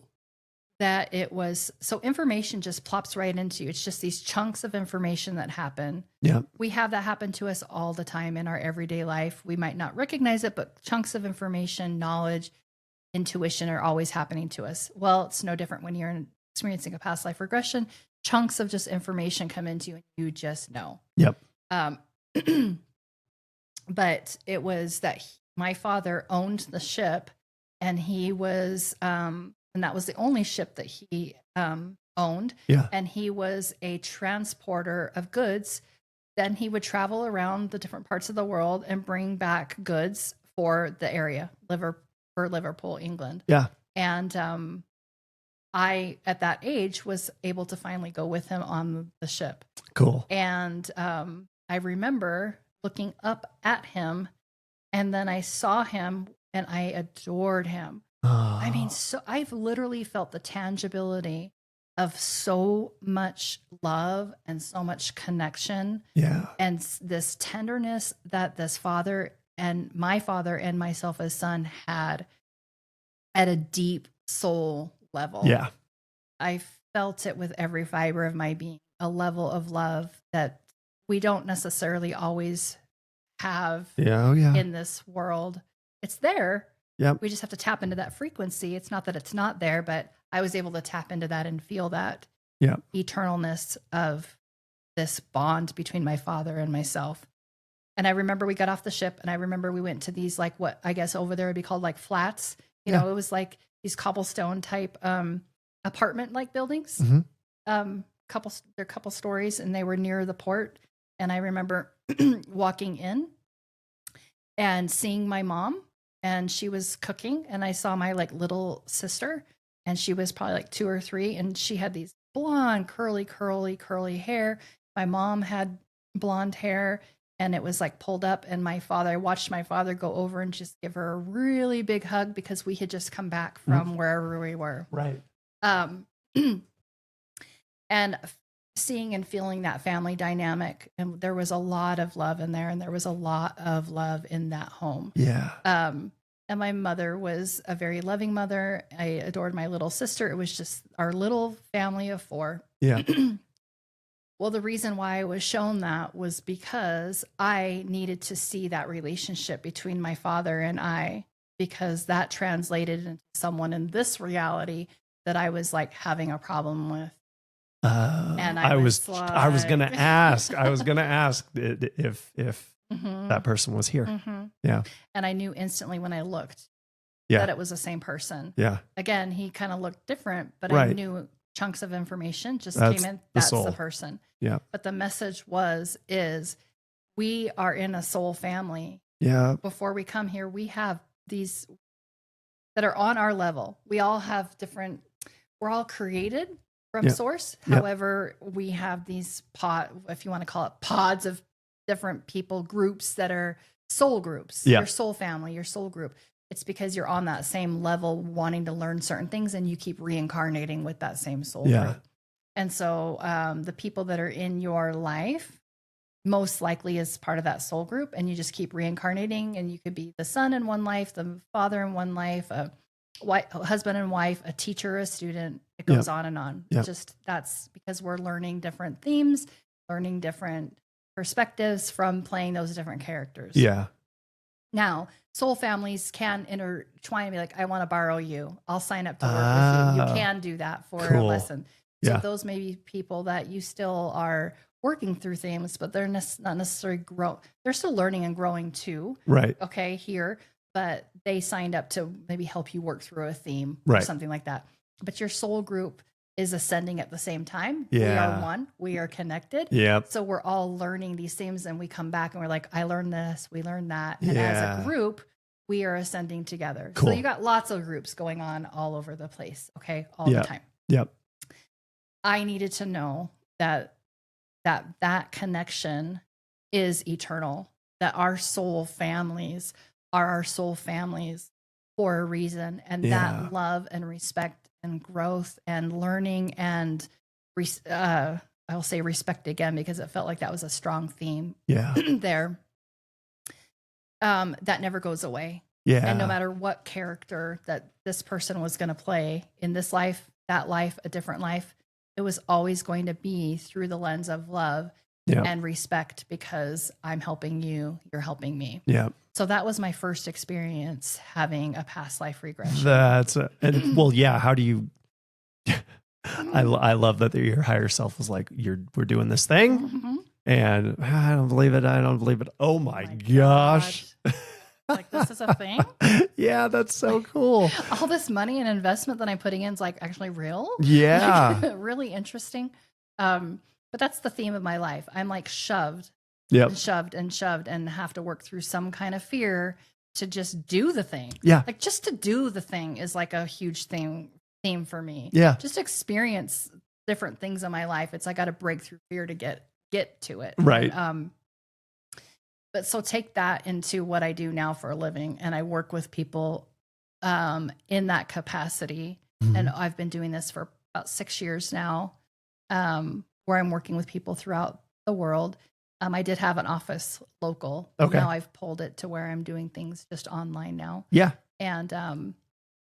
S2: that it was, so information just plops right into you. It's just these chunks of information that happen.
S1: Yeah.
S2: We have that happen to us all the time in our everyday life. We might not recognize it, but chunks of information, knowledge, intuition are always happening to us. Well, it's no different when you're experiencing a past life regression. Chunks of just information come into you and you just know.
S1: Yep.
S2: But it was that my father owned the ship, and he was, and that was the only ship that he owned.
S1: Yeah.
S2: And he was a transporter of goods. Then he would travel around the different parts of the world and bring back goods for the area, for Liverpool, England.
S1: Yeah.
S2: And I, at that age, was able to finally go with him on the ship.
S1: Cool.
S2: And I remember looking up at him, and then I saw him and I adored him. I mean, so I've literally felt the tangibility of so much love and so much connection.
S1: Yeah.
S2: And this tenderness that this father and myself as son had at a deep soul level.
S1: Yeah.
S2: I felt it with every fiber of my being, a level of love that we don't necessarily always have in this world. It's there.
S1: Yep.
S2: We just have to tap into that frequency. It's not that it's not there, but I was able to tap into that and feel that eternalness of this bond between my father and myself. And I remember we got off the ship, and I remember we went to these, like, what I guess over there would be called like flats. You know, it was like these cobblestone type apartment like buildings.
S1: Mm-hmm.
S2: They're couple stories, and they were near the port. And I remember walking in and seeing my mom, and she was cooking, and I saw my like little sister, and she was probably like 2 or 3, and she had these blonde, curly hair. My mom had blonde hair, and it was like pulled up, and I watched my father go over and just give her a really big hug because we had just come back from wherever we were.
S1: Right.
S2: And seeing and feeling that family dynamic, and there was a lot of love in there, and there was a lot of love in that home.
S1: Yeah.
S2: And my mother was a very loving mother. I adored my little sister. It was just our little family of 4.
S1: Yeah.
S2: Well, the reason why I was shown that was because I needed to see that relationship between my father and I, because that translated into someone in this reality that I was like having a problem with. And I was
S1: going to ask if that person was here. Yeah.
S2: And I knew instantly when I looked
S1: Yeah.
S2: that it was the same person.
S1: Yeah.
S2: Again, he kind of looked different, but
S1: Right.
S2: I knew chunks of information just
S1: That's
S2: came in.
S1: the
S2: That's
S1: soul.
S2: the person.
S1: Yeah.
S2: But the message is we are in a soul family.
S1: Yeah.
S2: Before we come here, we have these that are on our level. We all have different, we're all created from source. However, we have these if you want to call it pods of different people, groups that are soul groups, your soul family, your soul group. It's because you're on that same level wanting to learn certain things, and you keep reincarnating with that same soul group. And so the people that are in your life most likely is part of that soul group, and you just keep reincarnating, and you could be the son in one life, the father in one life, a husband and wife, a teacher, a student. It goes on and on. Just that's because we're learning different themes, learning different perspectives from playing those different characters.
S1: Yeah.
S2: Now, soul families can intertwine and be like, I want to borrow you. I'll sign up to work with you. You can do that for a lesson. So those may be people that you still are working through things, but they're not necessarily they're still learning and growing too.
S1: Right.
S2: Okay, here. But they signed up to maybe help you work through a theme or something like that. But your soul group is ascending at the same time. We are one. We are connected.
S1: Yeah.
S2: So we're all learning these things, and we come back and we're like, I learned this, we learned that. And as a group, we are ascending together.
S1: Cool.
S2: So you got lots of groups going on all over the place. Okay. All the time.
S1: Yep.
S2: I needed to know that connection is eternal, that our soul families are our soul families for a reason. And that love and respect and growth and learning and I'll say respect again, because it felt like that was a strong theme there. That never goes away. Yeah. And no matter what character that this person was going to play in this life, that life, a different life, it was always going to be through the lens of love and respect, because I'm helping you, you're helping me. Yeah. So that was my first experience having a past life regression.
S1: How do you, I love that your higher self was like, we're doing this thing and I don't believe it. Oh my gosh.
S2: Like, this is a thing?
S1: Yeah, that's so cool.
S2: All this money and investment that I'm putting in is like actually real.
S1: Yeah.
S2: Really interesting. But that's the theme of my life. I'm like shoved and shoved and have to work through some kind of fear to just do the thing.
S1: Yeah.
S2: Like just to do the thing is like a huge theme for me.
S1: Yeah.
S2: Just experience different things in my life. It's I got to break through fear to get to it.
S1: Right.
S2: But so take that into what I do now for a living, and I work with people in that capacity.
S1: Mm-hmm.
S2: And I've been doing this for about 6 years now, where I'm working with people throughout the world. I did have an office local.
S1: Okay.
S2: Now I've pulled it to where I'm doing things just online now.
S1: Yeah.
S2: And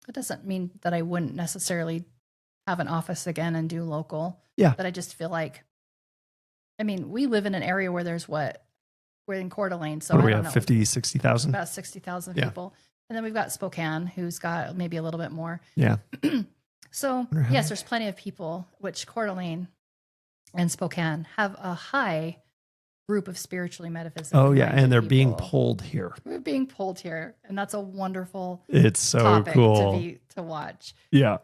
S2: it doesn't mean that I wouldn't necessarily have an office again and do local.
S1: Yeah.
S2: But I just feel like, I mean, we live in an area where there's we're in Coeur d'Alene. So
S1: what do
S2: I
S1: we
S2: don't
S1: have,
S2: know,
S1: 50, 60,000?
S2: about 60,000 people. And then we've got Spokane, who's got maybe a little bit more.
S1: Yeah.
S2: So yes, there's plenty of people, which Coeur d'Alene and Spokane have a high group of spiritually metaphysical.
S1: Oh yeah. And they're
S2: people.
S1: being pulled here.
S2: We're being pulled here. And that's a wonderful
S1: It's so
S2: topic
S1: cool
S2: to watch.
S1: Yeah.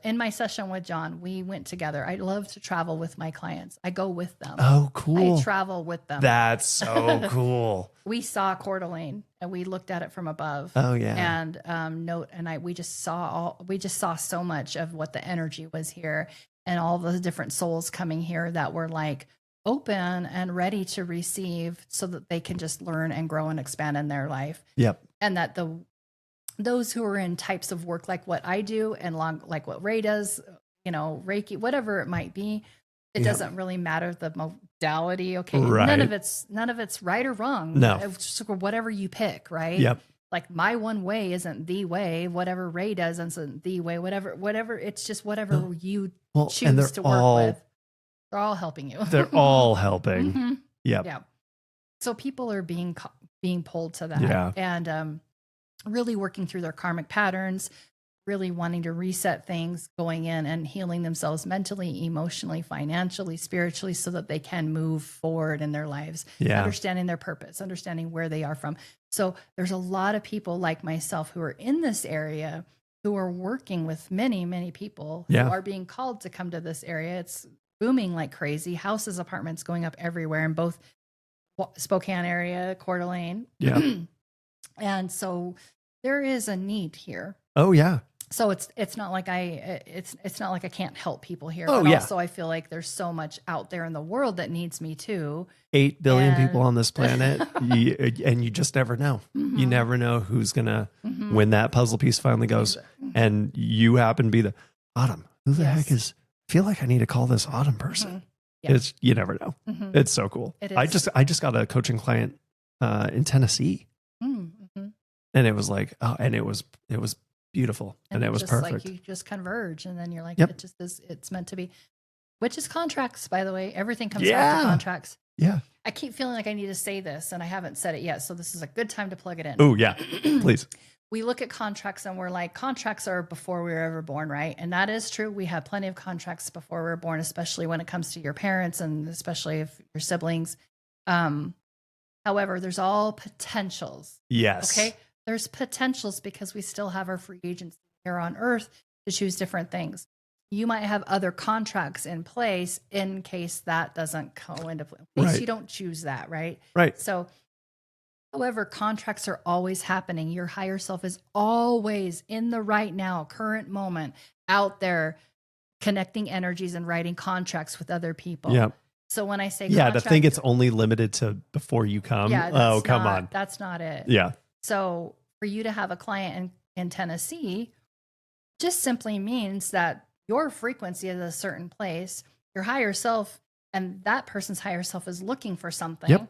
S2: In my session with John, we went together. I love to travel with my clients. I go with them.
S1: Oh, cool.
S2: I travel with them.
S1: That's so cool.
S2: We saw Coeur d'Alene and we looked at it from above.
S1: Oh yeah.
S2: And we just saw so much of what the energy was here, and all the different souls coming here that were like open and ready to receive, so that they can just learn and grow and expand in their life.
S1: Yep.
S2: And that those who are in types of work like what I do and like what Ray does, Reiki, whatever it might be, it doesn't really matter the modality. Okay.
S1: Right.
S2: None of it's right or wrong.
S1: No.
S2: It's just whatever you pick, right?
S1: Yep.
S2: Like my one way isn't the way, whatever Ray does isn't the way, whatever, it's just whatever you choose to work with. They're all helping you.
S1: They're all helping.
S2: Mm-hmm.
S1: Yep.
S2: Yeah. So people are being pulled to that.
S1: Yeah.
S2: And really working through their karmic patterns, really wanting to reset things, going in and healing themselves mentally, emotionally, financially, spiritually, so that they can move forward in their lives, understanding their purpose, understanding where they are from. So there's a lot of people like myself who are in this area, who are working with many, many people who are being called to come to this area. It's booming like crazy. Houses, apartments going up everywhere in both Spokane area, Coeur d'Alene.
S1: Yeah.
S2: And so there is a need here.
S1: Oh yeah.
S2: So it's not like it's not like I can't help people here.
S1: Oh,
S2: but
S1: yeah.
S2: also I feel like there's so much out there in the world that needs me too.
S1: 8 billion people on this planet, and you just never know.
S2: Mm-hmm.
S1: You never know who's gonna when that puzzle piece finally goes, and you happen to be the Autumn. Who the heck is? I feel like I need to call this Autumn person.
S2: Mm-hmm. Yeah.
S1: It's you never know.
S2: Mm-hmm.
S1: It's so cool.
S2: It is.
S1: I just got a coaching client in Tennessee,
S2: Mm-hmm.
S1: and it was like and it was beautiful, and it was
S2: just
S1: perfect.
S2: Like you just converge, and then you're like,
S1: Yep.
S2: it just is. It's meant to be. Which is contracts, by the way. Everything comes
S1: Yeah.
S2: back to contracts.
S1: Yeah.
S2: I keep feeling like I need to say this, and I haven't said it yet. So this is a good time to plug it in.
S1: Oh yeah, please.
S2: We look at contracts and we're like, contracts are before we were ever born, right? And that is true. We have plenty of contracts before we were born, especially when it comes to your parents and especially if your siblings. However, there's all potentials.
S1: Yes.
S2: Okay. There's potentials because we still have our free agency here on earth to choose different things. You might have other contracts in place in case that doesn't go into play. In case
S1: Right.
S2: you don't choose that, right?
S1: Right.
S2: So, however, contracts are always happening. Your higher self is always in the right now, current moment, out there connecting energies and writing contracts with other people.
S1: Yeah.
S2: So when I say
S1: Yeah, to
S2: contract,
S1: think it's only limited to before you come.
S2: yeah,
S1: Oh,
S2: that's
S1: come
S2: not-
S1: on.
S2: That's not it.
S1: Yeah.
S2: So for you to have a client in Tennessee just simply means that your frequency is a certain place, your higher self and that person's higher self is looking for something.
S1: Yep.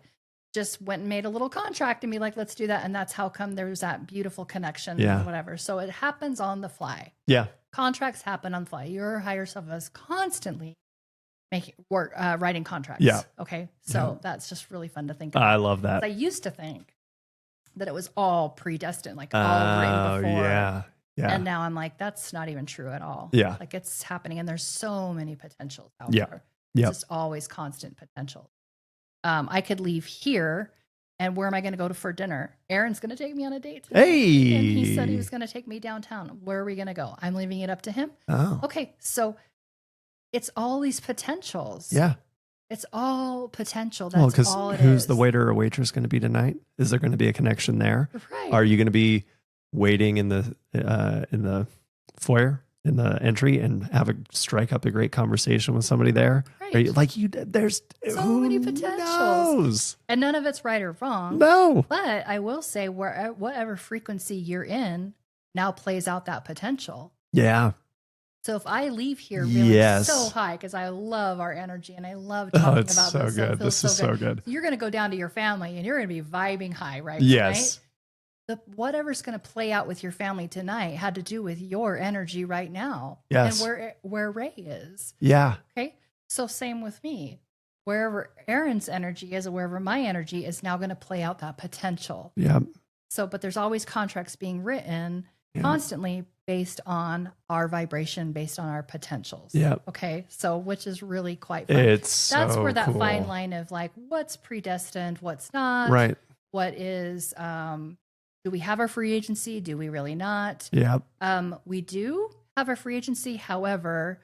S2: Just went and made a little contract and be like, let's do that. And that's how come there's that beautiful connection
S1: Yeah.
S2: or whatever. So it happens on the fly.
S1: Yeah.
S2: Contracts happen on the fly. Your higher self is constantly writing contracts.
S1: Yeah.
S2: Okay. So that's just really fun to think about.
S1: I love that.
S2: I used to think that it was all predestined, like all written before.
S1: Yeah. Yeah.
S2: And now I'm like, that's not even true at all.
S1: Yeah.
S2: Like it's happening and there's so many potentials out
S1: Yeah.
S2: there.
S1: Yeah.
S2: It's just always constant potential. I could leave here and where am I going to go to for dinner? Aaron's going to take me on a date today.
S1: Hey.
S2: And he said he was going to take me downtown. Where are we going to go? I'm leaving it up to him.
S1: Oh.
S2: Okay. So it's all these potentials.
S1: Yeah.
S2: It's all potential.
S1: Well,
S2: That's
S1: because
S2: all it
S1: who's
S2: is.
S1: the waiter or waitress going to be tonight? Is there going to be a connection there?
S2: Right.
S1: Are you going to be waiting in the foyer, in the entry, and strike up a great conversation with somebody there?
S2: Right.
S1: Are you, there's
S2: so many potentials.
S1: Knows?
S2: And none of it's right or wrong.
S1: No.
S2: But I will say, whatever frequency you're in now plays out that potential.
S1: Yeah.
S2: So if I leave here really so high, because I love our energy and I love talking about
S1: so
S2: this.
S1: Good. This is so good.
S2: You're going to go down to your family and you're going to be vibing high, right?
S1: Yes.
S2: Tonight? Whatever's going to play out with your family tonight had to do with your energy right now.
S1: Yes.
S2: And where Ray is.
S1: Yeah.
S2: Okay. So same with me. Wherever Aaron's energy is or wherever my energy is now going to play out that potential.
S1: Yeah.
S2: So, but there's always contracts being written constantly based on our vibration, based on our potentials.
S1: Yeah.
S2: Okay. So, which is really quite fun.
S1: That's
S2: where that
S1: cool.
S2: fine line of like, what's predestined, what's not.
S1: Right.
S2: What is, do we have our free agency? Do we really not?
S1: Yeah.
S2: We do have our free agency. However,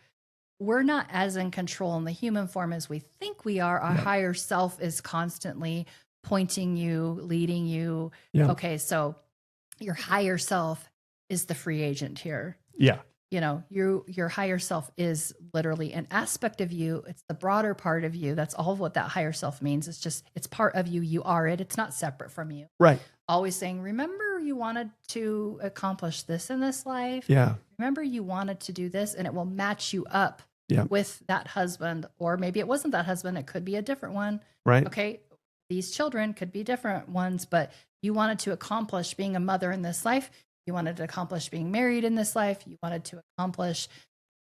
S2: we're not as in control in the human form as we think we are. Our higher self is constantly pointing you, leading you.
S1: Yeah.
S2: Okay. So your higher self is the free agent here.
S1: Yeah.
S2: You know, your higher self is literally an aspect of you. It's the broader part of you. That's all what that higher self means. It's part of you. You are it. It's not separate from you.
S1: Right.
S2: Always saying, remember you wanted to accomplish this in this life.
S1: Yeah.
S2: Remember you wanted to do this, and it will match you up with that husband. Or maybe it wasn't that husband. It could be a different one.
S1: Right.
S2: Okay. These children could be different ones, but you wanted to accomplish being a mother in this life. You wanted to accomplish being married in this life. You wanted to accomplish,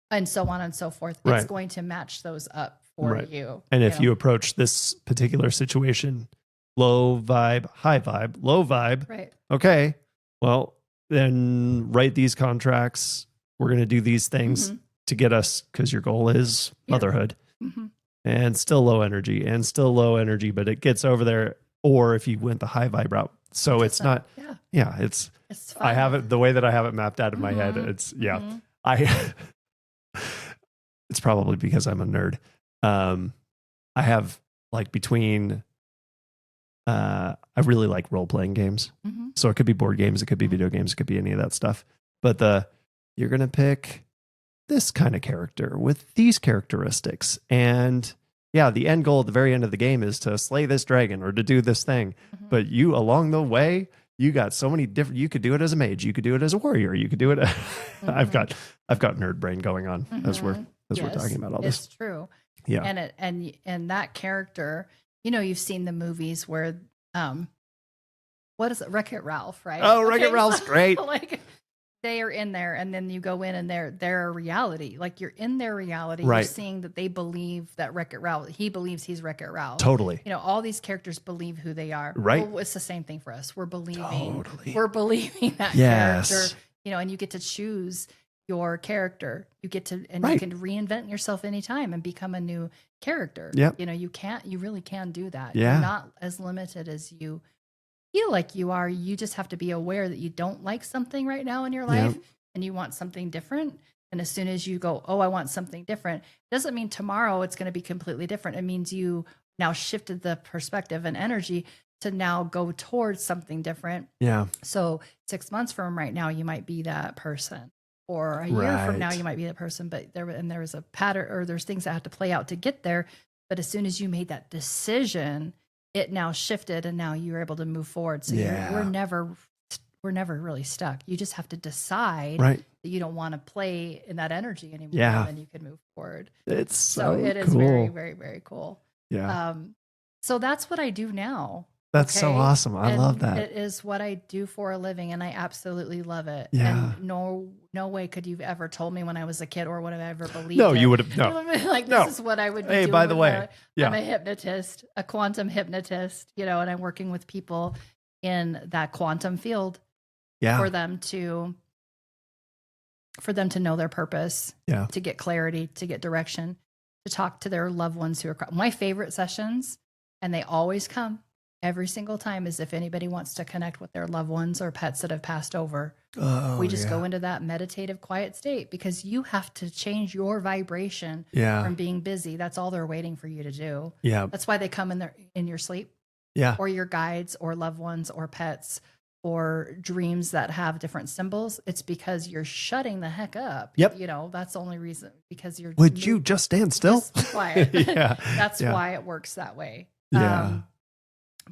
S2: and so on and so forth.
S1: Right.
S2: It's going to match those up for you.
S1: And if you approach this particular situation, low vibe, high vibe, low vibe.
S2: Right.
S1: Okay. Well, then write these contracts. We're going to do these things to get us, because your goal is motherhood.
S2: Mm-hmm.
S1: And still low energy, but it gets over there. Or if you went the high vibe route. So it's not, it's fun. I have it the way that I have it mapped out in my head. It's, it's probably because I'm a nerd. I have like between, I really like role-playing games.
S2: Mm-hmm.
S1: So it could be board games, it could be video games, it could be any of that stuff. But you're going to pick this kind of character with these characteristics. And the end goal at the very end of the game is to slay this dragon or to do this thing. Mm-hmm. But you, along the way, you got so many different, you could do it as a mage, you could do it as a warrior, you could do it. I've got nerd brain going on as we're talking about all this.
S2: It's true.
S1: Yeah.
S2: And that character, you've seen the movies where, what is it? Wreck-It Ralph, right?
S1: Oh, Wreck-It Ralph's great.
S2: Like they are in there, and then you go in and they're reality. Like you're in their reality.
S1: Right.
S2: You're seeing that they believe that Wreck-It Ralph, he believes he's Wreck-It Ralph.
S1: Totally.
S2: All these characters believe who they are.
S1: Right.
S2: Well, it's the same thing for us. We're believing that character, and you get to choose your character. You get to, and you can reinvent yourself anytime and become a new character.
S1: Yep.
S2: You really can do that.
S1: Yeah.
S2: You're not as limited as you feel like you are. You just have to be aware that you don't like something right now in your life and you want something different. And as soon as you go, oh, I want something different, doesn't mean tomorrow it's going to be completely different. It means you now shifted the perspective and energy to now go towards something different.
S1: Yeah.
S2: So 6 months from right now, you might be that person, or a year from now, you might be that person. But there was a pattern, or there's things that have to play out to get there. But as soon as you made that decision, it now shifted, and now you're able to move forward. So we're never really stuck. You just have to decide that you don't want to play in that energy anymore.
S1: Yeah.
S2: And you can move forward.
S1: It's so
S2: it is
S1: cool.
S2: very, very, very cool.
S1: Yeah.
S2: So that's what I do now.
S1: That's so awesome. I love that.
S2: It is what I do for a living, and I absolutely love it.
S1: Yeah.
S2: And no way could you have ever told me when I was a kid, or would have ever believed
S1: No,
S2: it.
S1: you would have. No.
S2: This is what I would be doing.
S1: Hey, by the way,
S2: I'm a hypnotist, a quantum hypnotist, and I'm working with people in that quantum field for them to know their purpose, to get clarity, to get direction, to talk to their loved ones who are my favorite sessions, and they always come. every single time is if anybody wants to connect with their loved ones or pets that have passed over.
S1: Oh,
S2: we just go into that meditative, quiet state because you have to change your vibration
S1: Yeah.
S2: from being busy. That's all they're waiting for you to do.
S1: Yeah.
S2: That's why they come in your sleep,
S1: Yeah.
S2: or your guides or loved ones or pets or dreams that have different symbols. It's because you're shutting the heck up.
S1: Yep.
S2: You know, that's the only reason, because you're
S1: Would you just stand still?
S2: just be quiet.
S1: Yeah.
S2: That's
S1: Yeah.
S2: why it works that way.
S1: Yeah.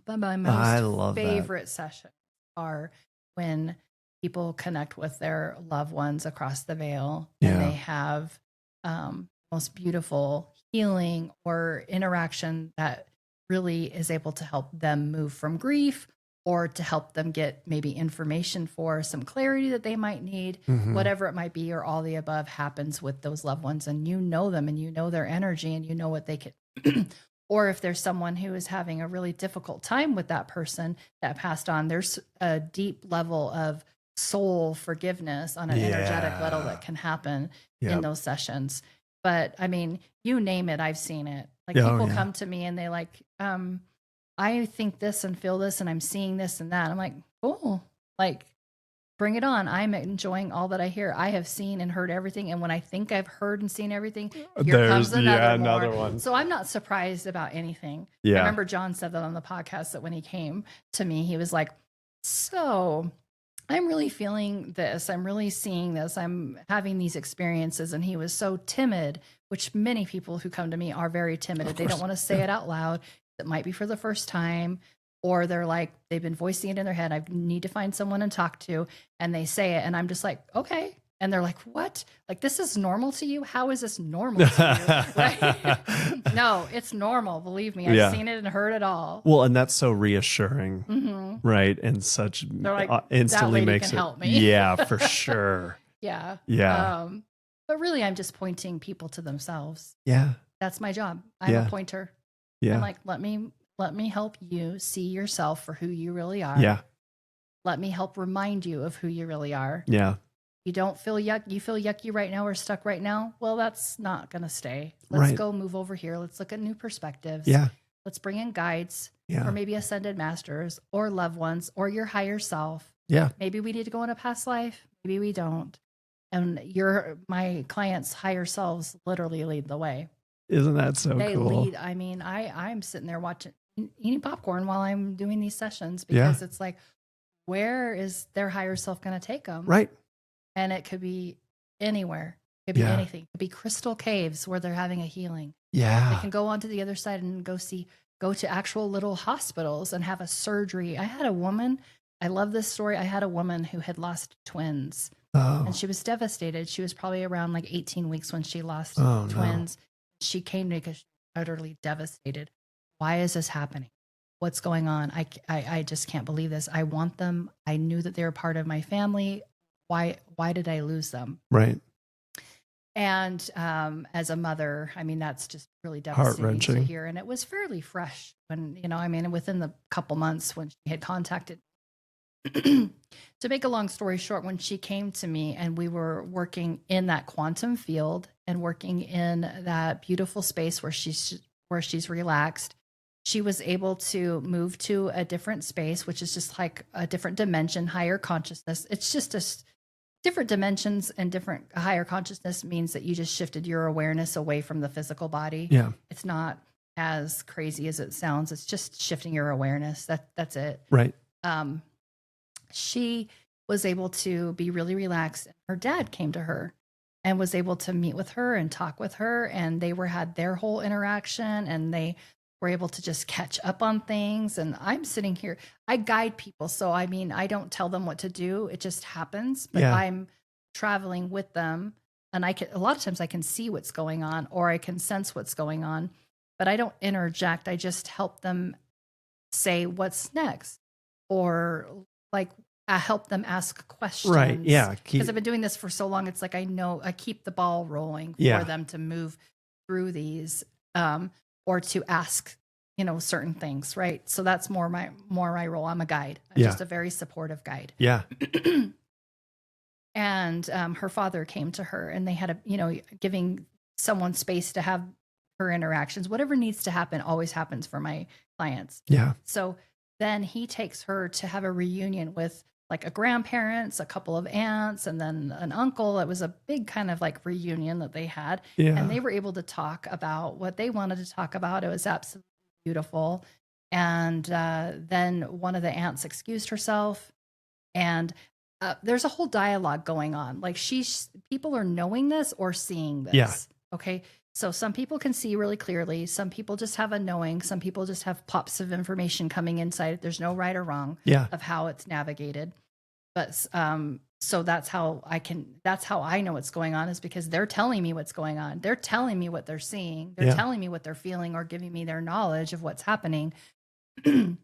S2: But my
S1: I love
S2: most
S1: that.
S2: favorite sessions are when people connect with their loved ones across the veil,
S1: Yeah.
S2: and they have most beautiful healing or interaction that really is able to help them move from grief, or to help them get maybe information for some clarity that they might need,
S1: Mhm.
S2: whatever it might be, or all the above happens with those loved ones, and you know them and you know their energy and you know what they could. Or if there's someone who is having a really difficult time with that person that passed on, there's a deep level of soul forgiveness on an energetic level that can happen
S1: Yep.
S2: in those sessions. But I mean, you name it, I've seen it. Like,
S1: Oh,
S2: people
S1: yeah.
S2: come to me and they like, I think this and feel this and I'm seeing this and that. I'm like, cool, like, bring it on. I'm enjoying all that I hear. I have seen and heard everything. And when I think I've heard and seen everything, here comes another
S1: one.
S2: So I'm not surprised about anything.
S1: Yeah.
S2: I remember John said that on the podcast, that when he came to me, he was like, so I'm really feeling this. I'm really seeing this. I'm having these experiences. And he was so timid, which many people who come to me are very timid. They don't want to say it out loud. It might be for the first time, or they're like, they've been voicing it in their head. I need to find someone and talk to, and they say it. And I'm just like, okay. And they're like, what? Like, this is normal to you? How is this normal to you? Right? No, it's normal. Believe me. I've seen it and heard it all.
S1: Well, and that's so reassuring, right? And such
S2: They're like,
S1: instantly
S2: that lady
S1: makes
S2: can
S1: it.
S2: help me.
S1: Yeah, for sure.
S2: Yeah.
S1: Yeah.
S2: But really, I'm just pointing people to themselves.
S1: Yeah.
S2: That's my job. I'm a pointer.
S1: Yeah.
S2: I'm like, let me help you see yourself for who you really are.
S1: Yeah.
S2: Let me help remind you of who you really are.
S1: Yeah.
S2: You don't feel you feel yucky right now or stuck right now. Well, that's not going to stay. Let's go move over here. Let's look at new perspectives.
S1: Yeah.
S2: Let's bring in guides,
S1: Yeah.
S2: or maybe ascended masters or loved ones or your higher self.
S1: Yeah.
S2: Maybe we need to go in a past life. Maybe we don't. And my clients' higher selves literally lead the way.
S1: Isn't that so
S2: They
S1: cool?
S2: lead. I mean, I'm sitting there eating popcorn while I'm doing these sessions, because it's like, where is their higher self going to take them?
S1: Right.
S2: And it could be anywhere. It could be anything. It could be crystal caves where they're having a healing.
S1: Yeah.
S2: They can go on to the other side and go to actual little hospitals and have a surgery. I had a woman, I love this story. I had a woman who had lost twins, and she was devastated. She was probably around like 18 weeks when she lost twins. No. She came to me because she was utterly devastated. Why is this happening? What's going on? I just can't believe this. I want them. I knew that they were part of my family. Why did I lose them?
S1: Right.
S2: And as a mother, I mean, that's just really devastating to hear. And it was fairly fresh when, within the couple months when she had contacted. To make a long story short, when she came to me and we were working in that quantum field and working in that beautiful space where she's relaxed, she was able to move to a different space, which is just like a different dimension, higher consciousness. It's just different dimensions, and different higher consciousness means that you just shifted your awareness away from the physical body.
S1: Yeah.
S2: It's not as crazy as it sounds. It's just shifting your awareness. That's it.
S1: Right.
S2: She was able to be really relaxed. Her dad came to her and was able to meet with her and talk with her, and they had their whole interaction, and they were able to just catch up on things. And I'm sitting here, I guide people. So, I mean, I don't tell them what to do. It just happens, but I'm traveling with them. And a lot of times I can see what's going on, or I can sense what's going on, but I don't interject. I just help them say what's next, or like I help them ask questions.
S1: Right. Yeah.
S2: Because I've been doing this for so long. It's like, I know I keep the ball rolling for them to move through these, or to ask, certain things. Right. So that's more my role. I'm a guide. I'm just a very supportive guide.
S1: Yeah.
S2: And her father came to her, and they had giving someone space to have her interactions. Whatever needs to happen always happens for my clients.
S1: Yeah.
S2: So then he takes her to have a reunion with like a grandparents, a couple of aunts, and then an uncle. It was a big kind of like reunion that they had.
S1: Yeah.
S2: And they were able to talk about what they wanted to talk about. It was absolutely beautiful. And then one of the aunts excused herself. And there's a whole dialogue going on. Like people are knowing this or seeing this.
S1: Yeah.
S2: Okay. So some people can see really clearly. Some people just have a knowing. Some people just have pops of information coming inside. There's no right or wrong of how it's navigated. But so that's how I know what's going on, is because they're telling me what's going on. They're telling me what they're seeing. They're telling me what they're feeling, or giving me their knowledge of what's happening. And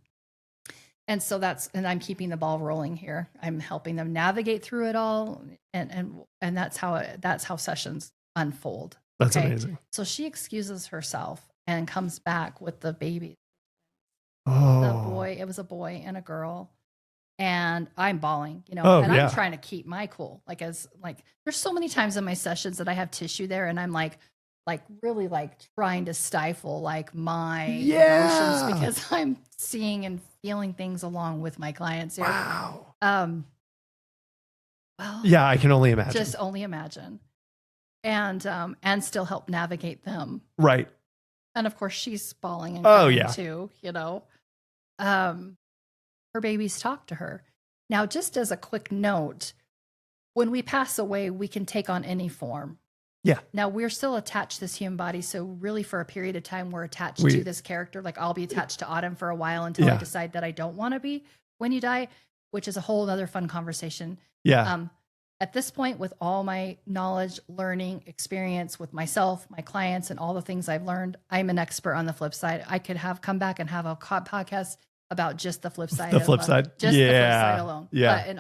S2: so and I'm keeping the ball rolling here. I'm helping them navigate through it all. And that's how sessions unfold.
S1: That's amazing.
S2: So she excuses herself and comes back with the baby.
S1: Oh.
S2: It was a boy and a girl. And I'm bawling, and I'm trying to keep my cool. There's so many times in my sessions that I have tissue there, and I'm like really trying to stifle my emotions, because I'm seeing and feeling things along with my clients here.
S1: Wow.
S2: Well,
S1: yeah, I can only imagine.
S2: Just only imagine. And still help navigate them.
S1: Right.
S2: And of course she's bawling and crying too, her babies talk to her. Now, just as a quick note, when we pass away, we can take on any form.
S1: Yeah.
S2: Now, we're still attached to this human body. So really for a period of time, we're attached to this character. Like I'll be attached to Autumn for a while until I decide that I don't want to be when you die, which is a whole other fun conversation.
S1: Yeah.
S2: At this point, with all my knowledge, learning, experience with myself, my clients, and all the things I've learned, I'm an expert on the flip side. I could come back and have a podcast about just the flip side.
S1: The flip side.
S2: Just the flip side alone.
S1: Yeah.
S2: And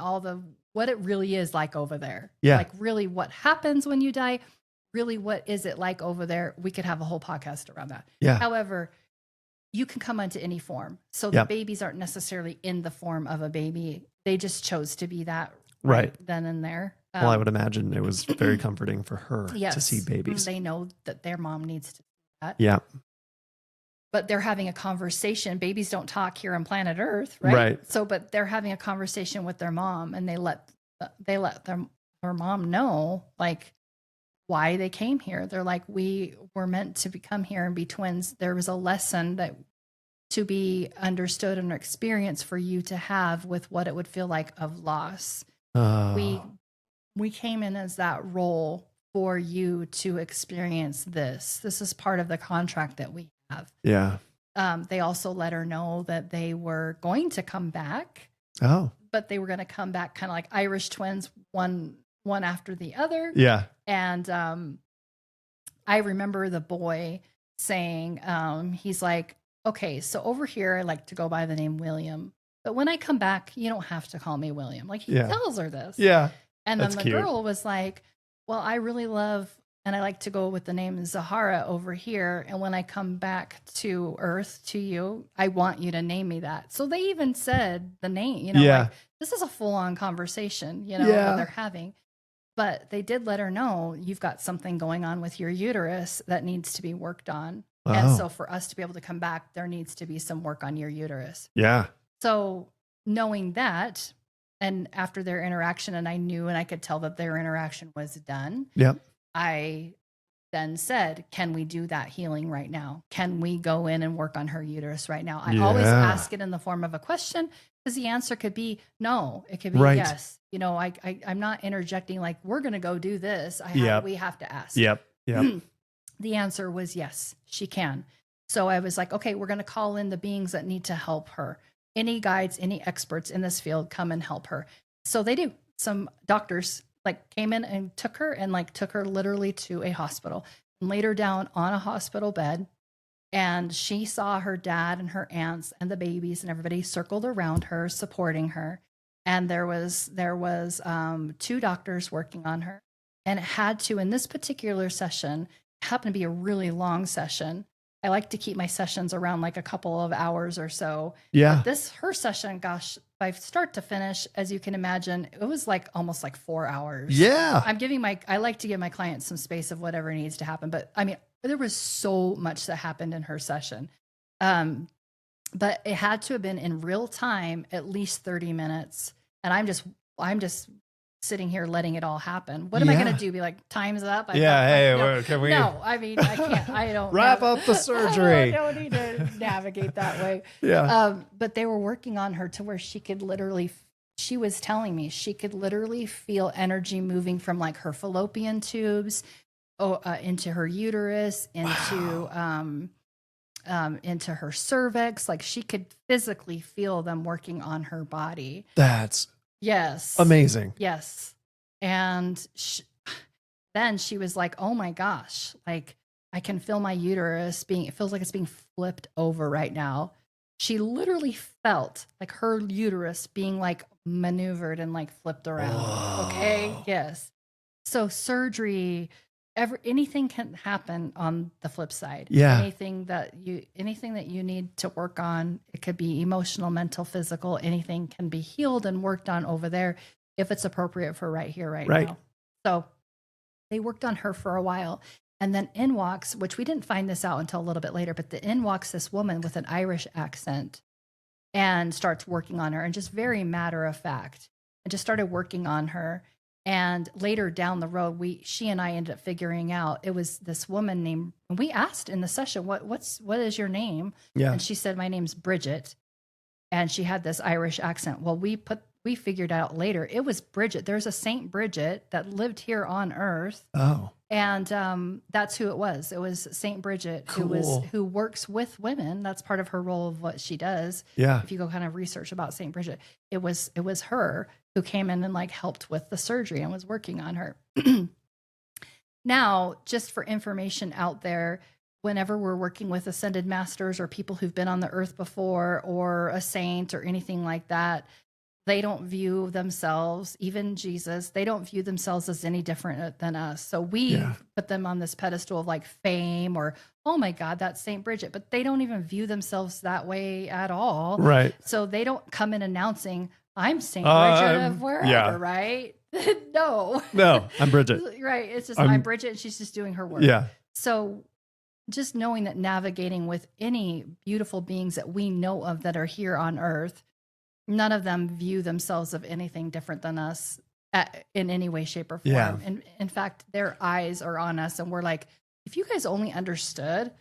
S2: what it really is like over there.
S1: Yeah.
S2: Like really what happens when you die. Really, what is it like over there? We could have a whole podcast around that.
S1: Yeah.
S2: However, you can come into any form. So the babies aren't necessarily in the form of a baby. They just chose to be that right then and there.
S1: Well, I would imagine it was very comforting for her to see babies.
S2: They know that their mom needs to do that.
S1: Yeah.
S2: But they're having a conversation. Babies don't talk here on planet Earth, right? So, but they're having a conversation with their mom, and they let their mom know why they came here. They're like, we were meant to come here and be twins. There was a lesson that to be understood and experienced for you to have with what it would feel like of loss. We came in as that role for you to experience this. This is part of the contract that we have.
S1: Yeah.
S2: They also let her know that they were going to come back.
S1: Oh. But
S2: they were going to come back kind of like Irish twins, one after the other.
S1: Yeah.
S2: And I remember the boy saying, he's like, okay, so over here, I like to go by the name William. But when I come back, you don't have to call me William. Like he tells her this.
S1: Yeah.
S2: And then the girl was like, well, I really love, and I like to go with the name Zahara over here. And when I come back to Earth to you, I want you to name me that. So they even said the name, this is a full on conversation, that they're having. But they did let her know you've got something going on with your uterus that needs to be worked on. Wow. And so for us to be able to come back, there needs to be some work on your uterus.
S1: Yeah.
S2: So knowing that, and after their interaction, and I knew and I could tell that their interaction was done.
S1: Yep.
S2: I then said, can we do that healing right now? Can we go in and work on her uterus right now? I always ask it in the form of a question, because the answer could be no. It could be yes. I'm not interjecting like, we're going to go do this. We have to ask.
S1: Yep.
S2: The answer was yes, she can. So I was like, okay, we're going to call in the beings that need to help her. Any guides, any experts in this field, come and help her. So they do. Some doctors came in and took her literally to a hospital and laid her down on a hospital bed. And she saw her dad and her aunts and the babies and everybody circled around her, supporting her. And there was 2 doctors working on her. And it had to, in this particular session, happened to be a really long session. I like to keep my sessions around a couple of hours or so.
S1: Yeah.
S2: But her session, gosh, by start to finish, as you can imagine, it was almost 4 hours.
S1: Yeah.
S2: I like to give my clients some space of whatever needs to happen. But I mean, there was so much that happened in her session. but it had to have been in real time, at least 30 minutes. And I'm just sitting here letting it all happen. What am I going to do? Be like, time's up?
S1: Can we?
S2: No, I mean, I can't. I don't
S1: wrap up the surgery.
S2: I don't need to navigate that way.
S1: Yeah.
S2: But they were working on her to where she could literally. She was telling me she could literally feel energy moving from like her fallopian tubes, into her uterus, into her cervix. Like she could physically feel them working on her body.
S1: That's
S2: yes,
S1: amazing.
S2: Yes, and then she was like, "Oh my gosh! Like I can feel my uterus being. It feels like it's being flipped over right now." She literally felt like her uterus being like maneuvered and like flipped around.
S1: Whoa.
S2: Okay. Yes. So surgery, anything can happen on the flip side.
S1: Yeah.
S2: Anything that you need to work on, it could be emotional, mental, physical, anything can be healed and worked on over there if it's appropriate for right here, right now. So they worked on her for a while. And then in walks, which we didn't find this out until a little bit later, but in walks this woman with an Irish accent and starts working on her, and just very matter of fact, and just started working on her. And later down the road, she and I ended up figuring out it was this woman named, and we asked in the session, what is your name?
S1: Yeah.
S2: And she said, my name's Bridget. And she had this Irish accent. Well, we figured out later it was Bridget. There's a Saint Bridget that lived here on Earth.
S1: Oh.
S2: And that's who it was. It was Saint Bridget,
S1: cool.
S2: who works with women. That's part of her role of what she does.
S1: Yeah.
S2: If you go kind of research about Saint Bridget, it was her who came in and like helped with the surgery and was working on her. Now, just for information out there, whenever we're working with ascended masters or people who've been on the earth before, or a saint or anything like that, they don't view themselves, even Jesus, they don't view themselves as any different than us. So we put them on this pedestal of like fame, or, oh my God, that's Saint Bridget, but they don't even view themselves that way at all.
S1: Right.
S2: So they don't come in announcing, I'm Saint Bridget of wherever, right? No,
S1: I'm Bridget.
S2: Right. It's just I'm Bridget, and she's just doing her work.
S1: Yeah.
S2: So just knowing that navigating with any beautiful beings that we know of that are here on earth, none of them view themselves of anything different than us in any way, shape, or form.
S1: Yeah.
S2: And in fact, their eyes are on us, and we're like, if you guys only understood,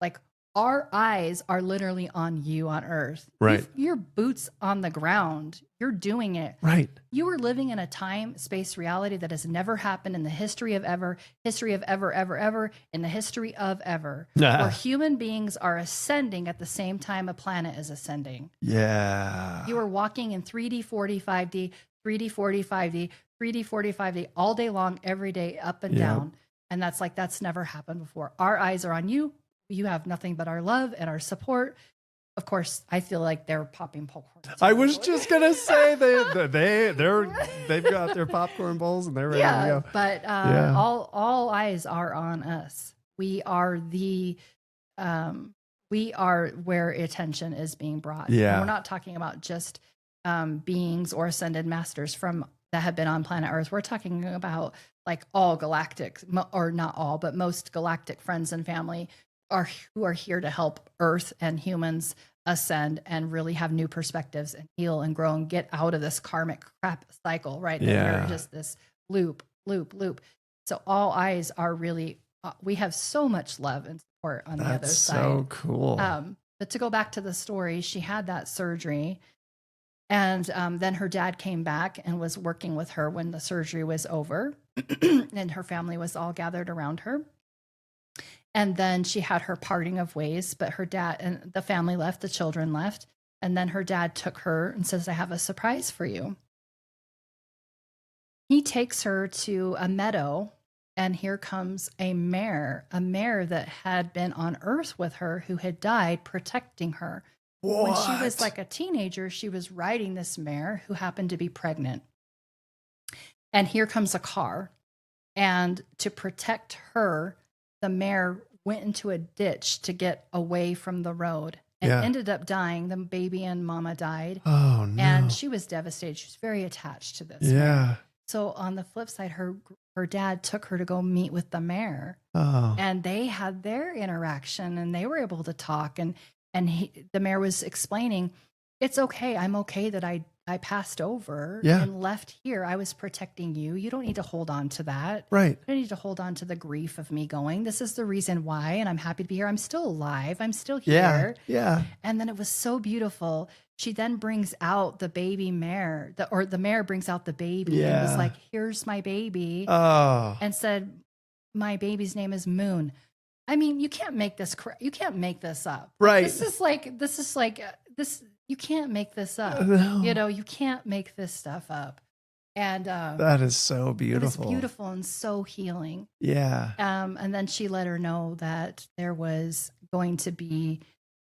S2: like our eyes are literally on you on earth.
S1: Right.
S2: Your boots on the ground. You're doing it.
S1: Right.
S2: You are living in a time, space, reality that has never happened in the history of ever, in the history of ever, where human beings are ascending at the same time a planet is ascending.
S1: Yeah.
S2: You are walking in 3D, 4D, 5D, 3D, 4D, 5D, 3D, 4D, 5D, all day long, every day, up and down. And that's never happened before. Our eyes are on you. You have nothing but our love and our support. Of course, I feel like they're popping popcorn.
S1: I was just gonna say they've got their popcorn bowls and they're ready to go.
S2: But all eyes are on us. We are where attention is being brought.
S1: Yeah.
S2: And we're not talking about just beings or ascended masters that have been on planet Earth. We're talking about like all galactic, or not all, but most galactic friends and family who are here to help Earth and humans ascend and really have new perspectives and heal and grow and get out of this karmic crap cycle, right?
S1: Yeah.
S2: You're just this loop. So all eyes are really, we have so much love and support on the other side.
S1: That's so cool.
S2: But to go back to the story, she had that surgery, and then her dad came back and was working with her when the surgery was over, and her family was all gathered around her. And then she had her parting of ways, but her dad and the family left, the children left. And then her dad took her and says, I have a surprise for you. He takes her to a meadow, and here comes a mare that had been on Earth with her, who had died protecting her.
S1: What?
S2: When she was like a teenager, she was riding this mare who happened to be pregnant. And here comes a car. And to protect her, the mare went into a ditch to get away from the road and ended up dying. The baby and mama died.
S1: Oh, no.
S2: And she was devastated. She was very attached to this mare. So on the flip side, her dad took her to go meet with the mare. Oh. And they had their interaction, and they were able to talk. And And the mayor was explaining, it's okay. I'm okay that I passed over
S1: Yeah.
S2: and left here. I was protecting you. You don't need to hold on to that.
S1: Right.
S2: You don't need to hold on to the grief of me going. This is the reason why, and I'm happy to be here. I'm still alive. I'm still here.
S1: Yeah.
S2: And then it was so beautiful. She then brings out the baby mare, the mare brings out the baby and was like, here's my baby.
S1: Oh.
S2: And said, my baby's name is Moon. I mean, you can't make this you can't make this up.
S1: Right.
S2: This is like you can't make this up.
S1: No.
S2: You know, you can't make this stuff up. And
S1: that is so beautiful.
S2: It was beautiful and so healing.
S1: Yeah.
S2: And then she let her know that there was going to be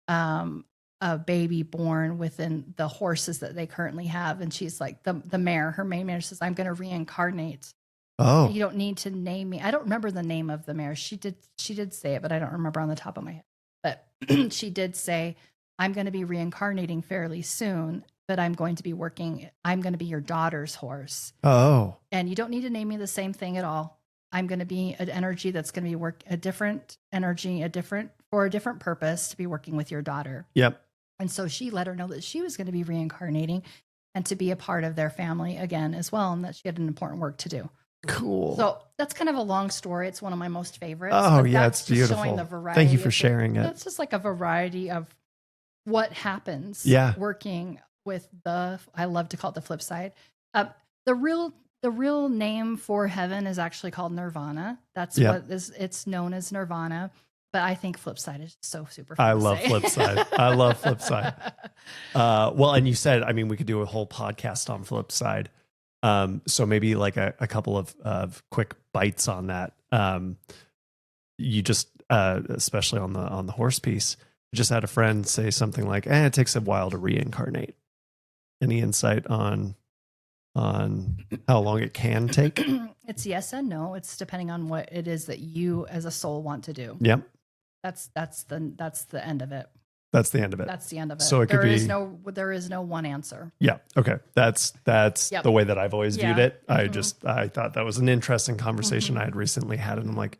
S2: a baby born within the horses that they currently have. And she's like, the mare, her main mare says, I'm going to reincarnate.
S1: Oh.
S2: You don't need to name me. I don't remember the name of the mare. She did say it, but I don't remember on the top of my head. But she did say, I'm going to be reincarnating fairly soon, but I'm going to be your daughter's horse.
S1: Oh.
S2: And you don't need to name me the same thing at all. I'm going to be an energy that's going to be a different energy, for a different purpose to be working with your daughter.
S1: Yep.
S2: And so she let her know that she was going to be reincarnating and to be a part of their family again as well, and that she had an important work to do.
S1: Cool.
S2: So that's kind of a long story. It's one of my most favorites.
S1: Oh, yeah, it's beautiful.
S2: Showing the variety.
S1: Thank you for sharing it.
S2: It's just like a variety of what happens working with I love to call it the flip side. The real name for heaven is actually called nirvana. That's what it's known as nirvana. But I think flip side is so super fun.
S1: I love flip side. I love flip side. Well, and you said, I mean, we could do a whole podcast on flip side. So maybe like a couple of quick bites on that. You just, especially on the horse piece, just had a friend say something like, it takes a while to reincarnate. Any insight on how long it can take?
S2: It's yes and no. It's depending on what it is that you as a soul want to do.
S1: Yep.
S2: That's the end of it.
S1: That's the end of it.
S2: That's the end of it.
S1: So there
S2: is no one answer.
S1: Yeah. Okay. That's the way that I've always viewed it. Mm-hmm. I thought that was an interesting conversation I had recently had. And I'm like,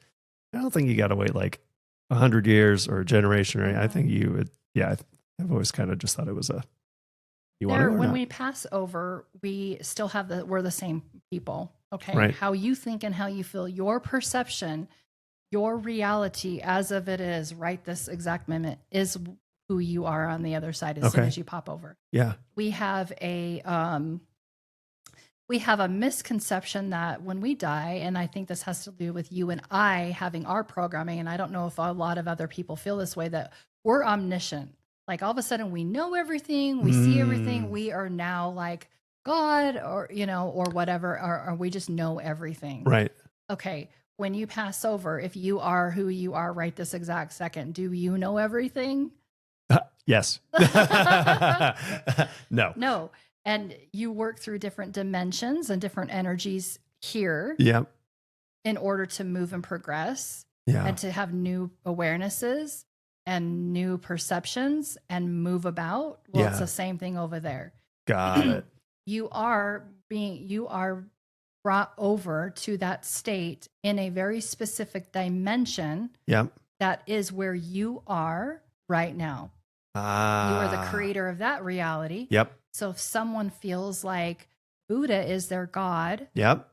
S1: I don't think you got to wait like 100 years or a generation. Or I think you would. Yeah. I've always kind of just thought it was when
S2: we pass over, we still have we're the same people. Okay.
S1: Right.
S2: How you think and how you feel, your perception, your reality as of it is right this exact moment is who you are on the other side as soon as you pop over.
S1: Yeah.
S2: We have a misconception that when we die, and I think this has to do with you and I having our programming, and I don't know if a lot of other people feel this way, that we're omniscient. Like all of a sudden we know everything, we see everything, we are now like God or whatever, or we just know everything.
S1: Right.
S2: Okay. When you pass over, if you are who you are right this exact second, do you know everything?
S1: Yes. No.
S2: And you work through different dimensions and different energies here.
S1: Yeah.
S2: In order to move and progress.
S1: Yeah.
S2: And to have new awarenesses and new perceptions and move about. Well, it's the same thing over there.
S1: Got it.
S2: You are brought over to that state in a very specific dimension.
S1: Yep.
S2: That is where you are right now. You are the creator of that reality.
S1: Yep.
S2: So if someone feels like Buddha is their God.
S1: Yep.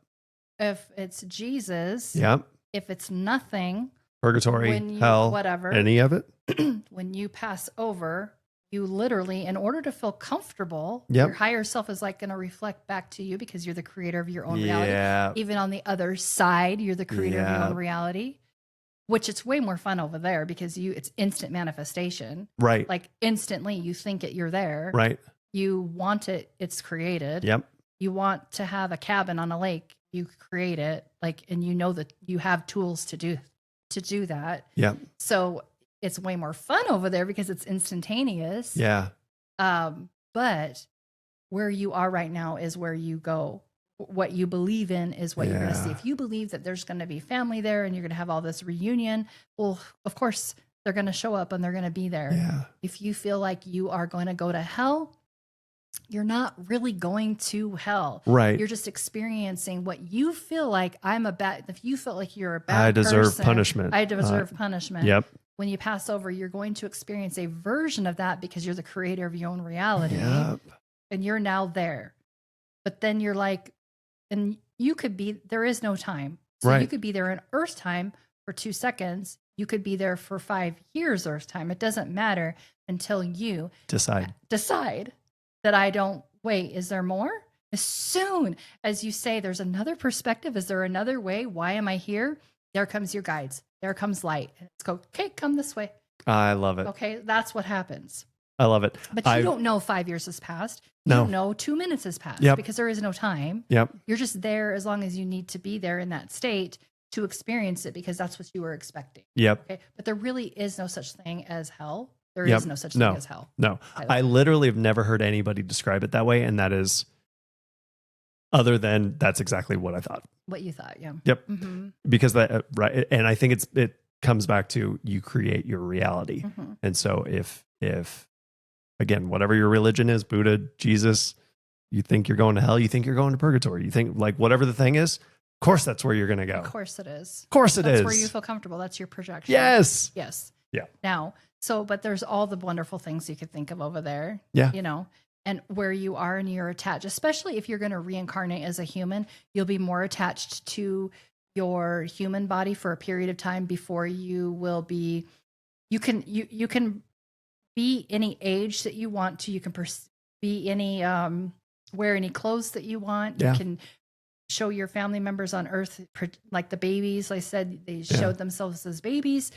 S2: If it's Jesus.
S1: Yep.
S2: If it's nothing.
S1: Purgatory, hell,
S2: whatever.
S1: Any of it.
S2: When you pass over, you literally, in order to feel comfortable,
S1: Yep.
S2: your higher self is like going to reflect back to you because you're the creator of your own reality. Even on the other side, you're the creator of your own reality, which it's way more fun over there because it's instant manifestation.
S1: Right.
S2: Like instantly you think you're there.
S1: Right.
S2: You want it, it's created.
S1: Yep.
S2: You want to have a cabin on a lake, you create it, and you know that you have tools to do that.
S1: Yep.
S2: So it's way more fun over there because it's instantaneous.
S1: Yeah.
S2: But where you are right now is where you go. What you believe in is what you're going to see. If you believe that there's going to be family there and you're going to have all this reunion, well, of course they're going to show up and they're going to be there.
S1: Yeah.
S2: If you feel like you are going to go to hell, you're not really going to hell.
S1: Right.
S2: You're just experiencing what you feel like if you feel like you're a bad
S1: I deserve
S2: person,
S1: punishment.
S2: I deserve punishment.
S1: Yep.
S2: when you pass over, you're going to experience a version of that because you're the creator of your own reality.
S1: Yep.
S2: And you're now there. But then you're like, and you could be, there is no time. So
S1: Right.
S2: you could be there in Earth time for 2 seconds. You could be there for 5 years Earth time. It doesn't matter until you
S1: Decide
S2: that I don't wait. Is there more? As soon as you say there's another perspective, is there another way? Why am I here? There comes your guides. There comes light. And it's go, okay, come this way.
S1: I love it.
S2: Okay, that's what happens.
S1: I love it.
S2: But you don't know 5 years has passed. You
S1: No.
S2: don't know 2 minutes has passed
S1: Yep.
S2: because there is no time.
S1: Yep.
S2: You're just there as long as you need to be there in that state to experience it because that's what you were expecting.
S1: Yep.
S2: Okay. But there really is no such thing as hell. There
S1: Yep.
S2: is no such thing
S1: No.
S2: as hell.
S1: No.
S2: by the way.
S1: I literally have never heard anybody describe it that way. And that is other than that's exactly what I thought.
S2: What you thought, yeah.
S1: Yep.
S2: Mm-hmm.
S1: Because that, right. And I think it comes back to you create your reality.
S2: Mm-hmm.
S1: And so if again, whatever your religion is, Buddha, Jesus, you think you're going to hell, you think you're going to purgatory, you think like whatever the thing is, of course that's where you're going to go.
S2: Of course it is.
S1: Of course it is.
S2: That's where you feel comfortable. That's your projection.
S1: Yes.
S2: Yes.
S1: Yeah.
S2: Now, but there's all the wonderful things you could think of over there.
S1: Yeah.
S2: You know, and where you are and you're attached, especially if you're going to reincarnate as a human, you'll be more attached to your human body for a period of time before you will be, you can be any age that you want to, you can be any, wear any clothes that you want.
S1: Yeah.
S2: You can show your family members on earth, like the babies. I said they showed themselves as babies.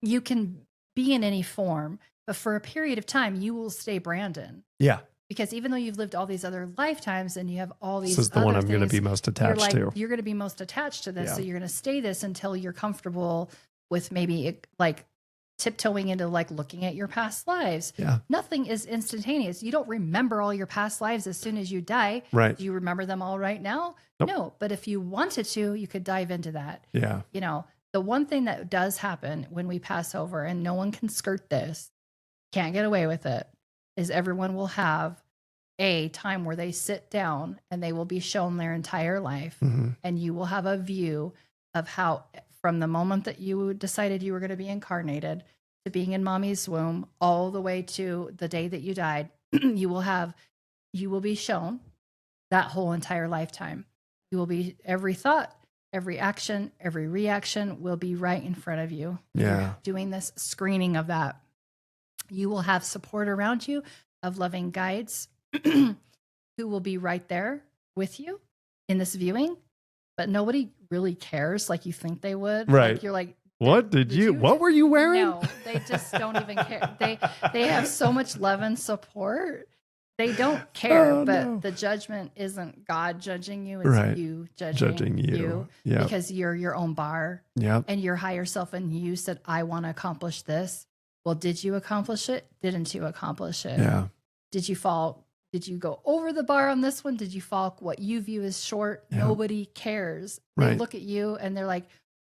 S2: You can be in any form, but for a period of time, you will stay Brandon.
S1: Yeah.
S2: Because even though you've lived all these other lifetimes and you have all these,
S1: This is the one I'm going to be most attached to.
S2: You're going to be most attached to this.
S1: Yeah.
S2: So you're going to stay this until you're comfortable with maybe like tiptoeing into like looking at your past lives.
S1: Yeah.
S2: Nothing is instantaneous. You don't remember all your past lives as soon as you die.
S1: Right.
S2: Do you remember them all right now?
S1: Nope.
S2: No. But if you wanted to, you could dive into that.
S1: Yeah.
S2: You know, the one thing that does happen when we pass over, and no one can skirt this, can't get away with it, is everyone will have a time where they sit down and they will be shown their entire life.
S1: Mm-hmm.
S2: And you will have a view of how, from the moment that you decided you were going to be incarnated to being in mommy's womb, all the way to the day that you died, you will be shown that whole entire lifetime. You will be, every thought, every action, every reaction will be right in front of you.
S1: Yeah.
S2: You're doing this screening of that. You will have support around you of loving guides who will be right there with you in this viewing, but nobody really cares like you think they would.
S1: Right.
S2: Like, you're like,
S1: what what were you wearing?
S2: No, they just don't even care. They have so much love and support. They don't care, but the judgment isn't God judging you. It's you judging you.
S1: Yep.
S2: Because you're your own bar.
S1: Yep.
S2: And your higher self and you said, I want to accomplish this. Well, did you accomplish it? Didn't you accomplish it?
S1: Yeah.
S2: Did you fall? Did you go over the bar on this one? Did you fall what you view as short?
S1: Yeah.
S2: Nobody cares. They look at you and they're like,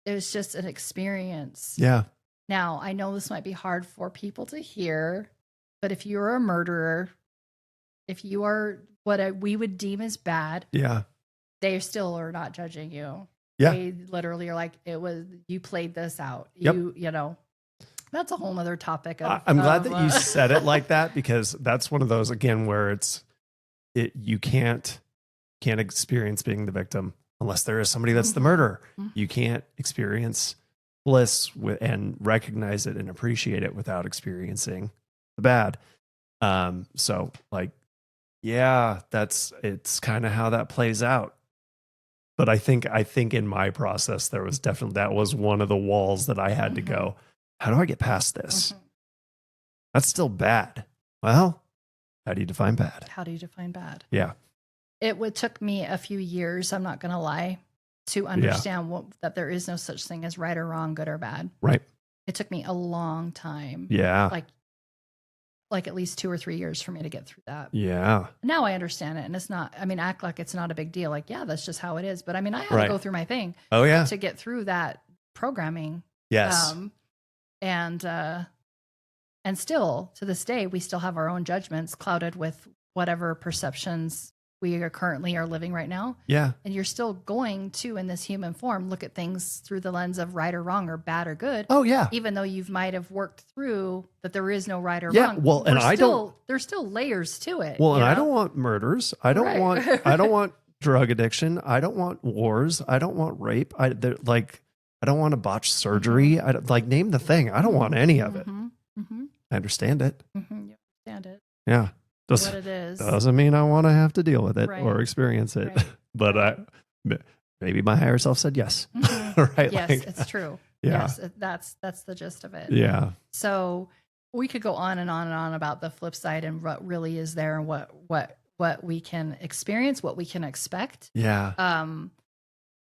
S2: it was just an experience.
S1: Yeah.
S2: Now, I know this might be hard for people to hear, but if you're a murderer, if you are what we would deem as bad, they still are not judging you.
S1: Yeah.
S2: They literally are like, you played this out.
S1: Yep.
S2: You know, that's a whole nother topic.
S1: I'm glad that you said it like that, because that's one of those, again, where you can't experience being the victim unless there is somebody that's the murderer.
S2: Mm-hmm.
S1: You can't experience bliss and recognize it and appreciate it without experiencing the bad. So like, yeah, it's kind of how that plays out. But I think in my process, there was definitely, that was one of the walls that I had to go, how do I get past this?
S2: Mm-hmm.
S1: That's still bad. Well, how do you define bad?
S2: How do you define bad?
S1: Yeah.
S2: It took me a few years, I'm not going to lie, to understand that there is no such thing as right or wrong, good or bad.
S1: Right.
S2: It took me a long time.
S1: Yeah.
S2: Like at least 2 or 3 years for me to get through that.
S1: Yeah.
S2: Now I understand it. And it's not, I mean, act like it's not a big deal. Like, yeah, that's just how it is. But I mean, I had to go through my thing.
S1: Oh, yeah.
S2: To get through that programming.
S1: Yes.
S2: And still to this day, we still have our own judgments clouded with whatever perceptions we are currently are living right now.
S1: Yeah.
S2: And you're still going to, in this human form, look at things through the lens of right or wrong or bad or good.
S1: Oh, yeah.
S2: Even though you might have worked through that there is no right or
S1: Yeah.
S2: wrong.
S1: Well, and
S2: there's still layers to it.
S1: Well, and I don't want murders. I don't want drug addiction. I don't want wars. I don't want rape. I don't want a botched surgery. I don't, like, name the thing. I don't want any of it. I understand it.
S2: You understand it.
S1: Yeah.
S2: What it is.
S1: Doesn't mean I want to have to deal with it or experience it.
S2: Right.
S1: But maybe my higher self said yes. Right?
S2: Yes,
S1: like,
S2: it's true.
S1: Yeah.
S2: Yes, that's the gist of it.
S1: Yeah.
S2: So we could go on and on and on about the flip side and what really is there and what we can experience, what we can expect.
S1: Yeah.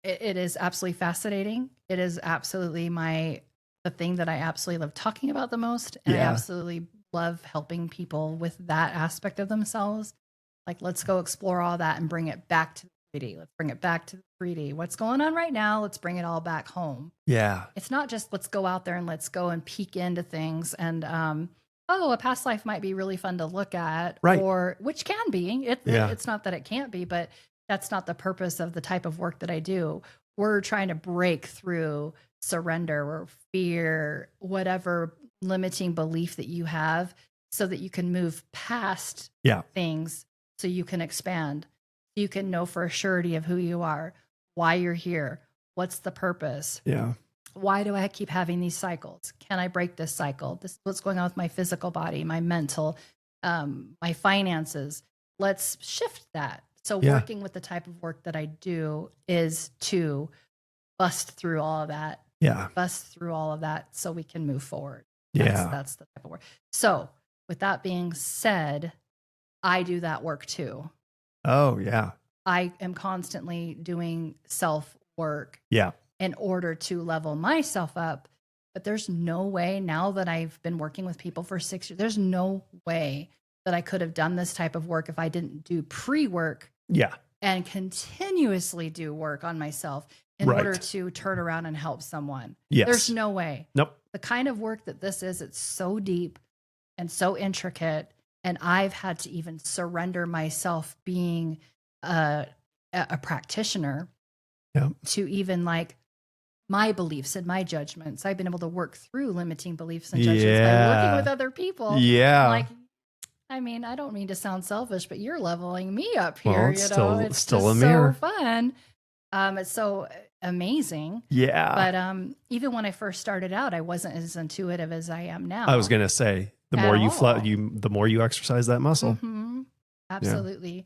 S2: It is absolutely fascinating. It is absolutely the thing that I absolutely love talking about the most. And I absolutely love helping people with that aspect of themselves. Like, let's go explore all that and bring it back to the 3D. Let's bring it back to the 3D. What's going on right now? Let's bring it all back home.
S1: Yeah.
S2: It's not just let's go out there and let's go and peek into things. And, a past life might be really fun to look at.
S1: Right.
S2: Or which can be. It's not that it can't be, but that's not the purpose of the type of work that I do. We're trying to break through surrender or fear, whatever limiting belief that you have, so that you can move past things, so you can expand. You can know for a surety of who you are, why you're here, what's the purpose.
S1: Yeah.
S2: Why do I keep having these cycles? Can I break this cycle? This is what's going on with my physical body, my mental, my finances. Let's shift that. So working with the type of work that I do is to bust through all of that.
S1: Yeah.
S2: Bust through all of that so we can move forward. That's the type of work. So with that being said, I do that work too.
S1: Oh, yeah.
S2: I am constantly doing self work.
S1: Yeah.
S2: In order to level myself up. But there's no way, now that I've been working with people for 6 years, there's no way that I could have done this type of work if I didn't do pre-work.
S1: Yeah.
S2: And continuously do work on myself in order to turn around and help someone.
S1: Yes.
S2: There's no way.
S1: Nope.
S2: The kind of work that this is, it's so deep and so intricate. And I've had to even surrender myself being a practitioner to even like my beliefs and my judgments. I've been able to work through limiting beliefs and judgments by working with other people.
S1: Yeah.
S2: Like, I mean, I don't mean to sound selfish, but you're leveling me up here.
S1: Well, it's
S2: it's
S1: still
S2: just
S1: a mirror.
S2: so fun. It's so amazing.
S1: Yeah.
S2: But even when I first started out, I wasn't as intuitive as I am now.
S1: I was going to say, the more the more you exercise that muscle.
S2: Mm-hmm. Absolutely. Yeah.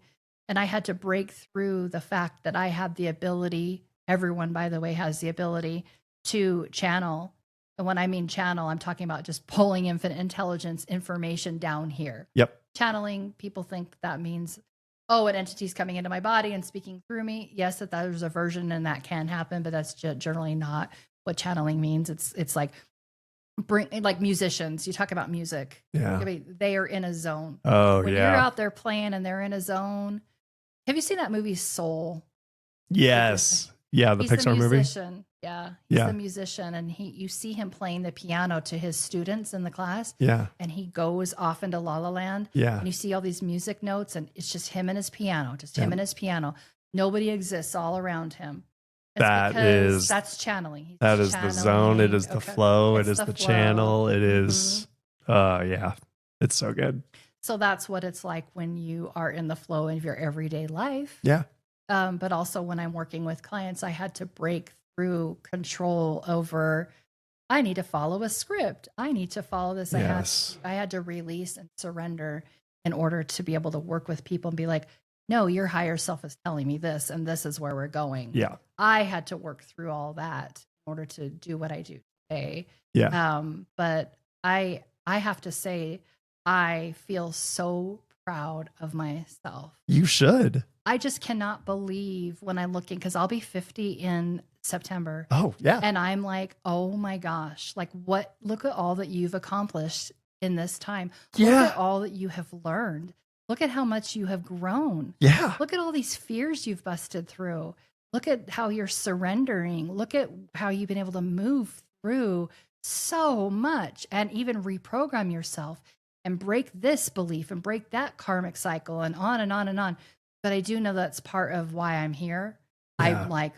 S2: And I had to break through the fact that I had the ability, everyone, by the way, has the ability to channel. And when I mean channel, I'm talking about just pulling infinite intelligence information down here.
S1: Yep.
S2: Channeling, people think that means, an entity's coming into my body and speaking through me. Yes, that there's a version and that can happen, but that's generally not what channeling means. It's like like musicians. You talk about music.
S1: Yeah.
S2: They are in a zone.
S1: Oh,
S2: when you're out there playing and they're in a zone. Have you seen that movie Soul?
S1: Yes. Yeah, the Pixar movie.
S2: Yeah, he's the musician, and you see him playing the piano to his students in the class. Yeah, and he goes off into La La Land. Yeah, and you see all these music notes, and it's just him and his piano, him and his piano. Nobody exists all around him. That's channeling.
S1: That is the zone. It is the flow. It is the channel. It is. Yeah, it's so good.
S2: So that's what it's like when you are in the flow of your everyday life.
S1: Yeah.
S2: But also when I'm working with clients, I had to break through control over, I need to follow a script. I need to follow this.
S1: Yes.
S2: I had to release and surrender in order to be able to work with people and be like, no, your higher self is telling me this, and this is where we're going.
S1: Yeah.
S2: I had to work through all that in order to do what I do today.
S1: Yeah.
S2: But I have to say, I feel so proud of myself.
S1: You should.
S2: I just cannot believe when I'm looking, because I'll be 50 in September.
S1: Oh, yeah.
S2: And I'm like, oh my gosh, like look at all that you've accomplished in this time.
S1: Yeah.
S2: Look at all that you have learned. Look at how much you have grown.
S1: Yeah.
S2: Look at all these fears you've busted through. Look at how you're surrendering. Look at how you've been able to move through so much and even reprogram yourself and break this belief and break that karmic cycle and on and on and on. but I do know that's part of why I'm here.
S1: Yeah.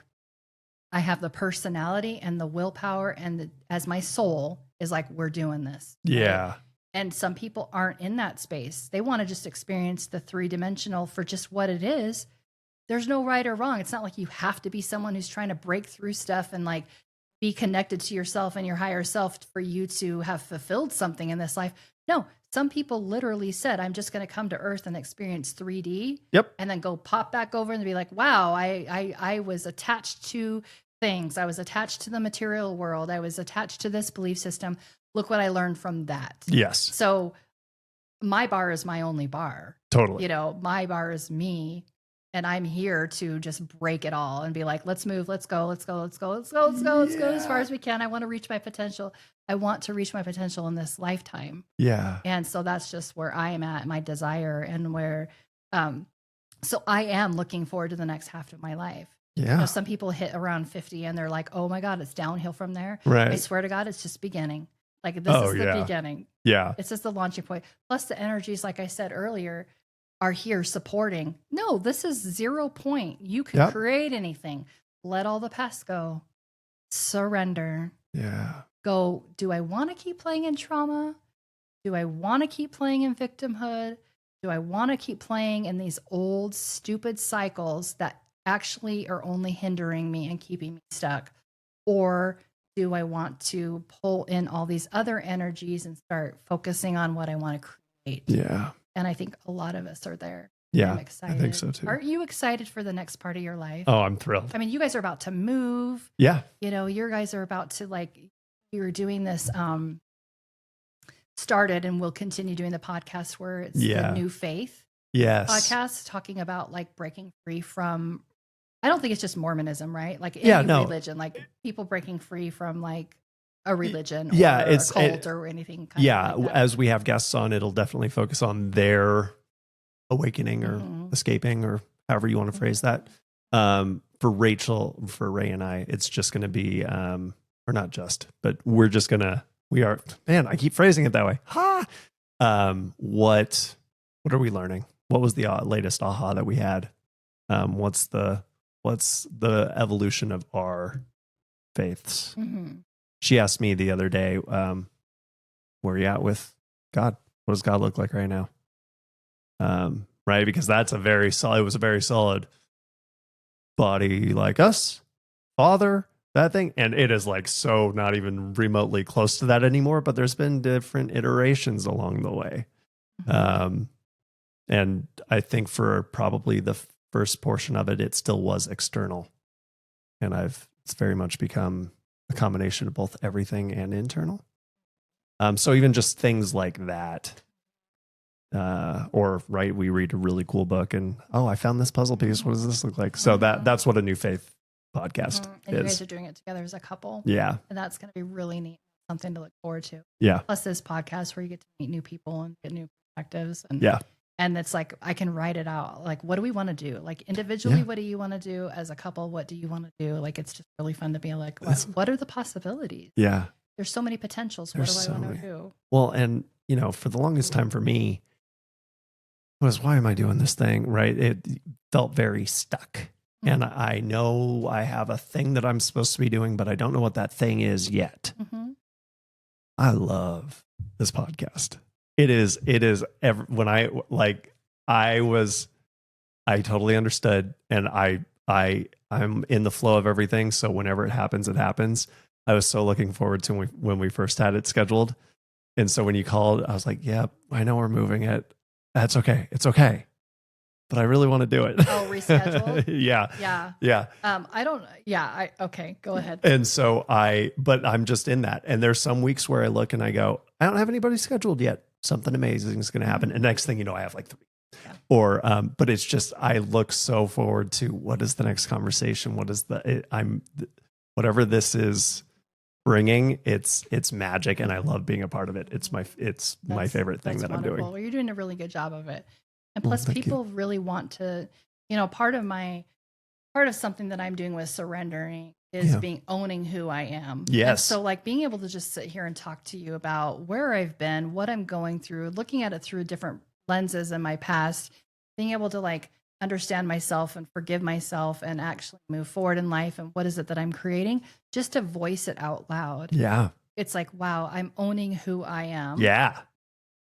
S2: I have the personality and the willpower, and as my soul is like, we're doing this.
S1: Yeah.
S2: Right? And some people aren't in that space. They want to just experience the 3-dimensional for just what it is. There's no right or wrong. It's not like you have to be someone who's trying to break through stuff and like be connected to yourself and your higher self for you to have fulfilled something in this life. No, some people literally said, I'm just going to come to Earth and experience 3D.
S1: Yep.
S2: And then go pop back over and be like, wow, I was attached to things. I was attached to the material world. I was attached to this belief system. Look what I learned from that.
S1: Yes.
S2: So my bar is my only bar.
S1: Totally.
S2: You know, my bar is me. And I'm here to just break it all and be like, let's move, let's go as far as we can. I want to reach my potential. I want to reach my potential in this lifetime.
S1: Yeah.
S2: And so that's just where I am at, my desire, and where, so I am looking forward to the next half of my life.
S1: Yeah.
S2: You know, some people hit around 50 and they're like, oh my God, it's downhill from there.
S1: Right.
S2: I swear to God, it's just beginning. Like this is the beginning.
S1: Yeah.
S2: It's just the launching point. Plus the energies, like I said earlier, are here supporting. No, this is 0 point. You can create anything. Let all the past go. Surrender.
S1: Yeah.
S2: Go, do I want to keep playing in trauma? Do I want to keep playing in victimhood? Do I want to keep playing in these old, stupid cycles that actually are only hindering me and keeping me stuck? Or do I want to pull in all these other energies and start focusing on what I want to create?
S1: Yeah.
S2: And I think a lot of us are there.
S1: Yeah,
S2: I'm excited.
S1: I think so too.
S2: Aren't you excited for the next part of your life?
S1: Oh, I'm thrilled.
S2: I mean, you guys are about to move.
S1: Yeah.
S2: You know, your guys are about to you're doing this, started and will continue doing the podcast where it's the New Faith podcast, talking about like breaking free from, I don't think it's just Mormonism, right? Like any religion, like people breaking free from like a religion or a cult or anything.
S1: As we have guests on, it'll definitely focus on their awakening or escaping or however you want to phrase that. For Rachel, for Ray and I, it's just going to be, or not just, but I keep phrasing it that way. What are we learning? What was the latest aha that we had? What's the evolution of our faiths?
S2: Mm-hmm.
S1: She asked me the other day, where are you at with God? What does God look like right now? Right. Because it was a very solid body like us, Father, that thing. And it is like, so not even remotely close to that anymore, but there's been different iterations along the way.
S2: Mm-hmm.
S1: And I think for probably the first portion of it, it still was external. And it's very much become a combination of both everything and internal. So even just things like that, we read a really cool book and, I found this puzzle piece. What does this look like? So that's what a New Faith podcast
S2: and
S1: is.
S2: You guys are doing it together as a couple.
S1: Yeah.
S2: And that's going to be really neat. Something to look forward to.
S1: Yeah.
S2: Plus this podcast where you get to meet new people and get new perspectives. And And it's like, I can write it out. Like, what do we want to do? Like individually, what do you want to do? As a couple, what do you want to do? Like, it's just really fun to be like, what are the possibilities?
S1: Yeah.
S2: There's so many potentials. What do I want to do?
S1: Well, and for the longest time for me was, why am I doing this thing? Right. It felt very stuck. Mm-hmm. And I know I have a thing that I'm supposed to be doing, but I don't know what that thing is yet.
S2: Mm-hmm.
S1: I love this podcast. It is when I totally understood, and I'm in the flow of everything. So whenever it happens, it happens. I was so looking forward to when we first had it scheduled. And so when you called, I was like, yeah, I know we're moving it. That's okay. It's okay. But I really want to do it.
S2: Oh, reschedule?
S1: Yeah.
S2: Okay, go ahead.
S1: And so but I'm just in that. And there's some weeks where I look and I go, I don't have anybody scheduled yet. Something amazing is going to happen. And next thing you know, I have like 3. Yeah. But it's just, I look so forward to what is the next conversation? What is whatever this is bringing, it's magic. And I love being a part of it. It's my favorite thing that wonderful. I'm doing.
S2: Well, you're doing a really good job of it. And plus people really want to, part of something that I'm doing with surrendering is owning who I am.
S1: Yes.
S2: And so like being able to just sit here and talk to you about where I've been, what I'm going through, looking at it through different lenses in my past, being able to like understand myself and forgive myself and actually move forward in life. And what is it that I'm creating? Just to voice it out loud.
S1: Yeah.
S2: It's like, wow, I'm owning who I am.
S1: Yeah.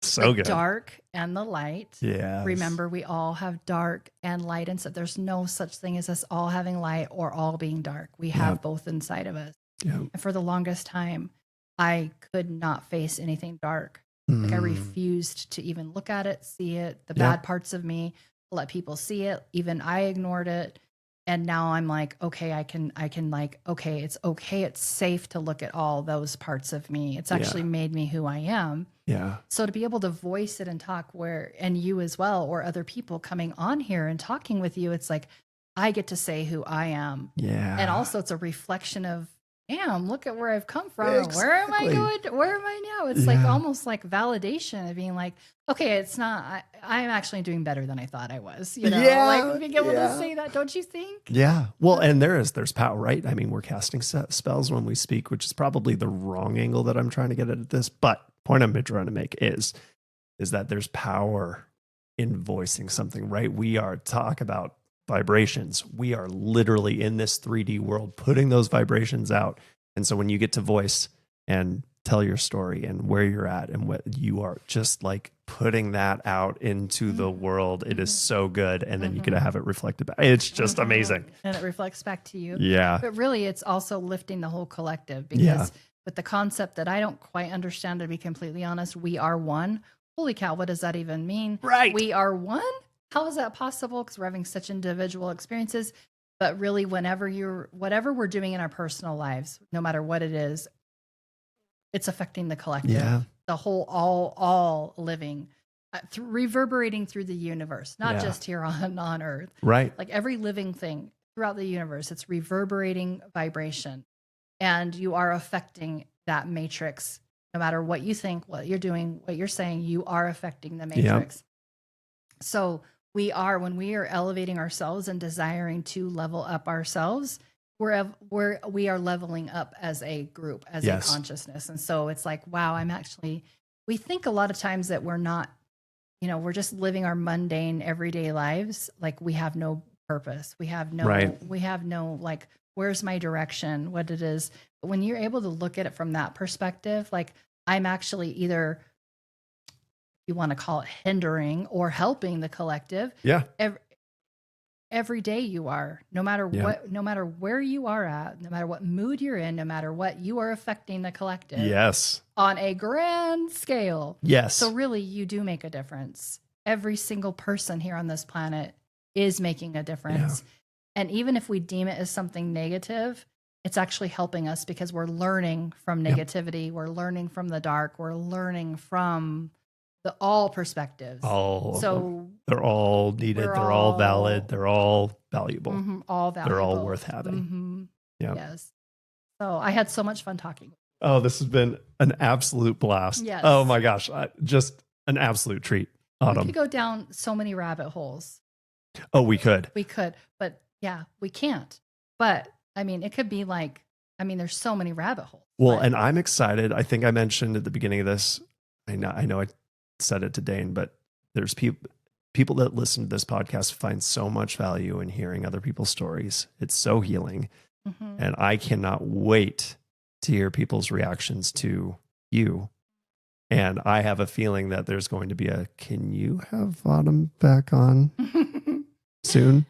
S1: So
S2: the
S1: good.
S2: Dark and the light.
S1: Yeah.
S2: Remember, we all have dark and light. And so there's no such thing as us all having light or all being dark. We have both inside of us.
S1: Yeah.
S2: And for the longest time, I could not face anything dark. Like I refused to even look at it, see it, the bad parts of me, let people see it. Even I ignored it. And now I'm like, okay, I can like, okay, it's okay. It's safe to look at all those parts of me. It's actually made me who I am.
S1: Yeah.
S2: So to be able to voice it and talk and you as well, or other people coming on here and talking with you, it's like, I get to say who I am.
S1: Yeah.
S2: And also it's a reflection of, damn, look at where I've come from.
S1: Exactly.
S2: Where am I going? Where am I now? It's like almost like validation of being like, okay, it's not, I'm actually doing better than I thought I was. You know, like being able to say that, don't you think?
S1: Yeah. Well, and there's power, right? I mean, we're casting spells when we speak, which is probably the wrong angle that I'm trying to get at this. But point I'm trying to make is that there's power in voicing something, right? We are talk about vibrations. We are literally in this 3D world putting those vibrations out. And so when you get to voice and tell your story and where you're at and what you are just like putting that out into the world, it is so good. And then you get to have it reflected back. It's just amazing.
S2: And it reflects back to you.
S1: Yeah.
S2: But really it's also lifting the whole collective because with the concept that I don't quite understand, to be completely honest, we are one. Holy cow, what does that even mean?
S1: Right.
S2: We are one? How is that possible? Because we're having such individual experiences. But really, whatever we're doing in our personal lives, no matter what it is, it's affecting the collective, the whole, all living, reverberating through the universe, not just here on Earth.
S1: Right.
S2: Like every living thing throughout the universe, it's reverberating vibration. And you are affecting that matrix. No matter what you think, what you're doing, what you're saying, you are affecting the matrix. Yep. So when we are elevating ourselves and desiring to level up ourselves, we are leveling up as a group, as a consciousness. And so it's like, wow, we think a lot of times that we're not, we're just living our mundane everyday lives. Like we have no purpose. We have no, like, where's my direction, what it is. But when you're able to look at it from that perspective, like I'm actually either, you want to call it hindering or helping the collective.
S1: Yeah.
S2: Every day you are, no matter where you are at, no matter what mood you're in, no matter what, you are affecting the collective. Yes. On a grand scale.
S1: Yes.
S2: So really you do make a difference. Every single person here on this planet is making a difference. Yeah. And even if we deem it as something negative, it's actually helping us because we're learning from negativity. Yep. We're learning from the dark. We're learning from all perspectives. So
S1: they're all needed. They're all valid. They're all valuable.
S2: All valuable.
S1: They're all worth having. Yeah.
S2: Yes. So I had so much fun talking.
S1: Oh, this has been an absolute blast.
S2: Yes.
S1: Oh my gosh. Just an absolute treat. Autumn.
S2: We could go down so many rabbit holes.
S1: Oh, we could.
S2: We could. But yeah, we can't. But I mean, it could be like, there's so many rabbit holes.
S1: Well, and I'm excited. I think I mentioned at the beginning of this, I know I said it to Dane, but there's people that listen to this podcast find so much value in hearing other people's stories. It's so healing. And I cannot wait to hear people's reactions to you. And I have a feeling that there's going to be can you have Autumn back on soon?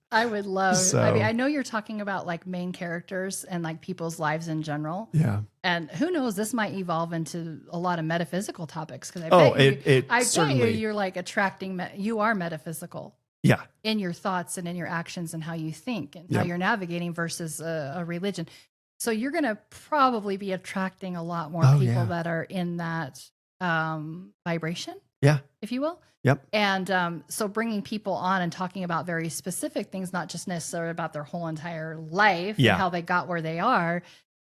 S2: I would love. I know you're talking about like main characters and like people's lives in general. Yeah. And who knows, this might evolve into a lot of metaphysical topics because I bet you're like you are metaphysical. Yeah. In your thoughts and in your actions and how you think and how you're navigating versus a religion. So you're going to probably be attracting a lot more people that are in that vibration. Yeah. If you will. Yep. And so bringing people on and talking about very specific things, not just necessarily about their whole entire life and how they got where they are,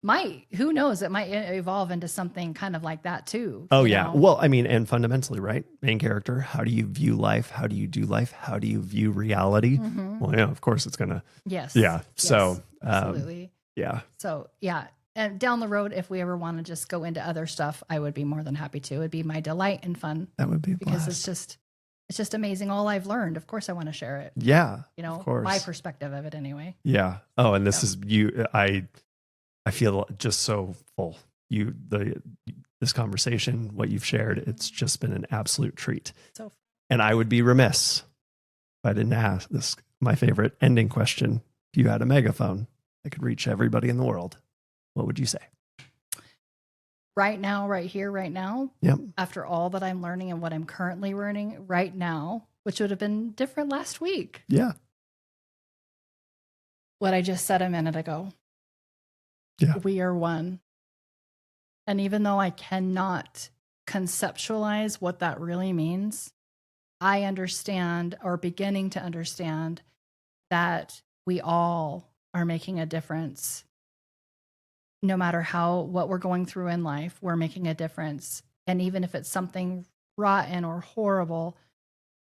S2: who knows, it might evolve into something kind of like that too. Oh, yeah. Know? Well, and fundamentally, right? Main character, how do you view life? How do you do life? How do you view reality? Well, yeah, of course it's going to. Yes. Yeah. So, absolutely. Yeah. So, yeah. And down the road, if we ever want to just go into other stuff, I would be more than happy to. It'd be my delight and fun. That would be because it's just it's just amazing all I've learned. Of course I want to share it.
S1: Yeah.
S2: You know,
S1: of course.
S2: my perspective of it anyway.
S1: Yeah. Oh, and this is you. I feel just so full. This conversation, what you've shared, it's just been an absolute treat.
S2: So,
S1: and I would be remiss if I didn't ask this, my favorite ending question. If you had a megaphone that could reach everybody in the world, what would you say?
S2: Right now, right here, right now,
S1: yep.
S2: After all that I'm learning and what I'm currently learning right now, which would have been different last week.
S1: Yeah.
S2: What I just said a minute ago.
S1: Yeah.
S2: We are one. And even though I cannot conceptualize what that really means, I understand, or beginning to understand, that we all are making a difference. No matter what we're going through in life, we're making a difference. And even if it's something rotten or horrible,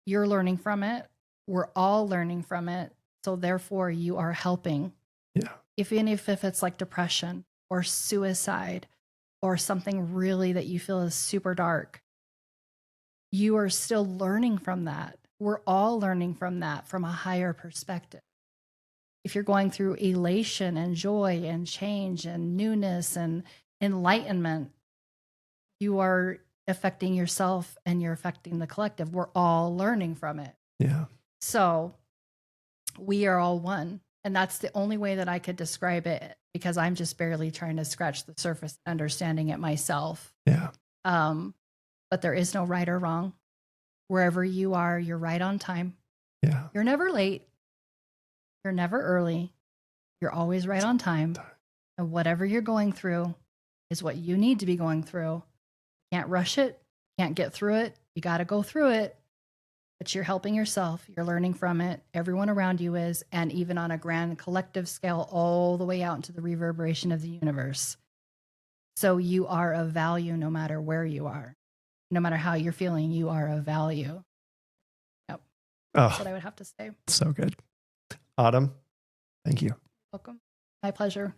S2: you're learning from it. We're all learning from it. So therefore, you are helping.
S1: Yeah.
S2: Even if it's like depression or suicide or something really that you feel is super dark, you are still learning from that. We're all learning from that from a higher perspective. If you're going through elation and joy and change and newness and enlightenment, you are affecting yourself and you're affecting the collective. We're all learning from it.
S1: Yeah.
S2: So we are all one. And that's the only way that I could describe it, because I'm just barely trying to scratch the surface, understanding it myself.
S1: Yeah.
S2: But there is no right or wrong. Wherever you are, you're right on time.
S1: Yeah.
S2: You're never late. You're never early. You're always right on time. And whatever you're going through is what you need to be going through. Can't rush it. Can't get through it. You got to go through it. But you're helping yourself. You're learning from it. Everyone around you is. And even on a grand collective scale, all the way out into the reverberation of the universe. So you are of value no matter where you are. No matter how you're feeling, you are of value. Yep. That's what I would have to say.
S1: So good. Autumn, thank you.
S2: Welcome. My pleasure.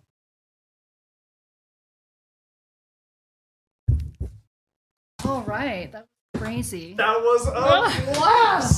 S2: All right. That was crazy.
S1: That was a blast.